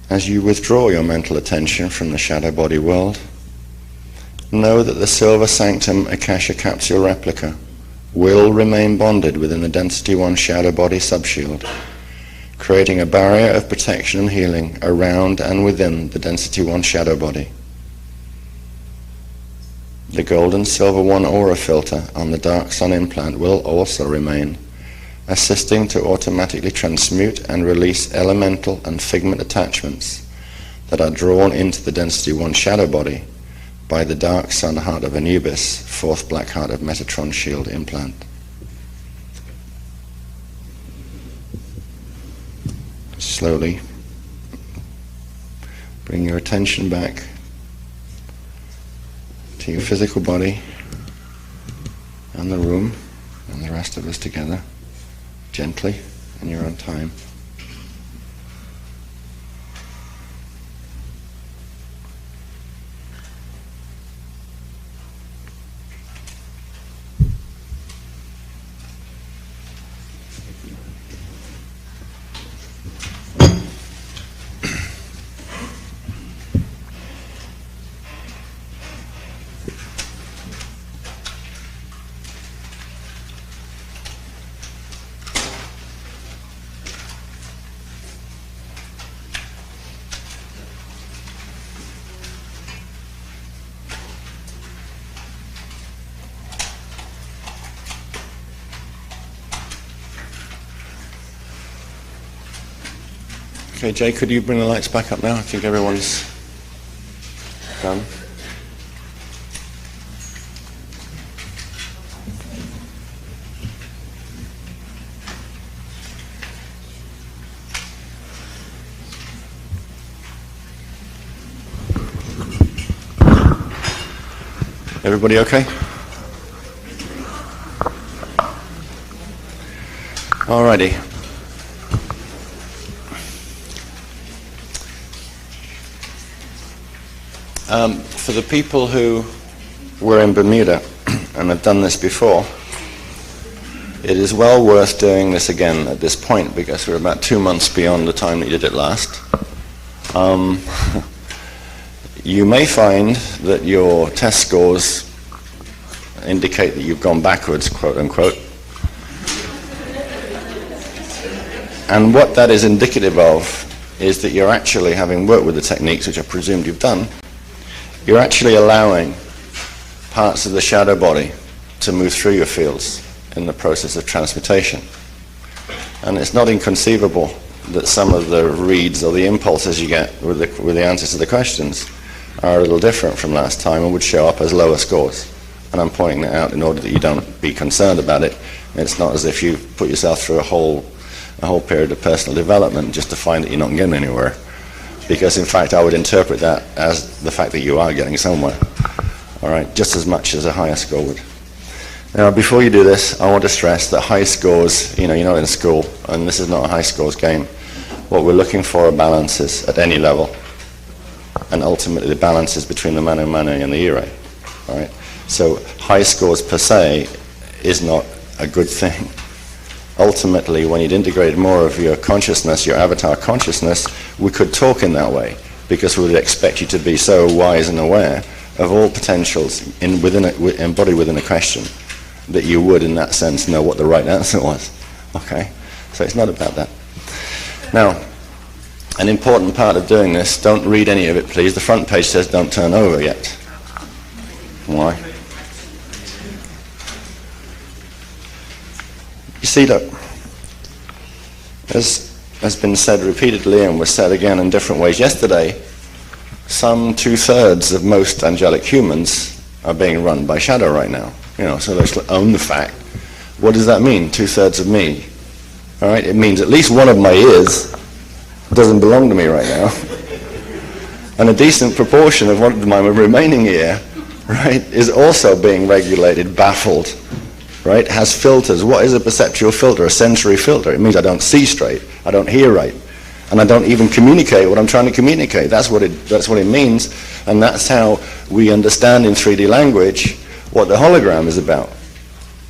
As you withdraw your mental attention from the shadow body world, know that the silver sanctum Akasha capsule replica will remain bonded within the density 1 shadow body subshield, creating a barrier of protection and healing around and within the density 1 shadow body. The gold and silver 1 aura filter on the dark sun implant will also remain, assisting to automatically transmute and release elemental and figment attachments that are drawn into the density 1 shadow body by the dark sun heart of Anubis, 4th black heart of Metatron shield implant. Slowly bring your attention back to your physical body and the room and the rest of us together, gently in your own time. Okay, Jay, could you bring the lights back up now? I think everyone's done. Everybody okay? Alrighty. For the people who were in Bermuda and have done this before, it is well worth doing this again at this point because we're about 2 months beyond the time that you did it last. You may find that your test scores indicate that you've gone backwards, quote unquote. And what that is indicative of is that you're actually, having worked with the techniques, which I presumed you've done, you're actually allowing parts of the shadow body to move through your fields in the process of transmutation. And it's not inconceivable that some of the reads or the impulses you get with the answers to the questions are a little different from last time and would show up as lower scores. And I'm pointing that out in order that you don't be concerned about it. It's not as if you put yourself through a whole period of personal development just to find that you're not getting anywhere. Because in fact I would interpret that as the fact that you are getting somewhere. All right, just as much as a higher score would. Now before you do this, I want to stress that high scores, you're not in school, and this is not a high scores game. What we're looking for are balances at any level. And ultimately the balance is between the mano mano and the ire. All right? So high scores per se is not a good thing. Ultimately, when you'd integrated more of your consciousness, your avatar consciousness, we could talk in that way because we would expect you to be so wise and aware of all potentials embodied within a question that you would, in that sense, know what the right answer was. Okay? So it's not about that. Now, an important part of doing this, don't read any of it, please. The front page says don't turn over yet. Why? You see, look, as has been said repeatedly and was said again in different ways yesterday, some 2/3 of most angelic humans are being run by shadow right now. So let's own the fact. What does that mean, 2/3 of me? All right, it means at least one of my ears doesn't belong to me right now. And a decent proportion of my remaining ear, right, is also being regulated, baffled, right, has filters. What is a perceptual filter? A sensory filter. It means I don't see straight, I don't hear right, and I don't even communicate what I'm trying to communicate. That's what it means, and that's how we understand in 3D language what the hologram is about.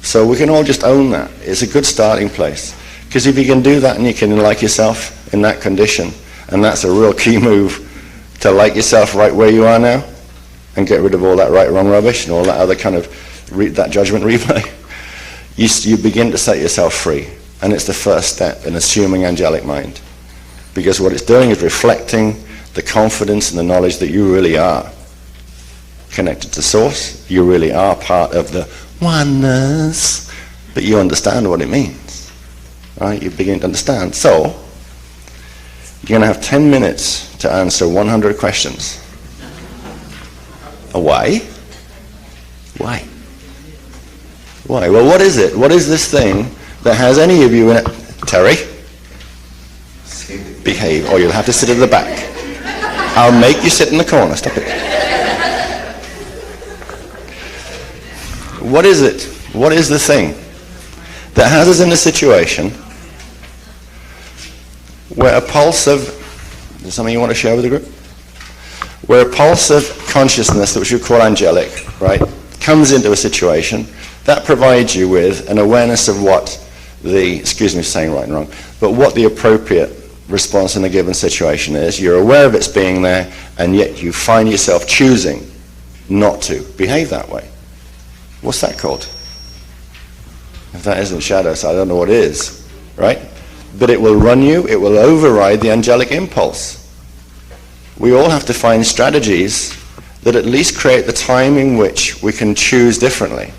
So we can all just own that. It's a good starting place. Because if you can do that and you can like yourself in that condition, and that's a real key move, to like yourself right where you are now, and get rid of all that right, wrong rubbish and all that other kind of that judgment replay, you begin to set yourself free. And it's the first step in assuming angelic mind. Because what it's doing is reflecting the confidence and the knowledge that you really are connected to Source. You really are part of the oneness, but you understand what it means. Right? You begin to understand. So, you're going to have 10 minutes to answer 100 questions. Why? Why? Why? Well, what is it? What is this thing that has any of you in it? Terry? Behave, or you'll have to sit at the back. I'll make you sit in the corner. Stop it. What is it? What is the thing that has us in a situation where a pulse of, is there something you want to share with the group? Where a pulse of consciousness, which we call angelic, right, comes into a situation that provides you with an awareness of what the, excuse me for saying right and wrong, but what the appropriate response in a given situation is. You're aware of its being there, and yet you find yourself choosing not to behave that way. What's that called? If that isn't shadow, so I don't know what is, right? But it will run you, it will override the angelic impulse. We all have to find strategies that at least create the time in which we can choose differently.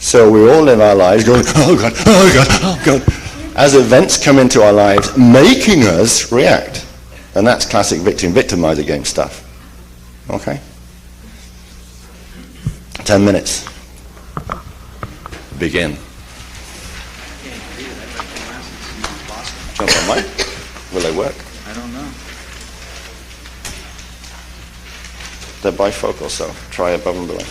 So we all live our lives going, oh God, oh God, oh God, as events come into our lives, making us react. And that's classic victim-victimizer game stuff. Okay? 10 minutes. Begin. Jump on mine? Will they work? I don't know. They're bifocal, so try above and below.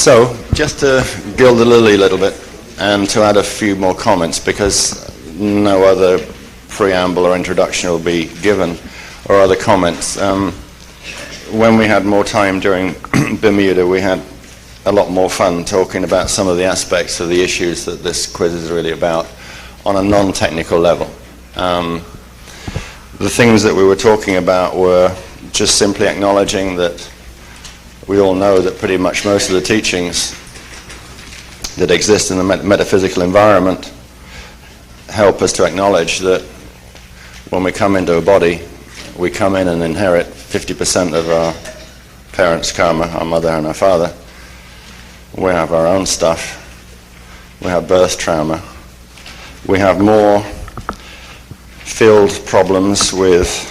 So, just to gild the lily a little bit and to add a few more comments, because no other preamble or introduction will be given, or other comments. When we had more time during Bermuda, we had a lot more fun talking about some of the aspects of the issues that this quiz is really about on a non-technical level. The things that we were talking about were just simply acknowledging that we all know that pretty much most of the teachings that exist in the metaphysical environment help us to acknowledge that when we come into a body, we come in and inherit 50% of our parents' karma, our mother and our father. We have our own stuff. We have birth trauma. We have more field problems with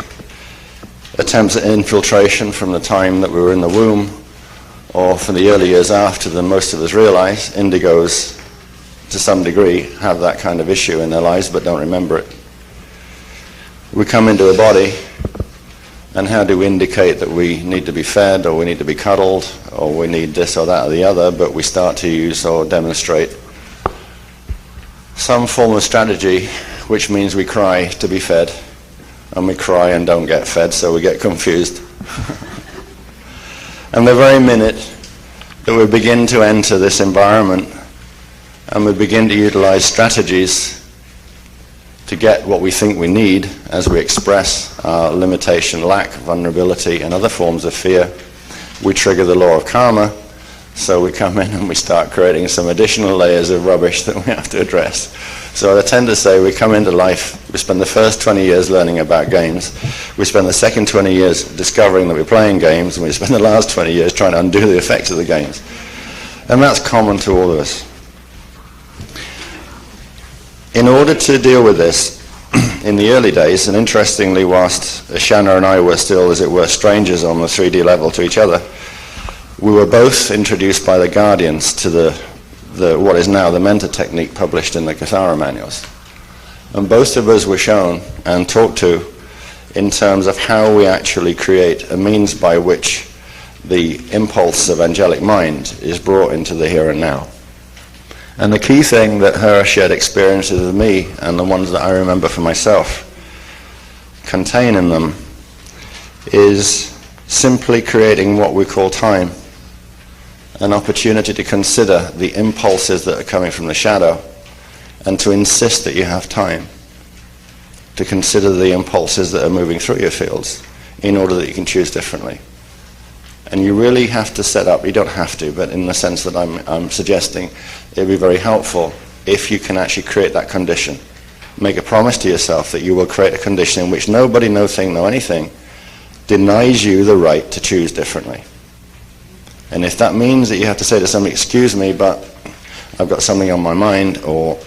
attempts at infiltration from the time that we were in the womb, or from the early years after than most of us realize. Indigos, to some degree, have that kind of issue in their lives but don't remember it. We come into a body, and how do we indicate that we need to be fed, or we need to be cuddled, or we need this or that or the other, but we start to use or demonstrate some form of strategy, which means we cry to be fed, and we cry and don't get fed, so we get confused. And the very minute that we begin to enter this environment and we begin to utilize strategies to get what we think we need as we express our limitation, lack, vulnerability, and other forms of fear, we trigger the law of karma. So we come in and we start creating some additional layers of rubbish that we have to address. So I tend to say we come into life, we spend the first 20 years learning about games, we spend the second 20 years discovering that we're playing games, and we spend the last 20 years trying to undo the effects of the games. And that's common to all of us. In order to deal with this, in the early days, and interestingly, whilst Shanna and I were still, as it were, strangers on the 3D level to each other, we were both introduced by the guardians to the what is now the mentor technique published in the Kathara manuals. And both of us were shown and talked to in terms of how we actually create a means by which the impulse of angelic mind is brought into the here and now. And the key thing that her shared experiences with me, and the ones that I remember for myself, contain in them, is simply creating what we call time. An opportunity to consider the impulses that are coming from the shadow, and to insist that you have time to consider the impulses that are moving through your fields in order that you can choose differently. And you really have to set up, you don't have to, but in the sense that I'm suggesting, it would be very helpful if you can actually create that condition. Make a promise to yourself that you will create a condition in which nobody, no thing, no anything denies you the right to choose differently. And if that means that you have to say to somebody, excuse me, but I've got something on my mind, or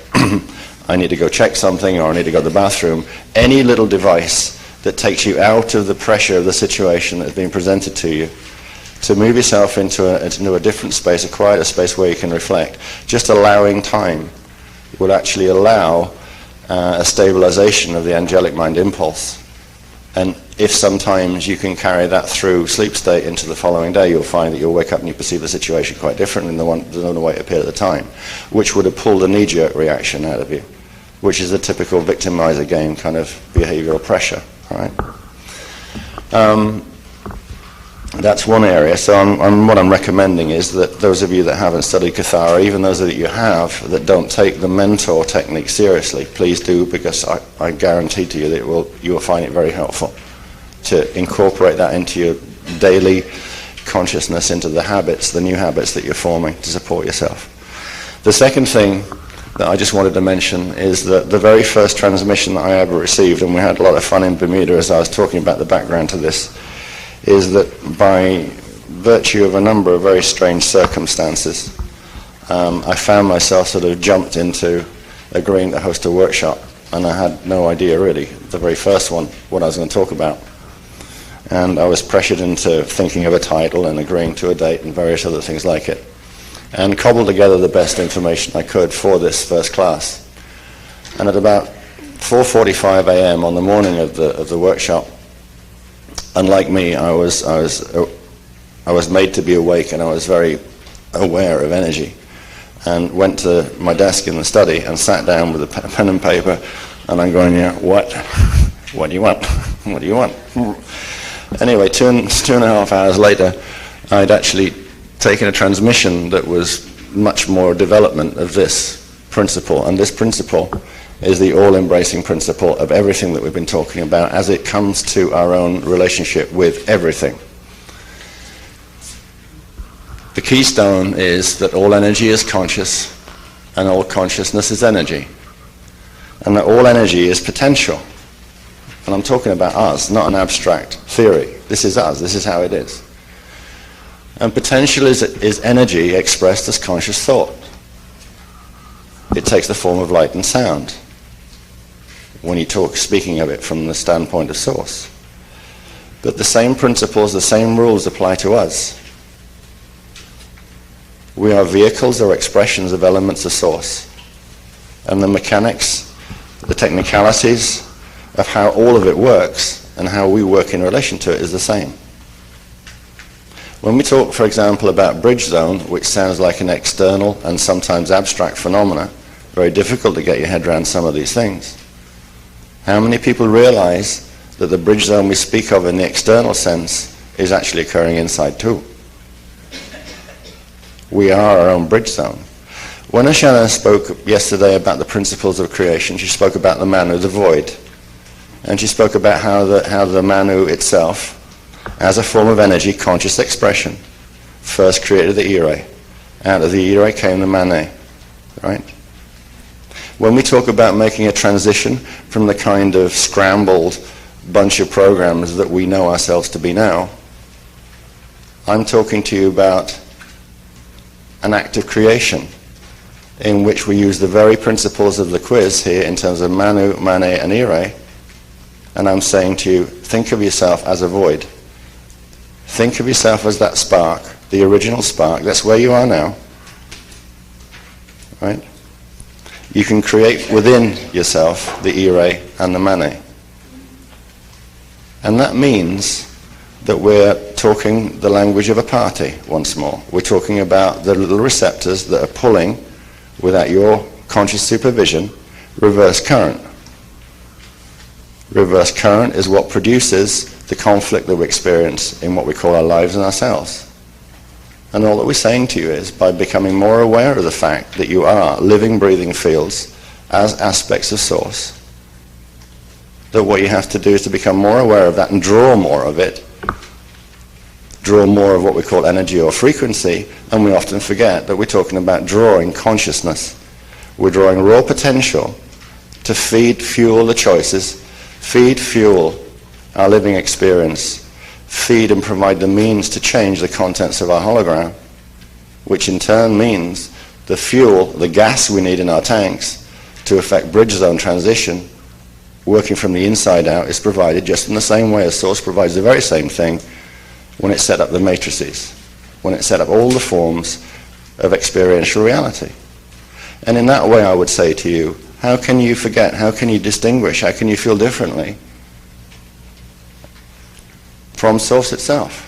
I need to go check something, or I need to go to the bathroom, any little device that takes you out of the pressure of the situation that's being presented to you, to move yourself into a different space, a quieter space where you can reflect. Just allowing time will actually allow a stabilization of the angelic mind impulse. And if sometimes you can carry that through sleep state into the following day, you'll find that you'll wake up and you perceive the situation quite differently than the way it appeared at the time, which would have pulled a knee-jerk reaction out of you, which is the typical victimizer game kind of behavioral pressure. Right? That's one area. So what I'm recommending is that those of you that haven't studied Kathara, even those that you have that don't take the mentor technique seriously, please do, because I guarantee to you that you will find it very helpful to incorporate that into your daily consciousness, into the habits, the new habits that you're forming to support yourself. The second thing that I just wanted to mention is that the very first transmission that I ever received, and we had a lot of fun in Bermuda as I was talking about the background to this, is that by virtue of a number of very strange circumstances, I found myself sort of jumped into agreeing to host a workshop, and I had no idea really, the very first one, what I was going to talk about. And I was pressured into thinking of a title and agreeing to a date and various other things like it, and cobbled together the best information I could for this first class. And at about 4:45 a.m. on the morning of the workshop, unlike me, I was made to be awake, and I was very aware of energy, and went to my desk in the study and sat down with a pen and paper, and I'm going, yeah, what? What do you want? What do you want? Anyway, two and a half hours later, I'd actually taken a transmission that was much more development of this principle, and this principle is the all-embracing principle of everything that we've been talking about as it comes to our own relationship with everything. The keystone is that all energy is conscious and all consciousness is energy, and that all energy is potential. And I'm talking about us, not an abstract theory. This is us, this is how it is. And potential is energy expressed as conscious thought. It takes the form of light and sound when you talk, speaking of it from the standpoint of source. But the same principles, the same rules apply to us. We are vehicles or expressions of elements of source. And the mechanics, the technicalities of how all of it works and how we work in relation to it is the same. When we talk, for example, about bridge zone, which sounds like an external and sometimes abstract phenomena, very difficult to get your head around some of these things. How many people realize that the bridge zone we speak of in the external sense is actually occurring inside too? We are our own bridge zone. When Ashana spoke yesterday about the principles of creation, she spoke about the Manu, the void. And she spoke about how the Manu itself, as a form of energy, conscious expression, first created the Ire. Out of the Ire came the Mane, right? When we talk about making a transition from the kind of scrambled bunch of programs that we know ourselves to be now, I'm talking to you about an act of creation in which we use the very principles of the quiz here in terms of Manu, Mane, and Ire, and I'm saying to you, think of yourself as a void. Think of yourself as that spark, the original spark. That's where you are now, right? You can create within yourself the Ire and the Mane. And that means that we're talking the language of a party once more. We're talking about the little receptors that are pulling, without your conscious supervision, reverse current. Reverse current is what produces the conflict that we experience in what we call our lives and ourselves. And all that we're saying to you is, by becoming more aware of the fact that you are living, breathing fields as aspects of source, that what you have to do is to become more aware of that and draw more of it, draw more of what we call energy or frequency, and we often forget that we're talking about drawing consciousness. We're drawing raw potential to feed, fuel the choices, feed, fuel our living experience, feed and provide the means to change the contents of our hologram, which in turn means the fuel, the gas we need in our tanks to affect bridge zone transition, working from the inside out, is provided just in the same way as source provides the very same thing when it set up the matrices, when it set up all the forms of experiential reality. And in that way I would say to you, how can you forget, how can you distinguish, how can you feel differently from source itself?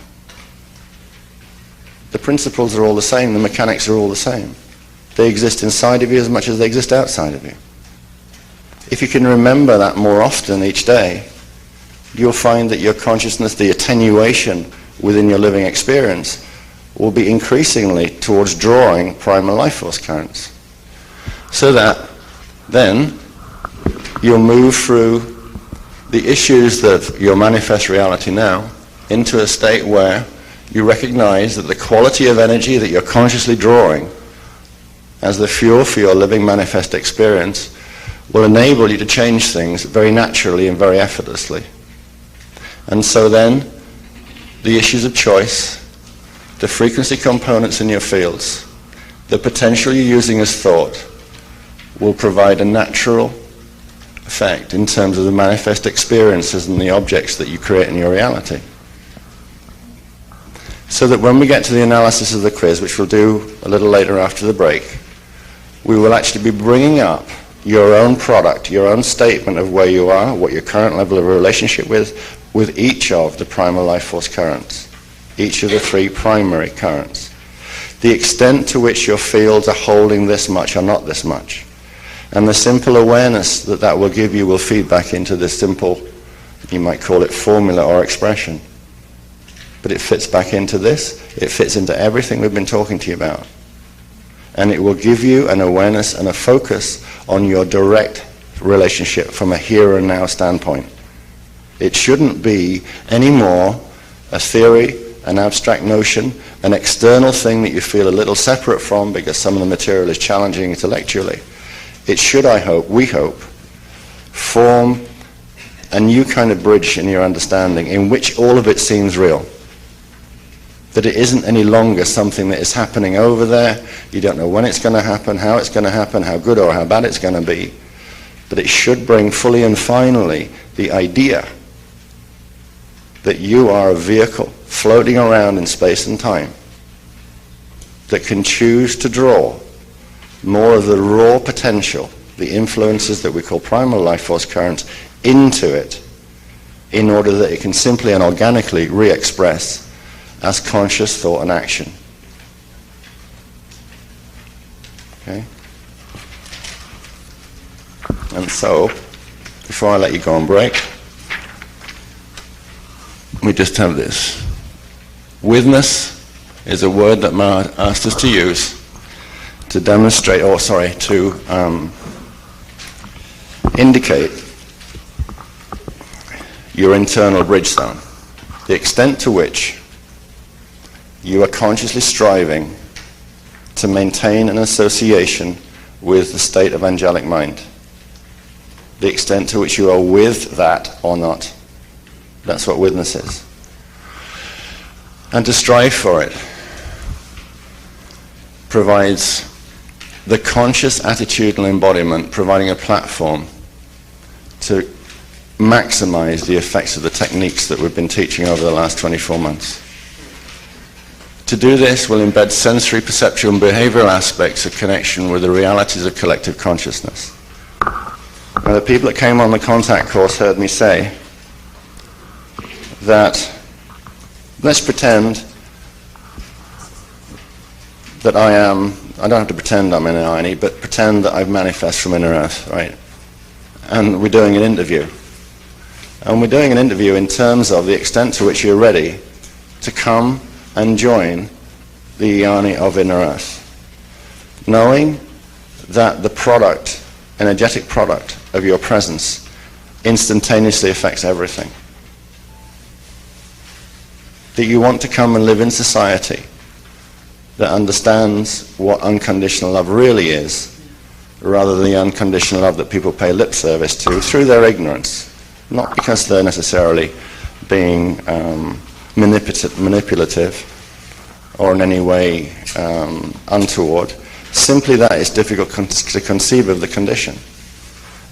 The principles are all the same, the mechanics are all the same. They exist inside of you as much as they exist outside of you. If you can remember that more often each day, you'll find that your consciousness, the attenuation within your living experience, will be increasingly towards drawing primal life force currents. So that then you'll move through the issues of your manifest reality now into a state where you recognize that the quality of energy that you're consciously drawing as the fuel for your living manifest experience will enable you to change things very naturally and very effortlessly. And so then the issues of choice, the frequency components in your fields, the potential you're using as thought, will provide a natural effect in terms of the manifest experiences and the objects that you create in your reality. So that when we get to the analysis of the quiz, which we'll do a little later after the break, we will actually be bringing up your own product, your own statement of where you are, what your current level of relationship with each of the primal life force currents, each of the three primary currents. the extent to which your fields are holding this much or not this much. And the simple awareness that that will give you will feed back into this simple, you might call it formula or expression. But it fits back into this. It fits into everything we've been talking to you about. And it will give you an awareness and a focus on your direct relationship from a here and now standpoint. It shouldn't be anymore a theory, an abstract notion, an external thing that you feel a little separate from because some of the material is challenging intellectually. It should, I hope, we hope, form a new kind of bridge in your understanding in which all of it seems real. That it isn't any longer something that is happening over there. You don't know when it's going to happen, how good or how bad it's going to be. But it should bring fully and finally the idea that you are a vehicle floating around in space and time that can choose to draw more of the raw potential, the influences that we call primal life force currents, into it in order that it can simply and organically re-express as conscious thought and action. Okay? And so, before I let you go on break, we just have this. Witness is a word that Ma asked us to use to demonstrate, to indicate your internal bridge zone, the extent to which you are consciously striving to maintain an association with the state of angelic mind, the extent to which you are with that or not. That's what witness is. And to strive for it provides the conscious attitudinal embodiment, providing a platform to maximize the effects of the techniques that we've been teaching over the last 24 months. To do this will embed sensory, perceptual, and behavioral aspects of connection with the realities of collective consciousness. Now, the people that came on the contact course heard me say that let's pretend that I don't have to pretend I'm in an irony, but pretend that I've manifest from inner earth, right? And we're doing an interview. And we're doing an interview in terms of the extent to which you're ready to come and join the Yarni of inner earth. Knowing that the product, energetic product of your presence instantaneously affects everything. That you want to come and live in society that understands what unconditional love really is, rather than the unconditional love that people pay lip service to through their ignorance. Not because they're necessarily being manipulative or in any way untoward. Simply that it's difficult to conceive of the condition.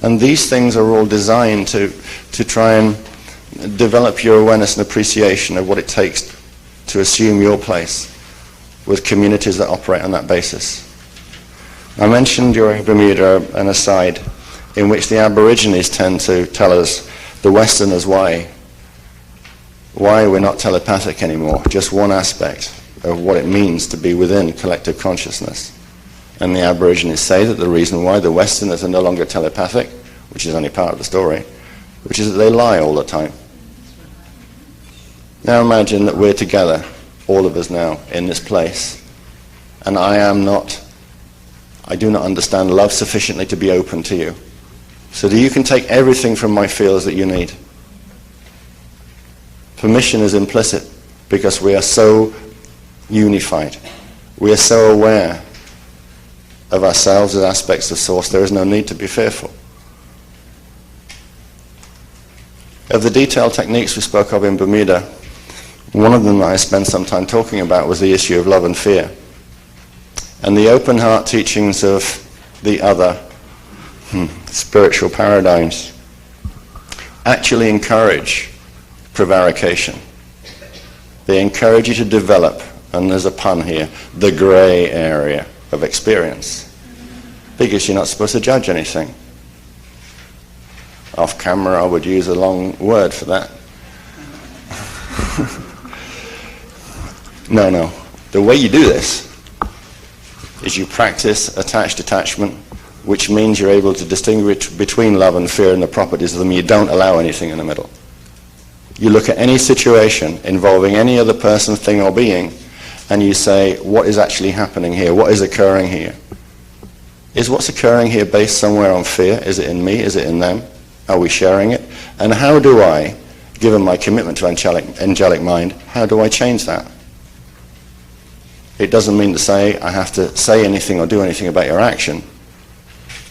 And these things are all designed to try and develop your awareness and appreciation of what it takes to assume your place with communities that operate on that basis. I mentioned during Bermuda an aside in which the Aborigines tend to tell us, the Westerners, why we're not telepathic anymore, just one aspect of what it means to be within collective consciousness. And the Aborigines say that the reason why the Westerners are no longer telepathic, which is only part of the story, which is that they lie all the time. Now imagine that we're together, all of us now, in this place, and I do not understand love sufficiently to be open to you. So that you can take everything from my fields that you need. Permission is implicit because we are so unified. We are so aware of ourselves as aspects of Source, there is no need to be fearful. Of the detailed techniques we spoke of in Bermuda, one of them that I spent some time talking about was the issue of love and fear. And the open heart teachings of the other spiritual paradigms actually encourage prevarication. They encourage you to develop, and there's a pun here, the grey area of experience. Because you're not supposed to judge anything. Off camera I would use a long word for that. No. The way you do this is you practice attached attachment, which means you're able to distinguish between love and fear and the properties of them. You don't allow anything in the middle. You look at any situation involving any other person, thing, or being, and you say, what is actually happening here? What is occurring here? Is what's occurring here based somewhere on fear? Is it in me? Is it in them? Are we sharing it? And how do I, given my commitment to angelic mind, how do I change that? It doesn't mean to say I have to say anything or do anything about your action.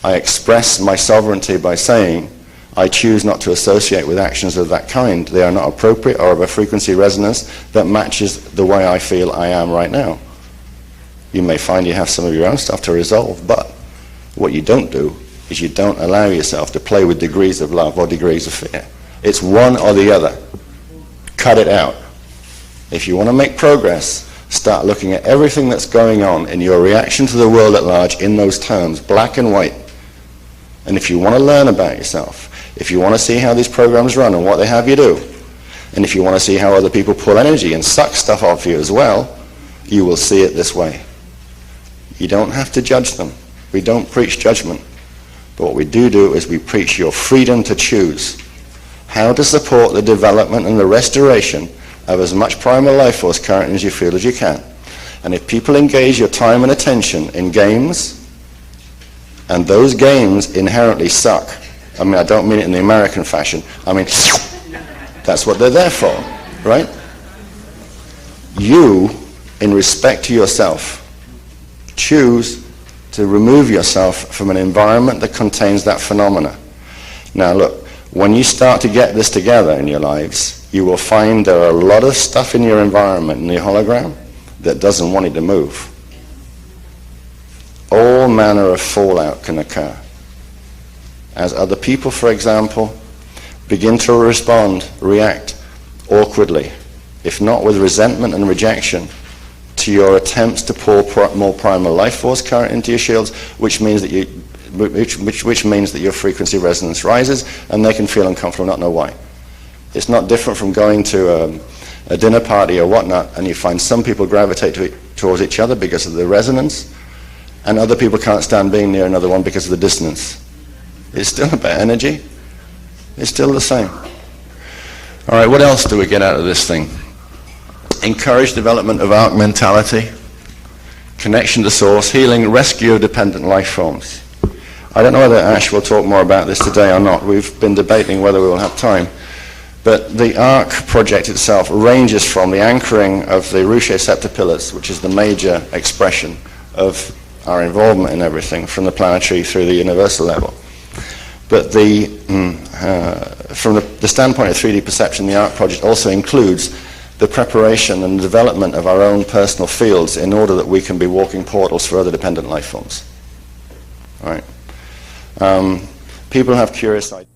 I express my sovereignty by saying, I choose not to associate with actions of that kind. They are not appropriate or of a frequency resonance that matches the way I feel I am right now. You may find you have some of your own stuff to resolve, but what you don't do is you don't allow yourself to play with degrees of love or degrees of fear. It's one or the other. Cut it out. If you want to make progress, start looking at everything that's going on in your reaction to the world at large in those terms, black and white. And if you want to learn about yourself, if you want to see how these programs run and what they have you do, and if you want to see how other people pull energy and suck stuff off you as well, you will see it this way. You don't have to judge them. We don't preach judgment. But what we do is we preach your freedom to choose how to support the development and the restoration of as much primal life force current as you feel as you can. And if people engage your time and attention in games, and those games inherently suck, I mean, I don't mean it in the American fashion, I mean, that's what they're there for, right? You, in respect to yourself, choose to remove yourself from an environment that contains that phenomena. Now look, when you start to get this together in your lives, you will find there are a lot of stuff in your environment, in your hologram, that doesn't want it to move. All manner of fallout can occur. As other people, for example, begin to react awkwardly, if not with resentment and rejection, to your attempts to pour more primal life force current into your shields, which means that which means that your frequency resonance rises, and they can feel uncomfortable, not know why. It's not different from going to a dinner party or whatnot, and you find some people gravitate towards each other because of the resonance, and other people can't stand being near another one because of the dissonance. It's still about energy. It's still the same. All right, what else do we get out of this thing? Encourage development of arc mentality, connection to source, healing, rescue of dependent life forms. I don't know whether Ash will talk more about this today or not. We've been debating whether we will have time. But the ARC project itself ranges from the anchoring of the Ruche scepter pillars, which is the major expression of our involvement in everything, from the planetary through the universal level. But from the standpoint of 3D perception, the ARC project also includes the preparation and development of our own personal fields in order that we can be walking portals for other dependent life forms. All right. People have curious ideas.